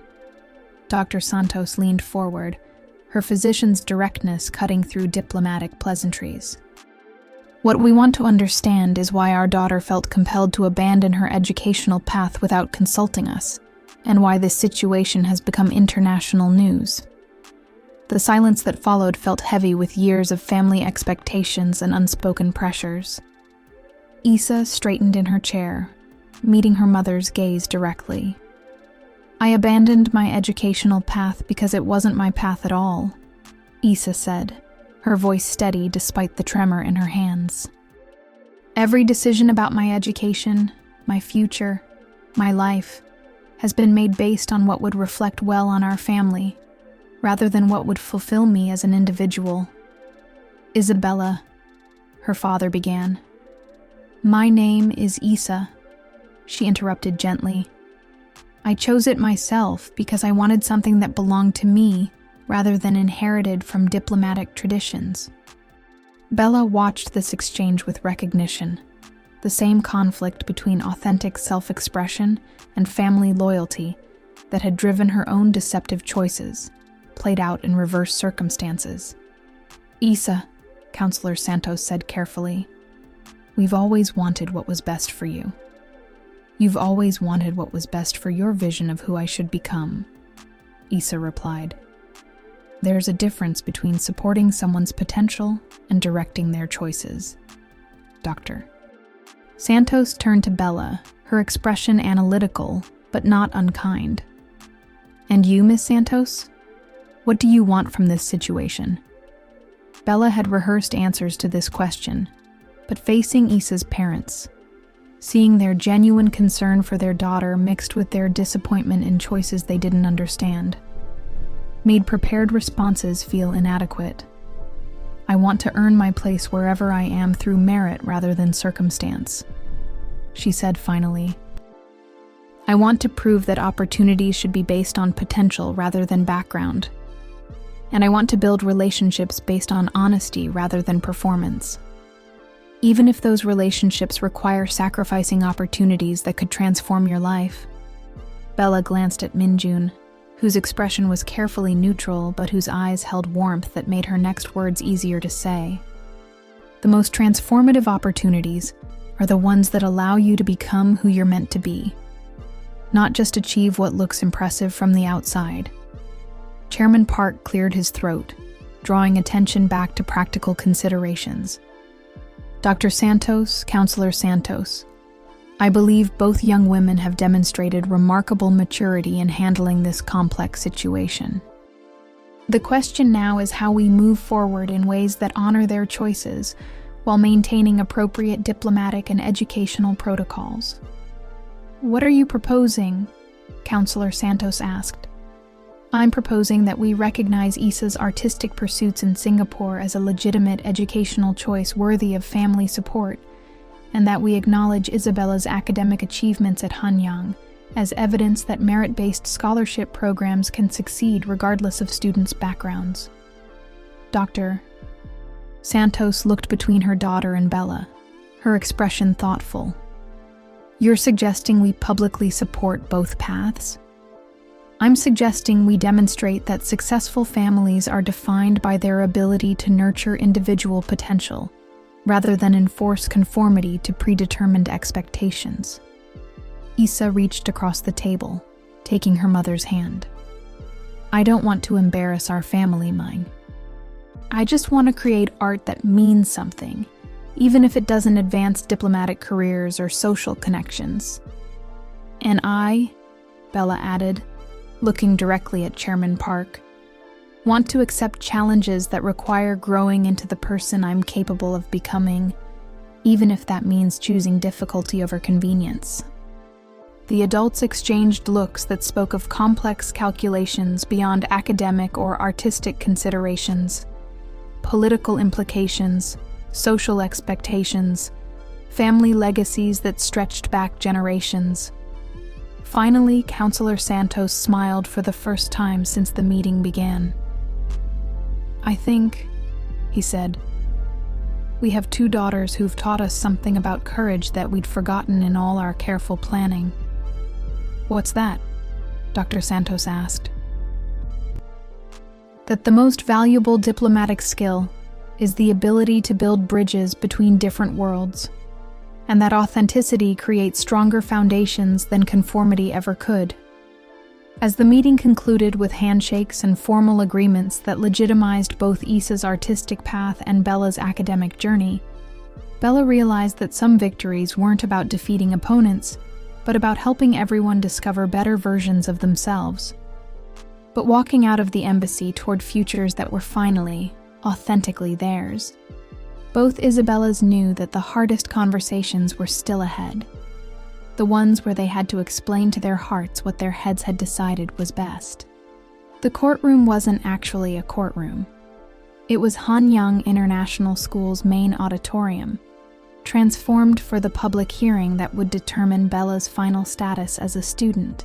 S1: Dr. Santos leaned forward, her physician's directness cutting through diplomatic pleasantries. "What we want to understand is why our daughter felt compelled to abandon her educational path without consulting us, and why this situation has become international news." The silence that followed felt heavy with years of family expectations and unspoken pressures. Issa straightened in her chair, meeting her mother's gaze directly. "I abandoned my educational path because it wasn't my path at all," Issa said, her voice steady despite the tremor in her hands. "Every decision about my education, my future, my life, has been made based on what would reflect well on our family, rather than what would fulfill me as an individual." "Isabella," her father began. "My name is Issa," she interrupted gently. "I chose it myself because I wanted something that belonged to me rather than inherited from diplomatic traditions." Bella watched this exchange with recognition, the same conflict between authentic self-expression and family loyalty that had driven her own deceptive choices, played out in reverse circumstances. "Issa," Counselor Santos said carefully, "we've always wanted what was best for you. You've always wanted what was best for your vision of who I should become," Issa replied. "There's a difference between supporting someone's potential and directing their choices." Dr. Santos turned to Bella, her expression analytical, but not unkind. "And you, Miss Santos? What do you want from this situation?" Bella had rehearsed answers to this question, but facing Issa's parents, seeing their genuine concern for their daughter mixed with their disappointment in choices they didn't understand, made prepared responses feel inadequate. "I want to earn my place wherever I am through merit rather than circumstance," she said finally. "I want to prove that opportunities should be based on potential rather than background. And I want to build relationships based on honesty rather than performance. Even if those relationships require sacrificing opportunities that could transform your life." Bella glanced at Min-jun, whose expression was carefully neutral but whose eyes held warmth that made her next words easier to say. "The most transformative opportunities are the ones that allow you to become who you're meant to be, not just achieve what looks impressive from the outside." Chairman Park cleared his throat, drawing attention back to practical considerations. "Dr. Santos, Counselor Santos, I believe both young women have demonstrated remarkable maturity in handling this complex situation. The question now is how we move forward in ways that honor their choices while maintaining appropriate diplomatic and educational protocols." "What are you proposing?" Counselor Santos asked. "I'm proposing that we recognize Issa's artistic pursuits in Singapore as a legitimate educational choice worthy of family support, and that we acknowledge Isabella's academic achievements at Hanyang as evidence that merit-based scholarship programs can succeed regardless of students' backgrounds." Dr. Santos looked between her daughter and Bella, her expression thoughtful. "You're suggesting we publicly support both paths?" "I'm suggesting we demonstrate that successful families are defined by their ability to nurture individual potential, rather than enforce conformity to predetermined expectations." Issa reached across the table, taking her mother's hand. "I don't want to embarrass our family, mine. I just want to create art that means something, even if it doesn't advance diplomatic careers or social connections." "And I," Bella added, looking directly at Chairman Park, "want to accept challenges that require growing into the person I'm capable of becoming, even if that means choosing difficulty over convenience." The adults exchanged looks that spoke of complex calculations beyond academic or artistic considerations, political implications, social expectations, family legacies that stretched back generations. Finally, Counselor Santos smiled for the first time since the meeting began. "I think," he said, "we have 2 daughters who've taught us something about courage that we'd forgotten in all our careful planning." "What's that?" Dr. Santos asked. "That the most valuable diplomatic skill is the ability to build bridges between different worlds, and that authenticity creates stronger foundations than conformity ever could." As the meeting concluded with handshakes and formal agreements that legitimized both Issa's artistic path and Bella's academic journey, Bella realized that some victories weren't about defeating opponents, but about helping everyone discover better versions of themselves. But walking out of the embassy toward futures that were finally, authentically theirs, both Isabellas knew that the hardest conversations were still ahead, the ones where they had to explain to their hearts what their heads had decided was best. The courtroom wasn't actually a courtroom. It was Hanyang International School's main auditorium, transformed for the public hearing that would determine Bella's final status as a student.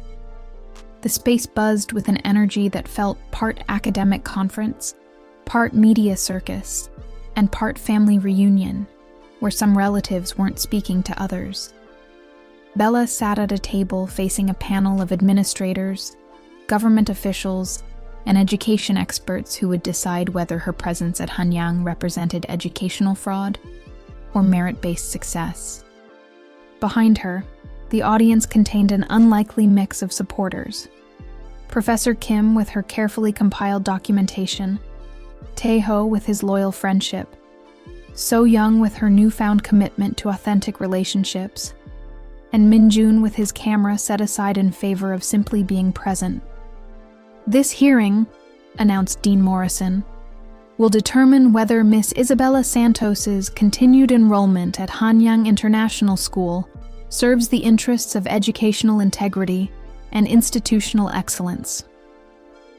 S1: The space buzzed with an energy that felt part academic conference, part media circus, and part family reunion, where some relatives weren't speaking to others. Bella sat at a table facing a panel of administrators, government officials, and education experts who would decide whether her presence at Hanyang represented educational fraud or merit-based success. Behind her, the audience contained an unlikely mix of supporters. Professor Kim with her carefully compiled documentation, Taeho with his loyal friendship, So Young with her newfound commitment to authentic relationships, and Minjun with his camera set aside in favor of simply being present. "This hearing," announced Dean Morrison, "will determine whether Miss Isabella Santos's continued enrollment at Hanyang International School serves the interests of educational integrity and institutional excellence."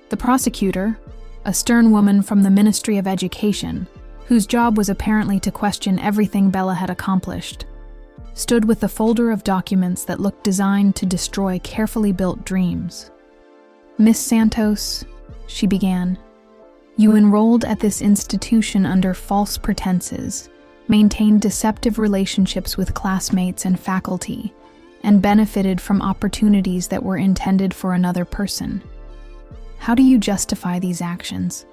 S1: The prosecutor, a stern woman from the Ministry of Education, whose job was apparently to question everything Bella had accomplished, stood with a folder of documents that looked designed to destroy carefully built dreams. "Miss Santos," she began, "you enrolled at this institution under false pretenses, maintained deceptive relationships with classmates and faculty, and benefited from opportunities that were intended for another person. How do you justify these actions?"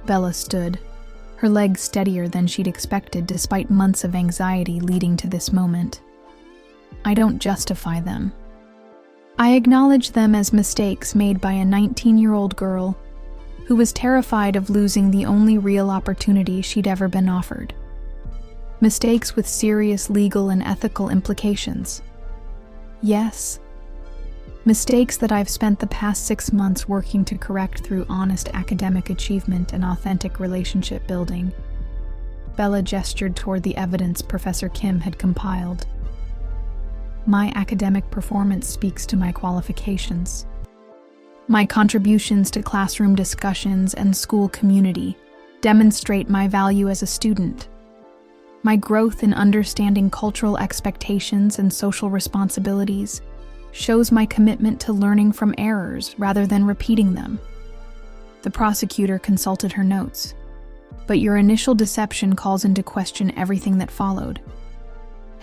S1: Bella stood, her legs steadier than she'd expected despite months of anxiety leading to this moment. "I don't justify them. I acknowledge them as mistakes made by a 19-year-old girl who was terrified of losing the only real opportunity she'd ever been offered. Mistakes with serious legal and ethical implications. Yes, mistakes that I've spent the past 6 months working to correct through honest academic achievement and authentic relationship building." Bella gestured toward the evidence Professor Kim had compiled. "My academic performance speaks to my qualifications. My contributions to classroom discussions and school community demonstrate my value as a student. My growth in understanding cultural expectations and social responsibilities shows my commitment to learning from errors rather than repeating them." The prosecutor consulted her notes. "But your initial deception calls into question everything that followed.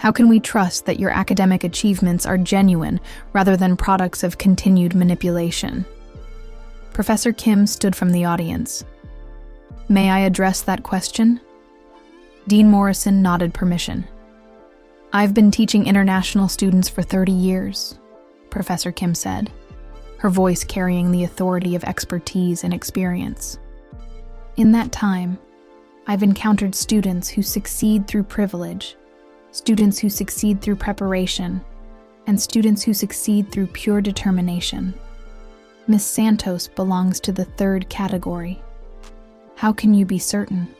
S1: How can we trust that your academic achievements are genuine rather than products of continued manipulation? Professor Kim stood from the audience. May I address that question? Dean Morrison nodded permission. I've been teaching international students for 30 years, Professor Kim said, her voice carrying the authority of expertise and experience. In that time, I've encountered students who succeed through privilege, students who succeed through preparation, and students who succeed through pure determination. Miss Santos belongs to the third category. How can you be certain?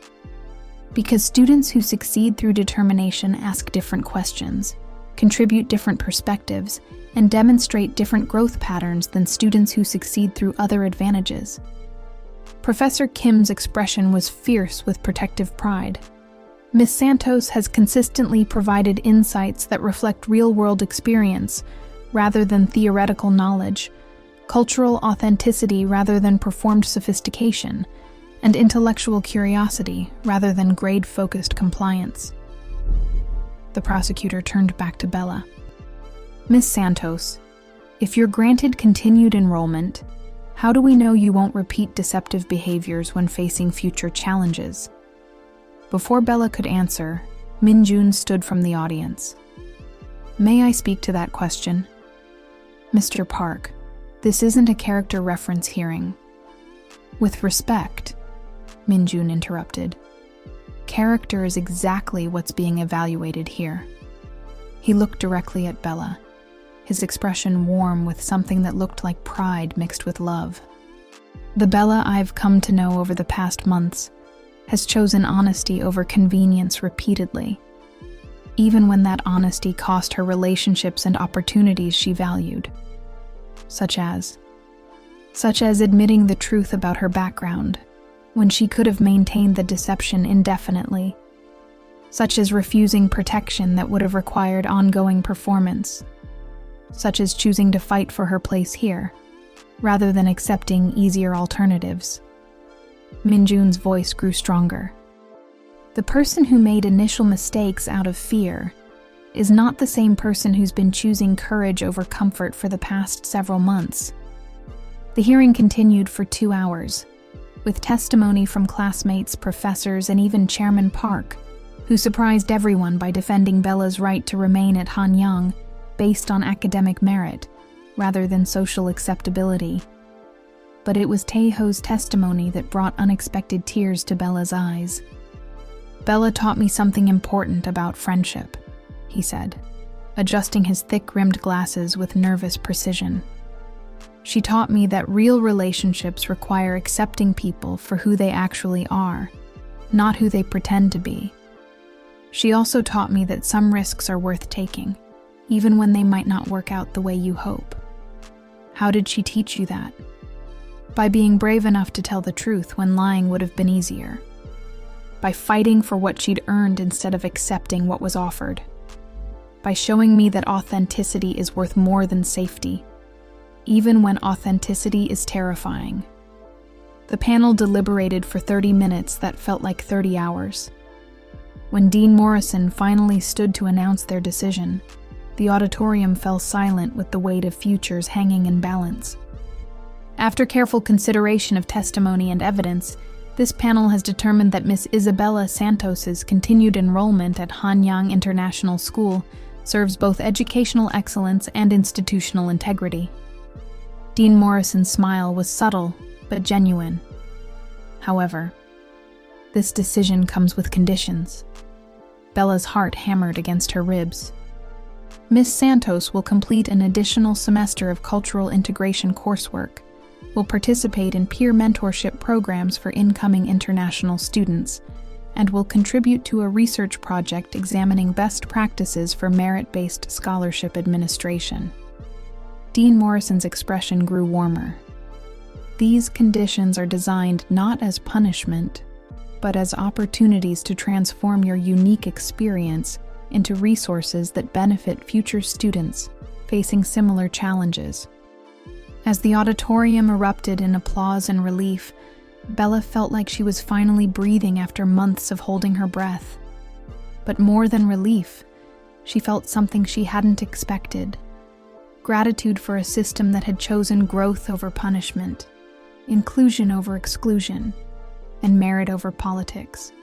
S1: Because students who succeed through determination ask different questions, contribute different perspectives, and demonstrate different growth patterns than students who succeed through other advantages. Professor Kim's expression was fierce with protective pride. Miss Santos has consistently provided insights that reflect real-world experience rather than theoretical knowledge, cultural authenticity rather than performed sophistication, and intellectual curiosity rather than grade-focused compliance. The prosecutor turned back to Bella. Miss Santos, if you're granted continued enrollment, how do we know you won't repeat deceptive behaviors when facing future challenges? Before Bella could answer, Min-jun stood from the audience. May I speak to that question? Mr. Park, this isn't a character reference hearing. With respect, Min-jun interrupted. Character is exactly what's being evaluated here. He looked directly at Bella, his expression warm with something that looked like pride mixed with love. The Bella I've come to know over the past months has chosen honesty over convenience repeatedly, even when that honesty cost her relationships and opportunities she valued, such as admitting the truth about her background when she could have maintained the deception indefinitely, such as refusing protection that would have required ongoing performance, such as choosing to fight for her place here, rather than accepting easier alternatives. Min-jun's voice grew stronger. The person who made initial mistakes out of fear is not the same person who's been choosing courage over comfort for the past several months. The hearing continued for 2 hours, with testimony from classmates, professors, and even Chairman Park, who surprised everyone by defending Bella's right to remain at Hanyang based on academic merit rather than social acceptability. But it was Taeho's testimony that brought unexpected tears to Bella's eyes. Bella taught me something important about friendship, he said, adjusting his thick-rimmed glasses with nervous precision. She taught me that real relationships require accepting people for who they actually are, not who they pretend to be. She also taught me that some risks are worth taking, even when they might not work out the way you hope. How did she teach you that? By being brave enough to tell the truth when lying would have been easier. By fighting for what she'd earned instead of accepting what was offered. By showing me that authenticity is worth more than safety, even when authenticity is terrifying. The panel deliberated for 30 minutes that felt like 30 hours. When Dean Morrison finally stood to announce their decision, the auditorium fell silent with the weight of futures hanging in balance. After careful consideration of testimony and evidence, this panel has determined that Miss Isabella Santos's continued enrollment at Hanyang International School serves both educational excellence and institutional integrity. Dean Morrison's smile was subtle but genuine. However, this decision comes with conditions. Bella's heart hammered against her ribs. Miss Santos will complete an additional semester of cultural integration coursework, will participate in peer mentorship programs for incoming international students, and will contribute to a research project examining best practices for merit-based scholarship administration. Dean Morrison's expression grew warmer. These conditions are designed not as punishment, but as opportunities to transform your unique experience into resources that benefit future students facing similar challenges. As the auditorium erupted in applause and relief, Bella felt like she was finally breathing after months of holding her breath. But more than relief, she felt something she hadn't expected. Gratitude for a system that had chosen growth over punishment, inclusion over exclusion, and merit over politics.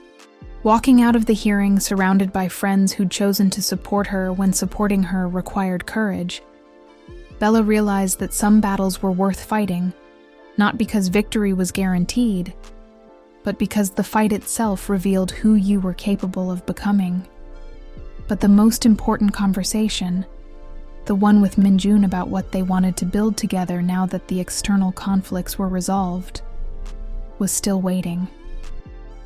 S1: Walking out of the hearing surrounded by friends who'd chosen to support her when supporting her required courage, Bella realized that some battles were worth fighting, not because victory was guaranteed, but because the fight itself revealed who you were capable of becoming. But the most important conversation, the one with Minjun about what they wanted to build together now that the external conflicts were resolved, was still waiting.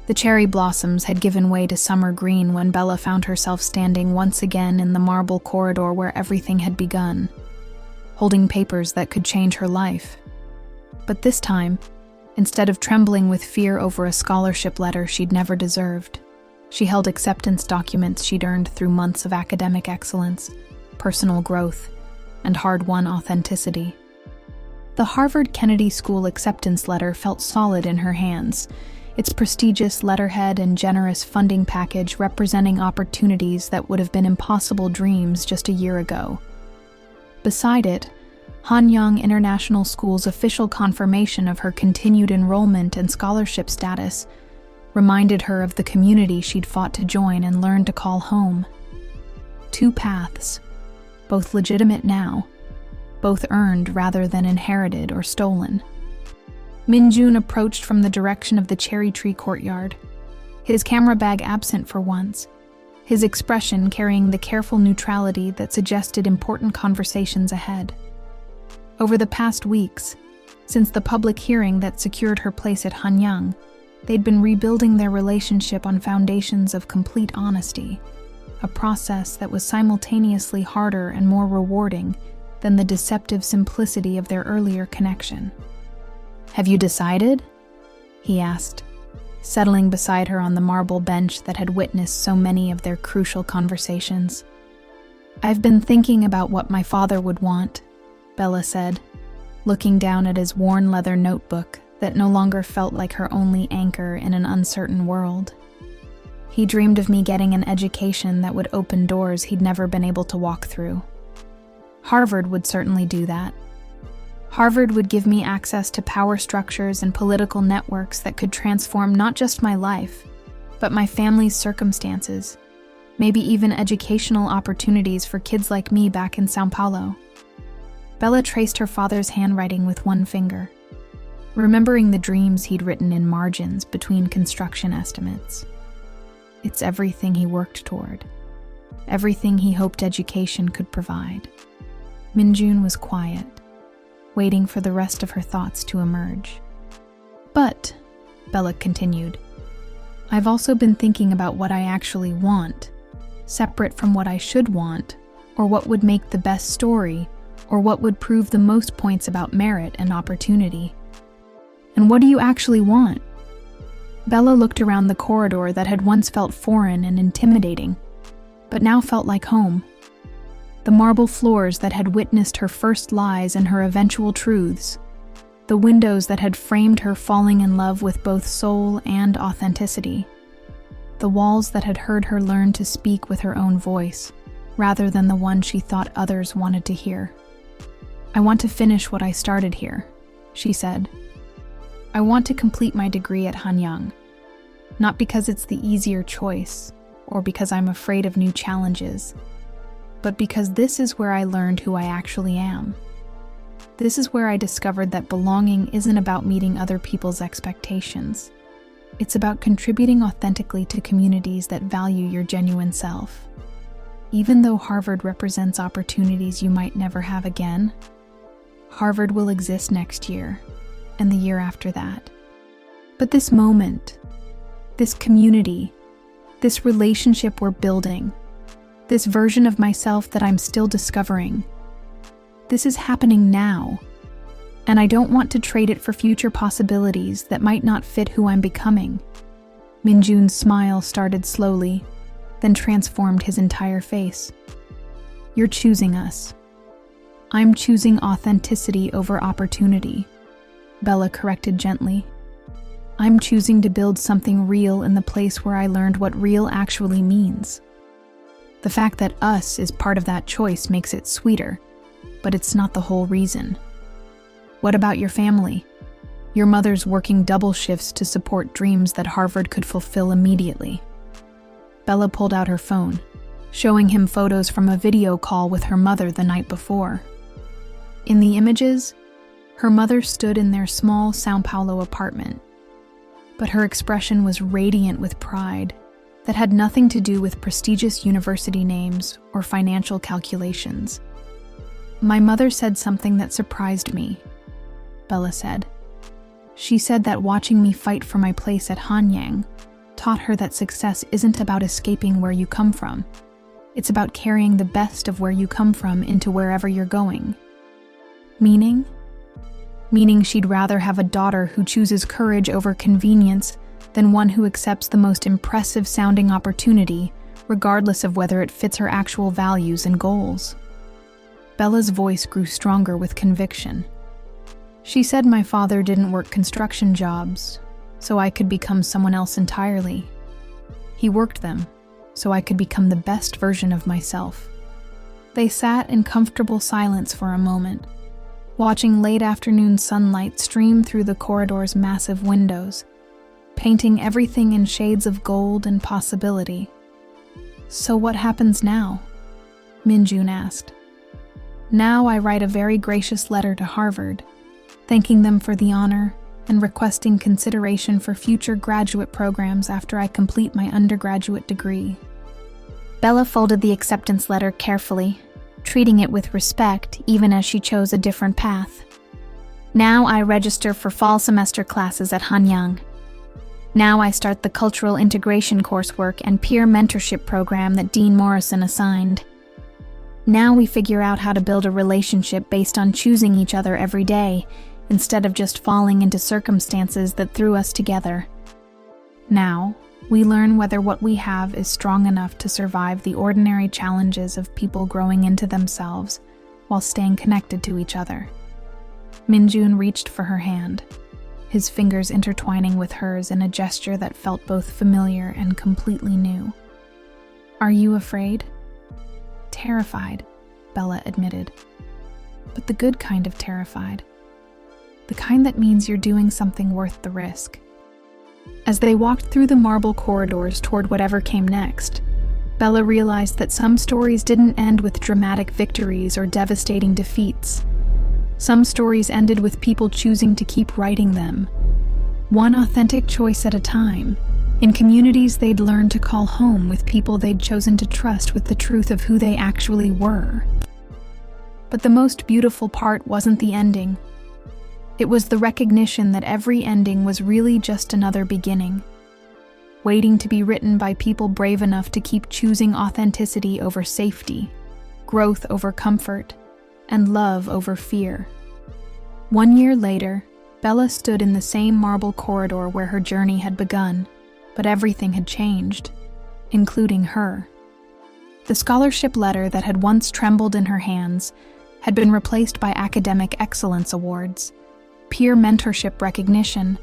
S1: The cherry blossoms had given way to summer green when Bella found herself standing once again in the marble corridor where everything had begun, holding papers that could change her life. But this time, instead of trembling with fear over a scholarship letter she'd never deserved, she held acceptance documents she'd earned through months of academic excellence, personal growth, and hard-won authenticity. The Harvard Kennedy School acceptance letter felt solid in her hands, its prestigious letterhead and generous funding package representing opportunities that would have been impossible dreams just a year ago. Beside it, Hanyang International School's official confirmation of her continued enrollment and scholarship status reminded her of the community she'd fought to join and learn to call home. Two paths, both legitimate now, both earned rather than inherited or stolen. Minjun approached from the direction of the cherry tree courtyard, his camera bag absent for once, his expression carrying the careful neutrality that suggested important conversations ahead. Over the past weeks, since the public hearing that secured her place at Hanyang, they'd been rebuilding their relationship on foundations of complete honesty, a process that was simultaneously harder and more rewarding than the deceptive simplicity of their earlier connection. "Have you decided?" he asked, settling beside her on the marble bench that had witnessed so many of their crucial conversations. "I've been thinking about what my father would want," Bella said, looking down at his worn leather notebook that no longer felt like her only anchor in an uncertain world. He dreamed of me getting an education that would open doors he'd never been able to walk through. Harvard would certainly do that. Harvard would give me access to power structures and political networks that could transform not just my life, but my family's circumstances, maybe even educational opportunities for kids like me back in São Paulo. Bella traced her father's handwriting with one finger, remembering the dreams he'd written in margins between construction estimates. It's everything he worked toward, everything he hoped education could provide. Minjun was quiet, waiting for the rest of her thoughts to emerge. "But," Bella continued, "I've also been thinking about what I actually want, separate from what I should want, or what would make the best story, or what would prove the most points about merit and opportunity." "And what do you actually want?" Bella looked around the corridor that had once felt foreign and intimidating, but now felt like home. The marble floors that had witnessed her first lies and her eventual truths, the windows that had framed her falling in love with both soul and authenticity, the walls that had heard her learn to speak with her own voice, rather than the one she thought others wanted to hear. "I want to finish what I started here," she said. "I want to complete my degree at Hanyang, not because it's the easier choice, or because I'm afraid of new challenges, but because this is where I learned who I actually am. This is where I discovered that belonging isn't about meeting other people's expectations. It's about contributing authentically to communities that value your genuine self. Even though Harvard represents opportunities you might never have again, Harvard will exist next year, and the year after that. But this moment, this community, this relationship we're building, this version of myself that I'm still discovering, this is happening now, and I don't want to trade it for future possibilities that might not fit who I'm becoming." Minjun's smile started slowly, then transformed his entire face. "You're choosing us. I'm choosing authenticity over opportunity," Bella corrected gently. "I'm choosing to build something real in the place where I learned what real actually means." The fact that us is part of that choice makes it sweeter, but it's not the whole reason. What about your family? Your mother's working double shifts to support dreams that Harvard could fulfill immediately. Bella pulled out her phone, showing him photos from a video call with her mother the night before. In the images, her mother stood in their small São Paulo apartment, but her expression was radiant with pride that had nothing to do with prestigious university names or financial calculations. My mother said something that surprised me, Bella said. She said that watching me fight for my place at Hanyang taught her that success isn't about escaping where you come from. It's about carrying the best of where you come from into wherever you're going. Meaning? Meaning she'd rather have a daughter who chooses courage over convenience than one who accepts the most impressive-sounding opportunity, regardless of whether it fits her actual values and goals. Bella's voice grew stronger with conviction. She said my father didn't work construction jobs, so I could become someone else entirely. He worked them, so I could become the best version of myself. They sat in comfortable silence for a moment, watching late afternoon sunlight stream through the corridor's massive windows, painting everything in shades of gold and possibility. So what happens now? Minjun asked. Now I write a very gracious letter to Harvard, thanking them for the honor and requesting consideration for future graduate programs after I complete my undergraduate degree.
S2: Bella folded the acceptance letter carefully, treating it with respect even as she chose a different path. Now I register for fall semester classes at Hanyang. Now I start the cultural integration coursework and peer mentorship program that Dean Morrison assigned. Now we figure out how to build a relationship based on choosing each other every day, instead of just falling into circumstances that threw us together. Now, we learn whether what we have is strong enough to survive the ordinary challenges of people growing into themselves while staying connected to each other. Minjun reached for her hand, his fingers intertwining with hers in a gesture that felt both familiar and completely new. Are you afraid? Terrified, Bella admitted. But the good kind of terrified. The kind that means you're doing something worth the risk. As they walked through the marble corridors toward whatever came next, Bella realized that some stories didn't end with dramatic victories or devastating defeats. Some stories ended with people choosing to keep writing them, one authentic choice at a time, in communities they'd learned to call home with people they'd chosen to trust with the truth of who they actually were. But the most beautiful part wasn't the ending. It was the recognition that every ending was really just another beginning, waiting to be written by people brave enough to keep choosing authenticity over safety, growth over comfort, and love over fear. 1 year later, Bella stood in the same marble corridor where her journey had begun, but everything had changed, including her. The scholarship letter that had once trembled in her hands had been replaced by academic excellence awards, peer mentorship recognition,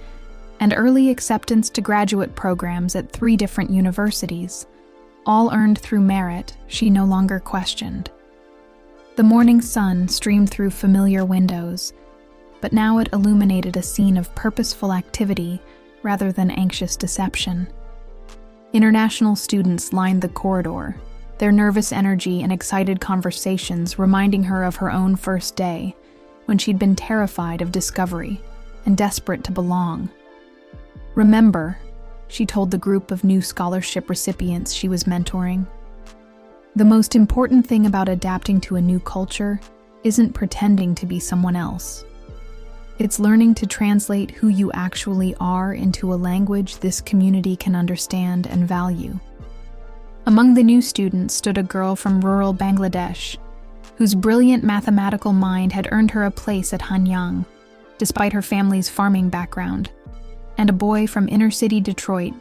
S2: and early acceptance to graduate programs at 3 different universities, all earned through merit she no longer questioned. The morning sun streamed through familiar windows, but now it illuminated a scene of purposeful activity rather than anxious deception. International students lined the corridor, their nervous energy and excited conversations reminding her of her own first day, when she'd been terrified of discovery and desperate to belong. Remember, she told the group of new scholarship recipients she was mentoring, the most important thing about adapting to a new culture isn't pretending to be someone else. It's learning to translate who you actually are into a language this community can understand and value. Among the new students stood a girl from rural Bangladesh, whose brilliant mathematical mind had earned her a place at Hanyang, despite her family's farming background, and a boy from inner-city Detroit,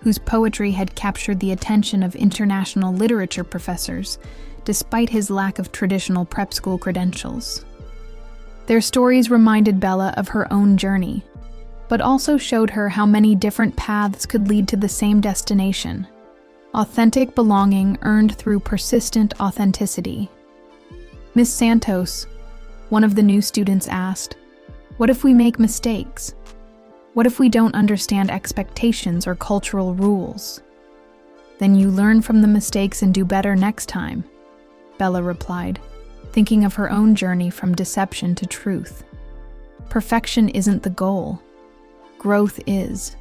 S2: whose poetry had captured the attention of international literature professors, despite his lack of traditional prep school credentials. Their stories reminded Bella of her own journey, but also showed her how many different paths could lead to the same destination,
S1: Authentic belonging earned through persistent authenticity. Miss Santos, one of the new students asked, "What if we make mistakes? What if we don't understand expectations or cultural rules?" "Then you learn from the mistakes and do better next time," Bella replied, thinking of her own journey from deception to truth. Perfection isn't the goal. Growth is.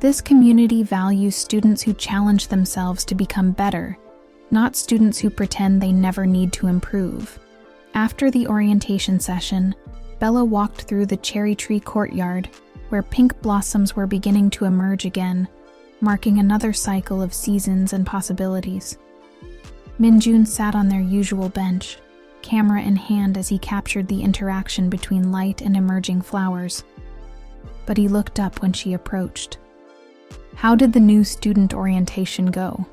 S1: This community values students who challenge themselves to become better, not students who pretend they never need to improve. After the orientation session, Bella walked through the cherry tree courtyard, where pink blossoms were beginning to emerge again, marking another cycle of seasons and possibilities. Minjun sat on their usual bench, camera in hand as he captured the interaction between light and emerging flowers. But he looked up when she approached. "How did the new student orientation go?"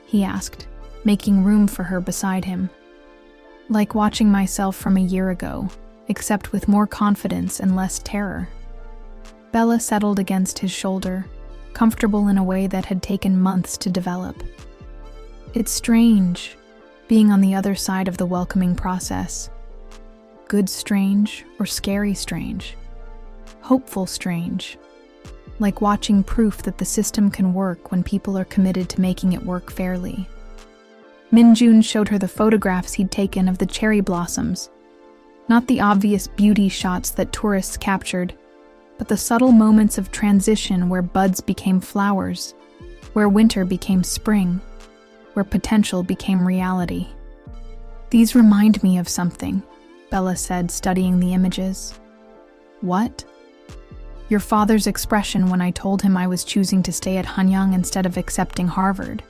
S1: he asked, making room for her beside him. "Like watching myself from a year ago, except with more confidence and less terror." Bella settled against his shoulder, comfortable in a way that had taken months to develop. "It's strange, being on the other side of the welcoming process. Good strange or scary strange. Hopeful strange. Like watching proof that the system can work when people are committed to making it work fairly." Minjun showed her the photographs he'd taken of the cherry blossoms. Not the obvious beauty shots that tourists captured, but the subtle moments of transition where buds became flowers, where winter became spring, where potential became reality. "These remind me of something," Bella said, studying the images. "What?" "Your father's expression when I told him I was choosing to stay at Hanyang instead of accepting Harvard."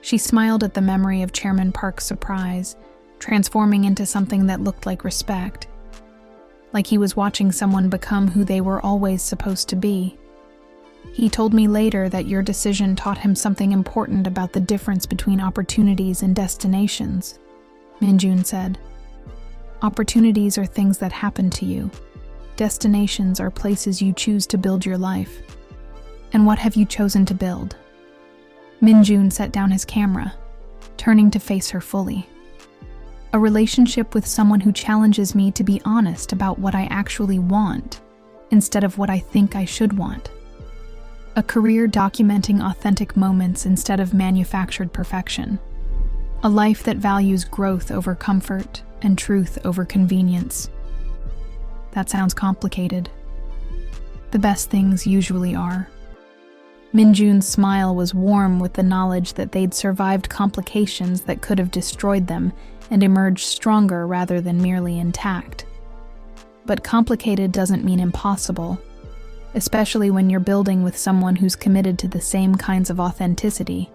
S1: She smiled at the memory of Chairman Park's surprise, transforming into something that looked like respect. Like he was watching someone become who they were always supposed to be. "He told me later that your decision taught him something important about the difference between opportunities and destinations," Minjun said. "Opportunities are things that happen to you. Destinations are places you choose to build your life. And what have you chosen to build?" Minjun set down his camera, turning to face her fully. "A relationship with someone who challenges me to be honest about what I actually want, instead of what I think I should want. A career documenting authentic moments instead of manufactured perfection. A life that values growth over comfort and truth over convenience." "That sounds complicated." "The best things usually are." Minjun's smile was warm with the knowledge that they'd survived complications that could have destroyed them and emerged stronger rather than merely intact. But complicated doesn't mean impossible, especially when you're building with someone who's committed to the same kinds of authenticity.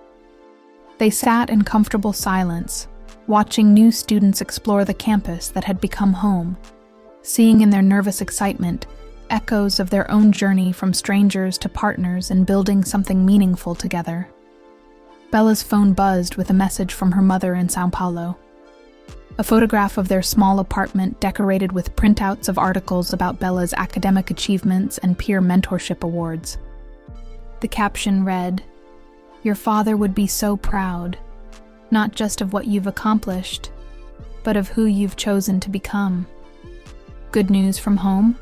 S1: They sat in comfortable silence, watching new students explore the campus that had become home, seeing in their nervous excitement echoes of their own journey from strangers to partners and building something meaningful together. Bella's phone buzzed with a message from her mother in São Paulo. A photograph of their small apartment decorated with printouts of articles about Bella's academic achievements and peer mentorship awards. The caption read, "Your father would be so proud, not just of what you've accomplished, but of who you've chosen to become." "Good news from home?"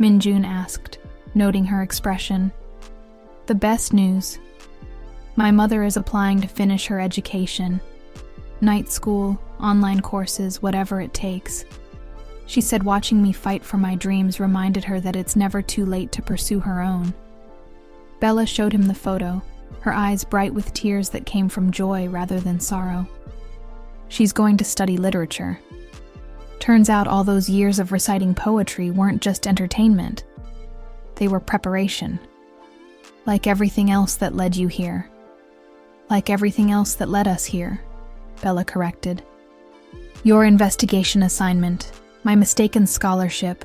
S1: Minjun asked, noting her expression. "The best news. My mother is applying to finish her education. Night school, online courses, whatever it takes. She said watching me fight for my dreams reminded her that it's never too late to pursue her own." Bella showed him the photo, her eyes bright with tears that came from joy rather than sorrow. "She's going to study literature. Turns out all those years of reciting poetry weren't just entertainment. They were preparation. Like everything else that led you here. Like everything else that led us here," Bella corrected. "Your investigation assignment, my mistaken scholarship,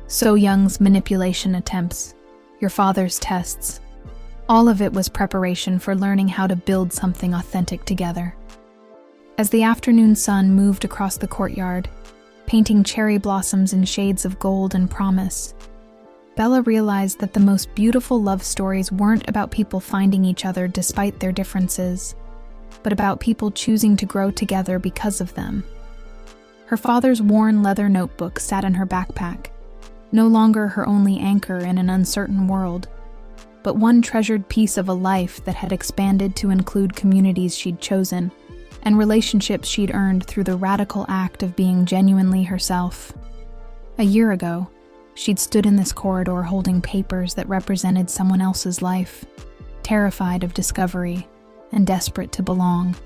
S1: So Young's manipulation attempts, your father's tests. All of it was preparation for learning how to build something authentic together." As the afternoon sun moved across the courtyard, painting cherry blossoms in shades of gold and promise, Bella realized that the most beautiful love stories weren't about people finding each other despite their differences, but about people choosing to grow together because of them. Her father's worn leather notebook sat in her backpack, no longer her only anchor in an uncertain world, but one treasured piece of a life that had expanded to include communities she'd chosen and relationships she'd earned through the radical act of being genuinely herself. A year ago, she'd stood in this corridor holding papers that represented someone else's life, terrified of discovery and desperate to belong.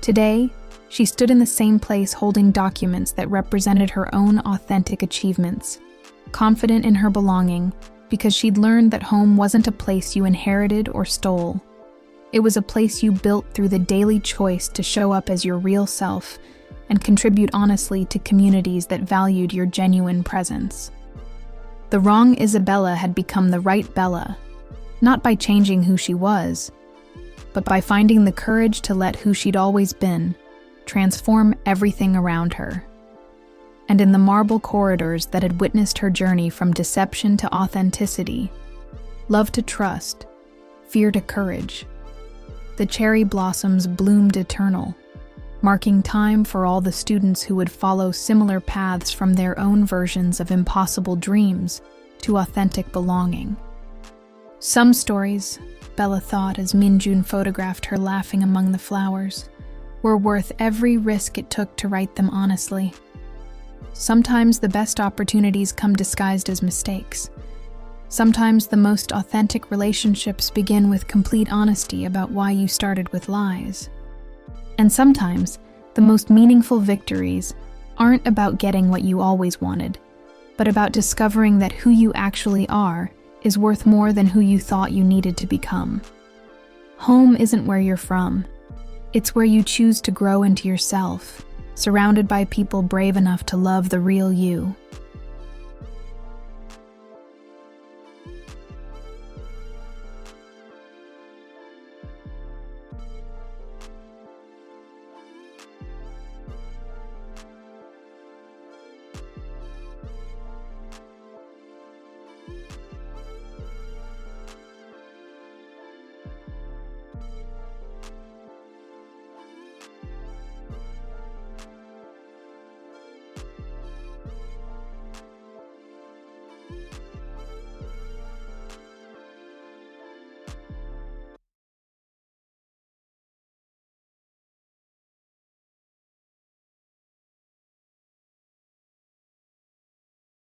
S1: Today, she stood in the same place holding documents that represented her own authentic achievements, confident in her belonging because she'd learned that home wasn't a place you inherited or stole. It was a place you built through the daily choice to show up as your real self and contribute honestly to communities that valued your genuine presence. The wrong Isabella had become the right Bella, not by changing who she was, but by finding the courage to let who she'd always been transform everything around her. And in the marble corridors that had witnessed her journey from deception to authenticity, love to trust, fear to courage, the cherry blossoms bloomed eternal, marking time for all the students who would follow similar paths from their own versions of impossible dreams to authentic belonging. Some stories, Bella thought as Minjun photographed her laughing among the flowers, were worth every risk it took to write them honestly. Sometimes the best opportunities come disguised as mistakes. Sometimes the most authentic relationships begin with complete honesty about why you started with lies. And sometimes the most meaningful victories aren't about getting what you always wanted, but about discovering that who you actually are is worth more than who you thought you needed to become. Home isn't where you're from. It's where you choose to grow into yourself, surrounded by people brave enough to love the real you.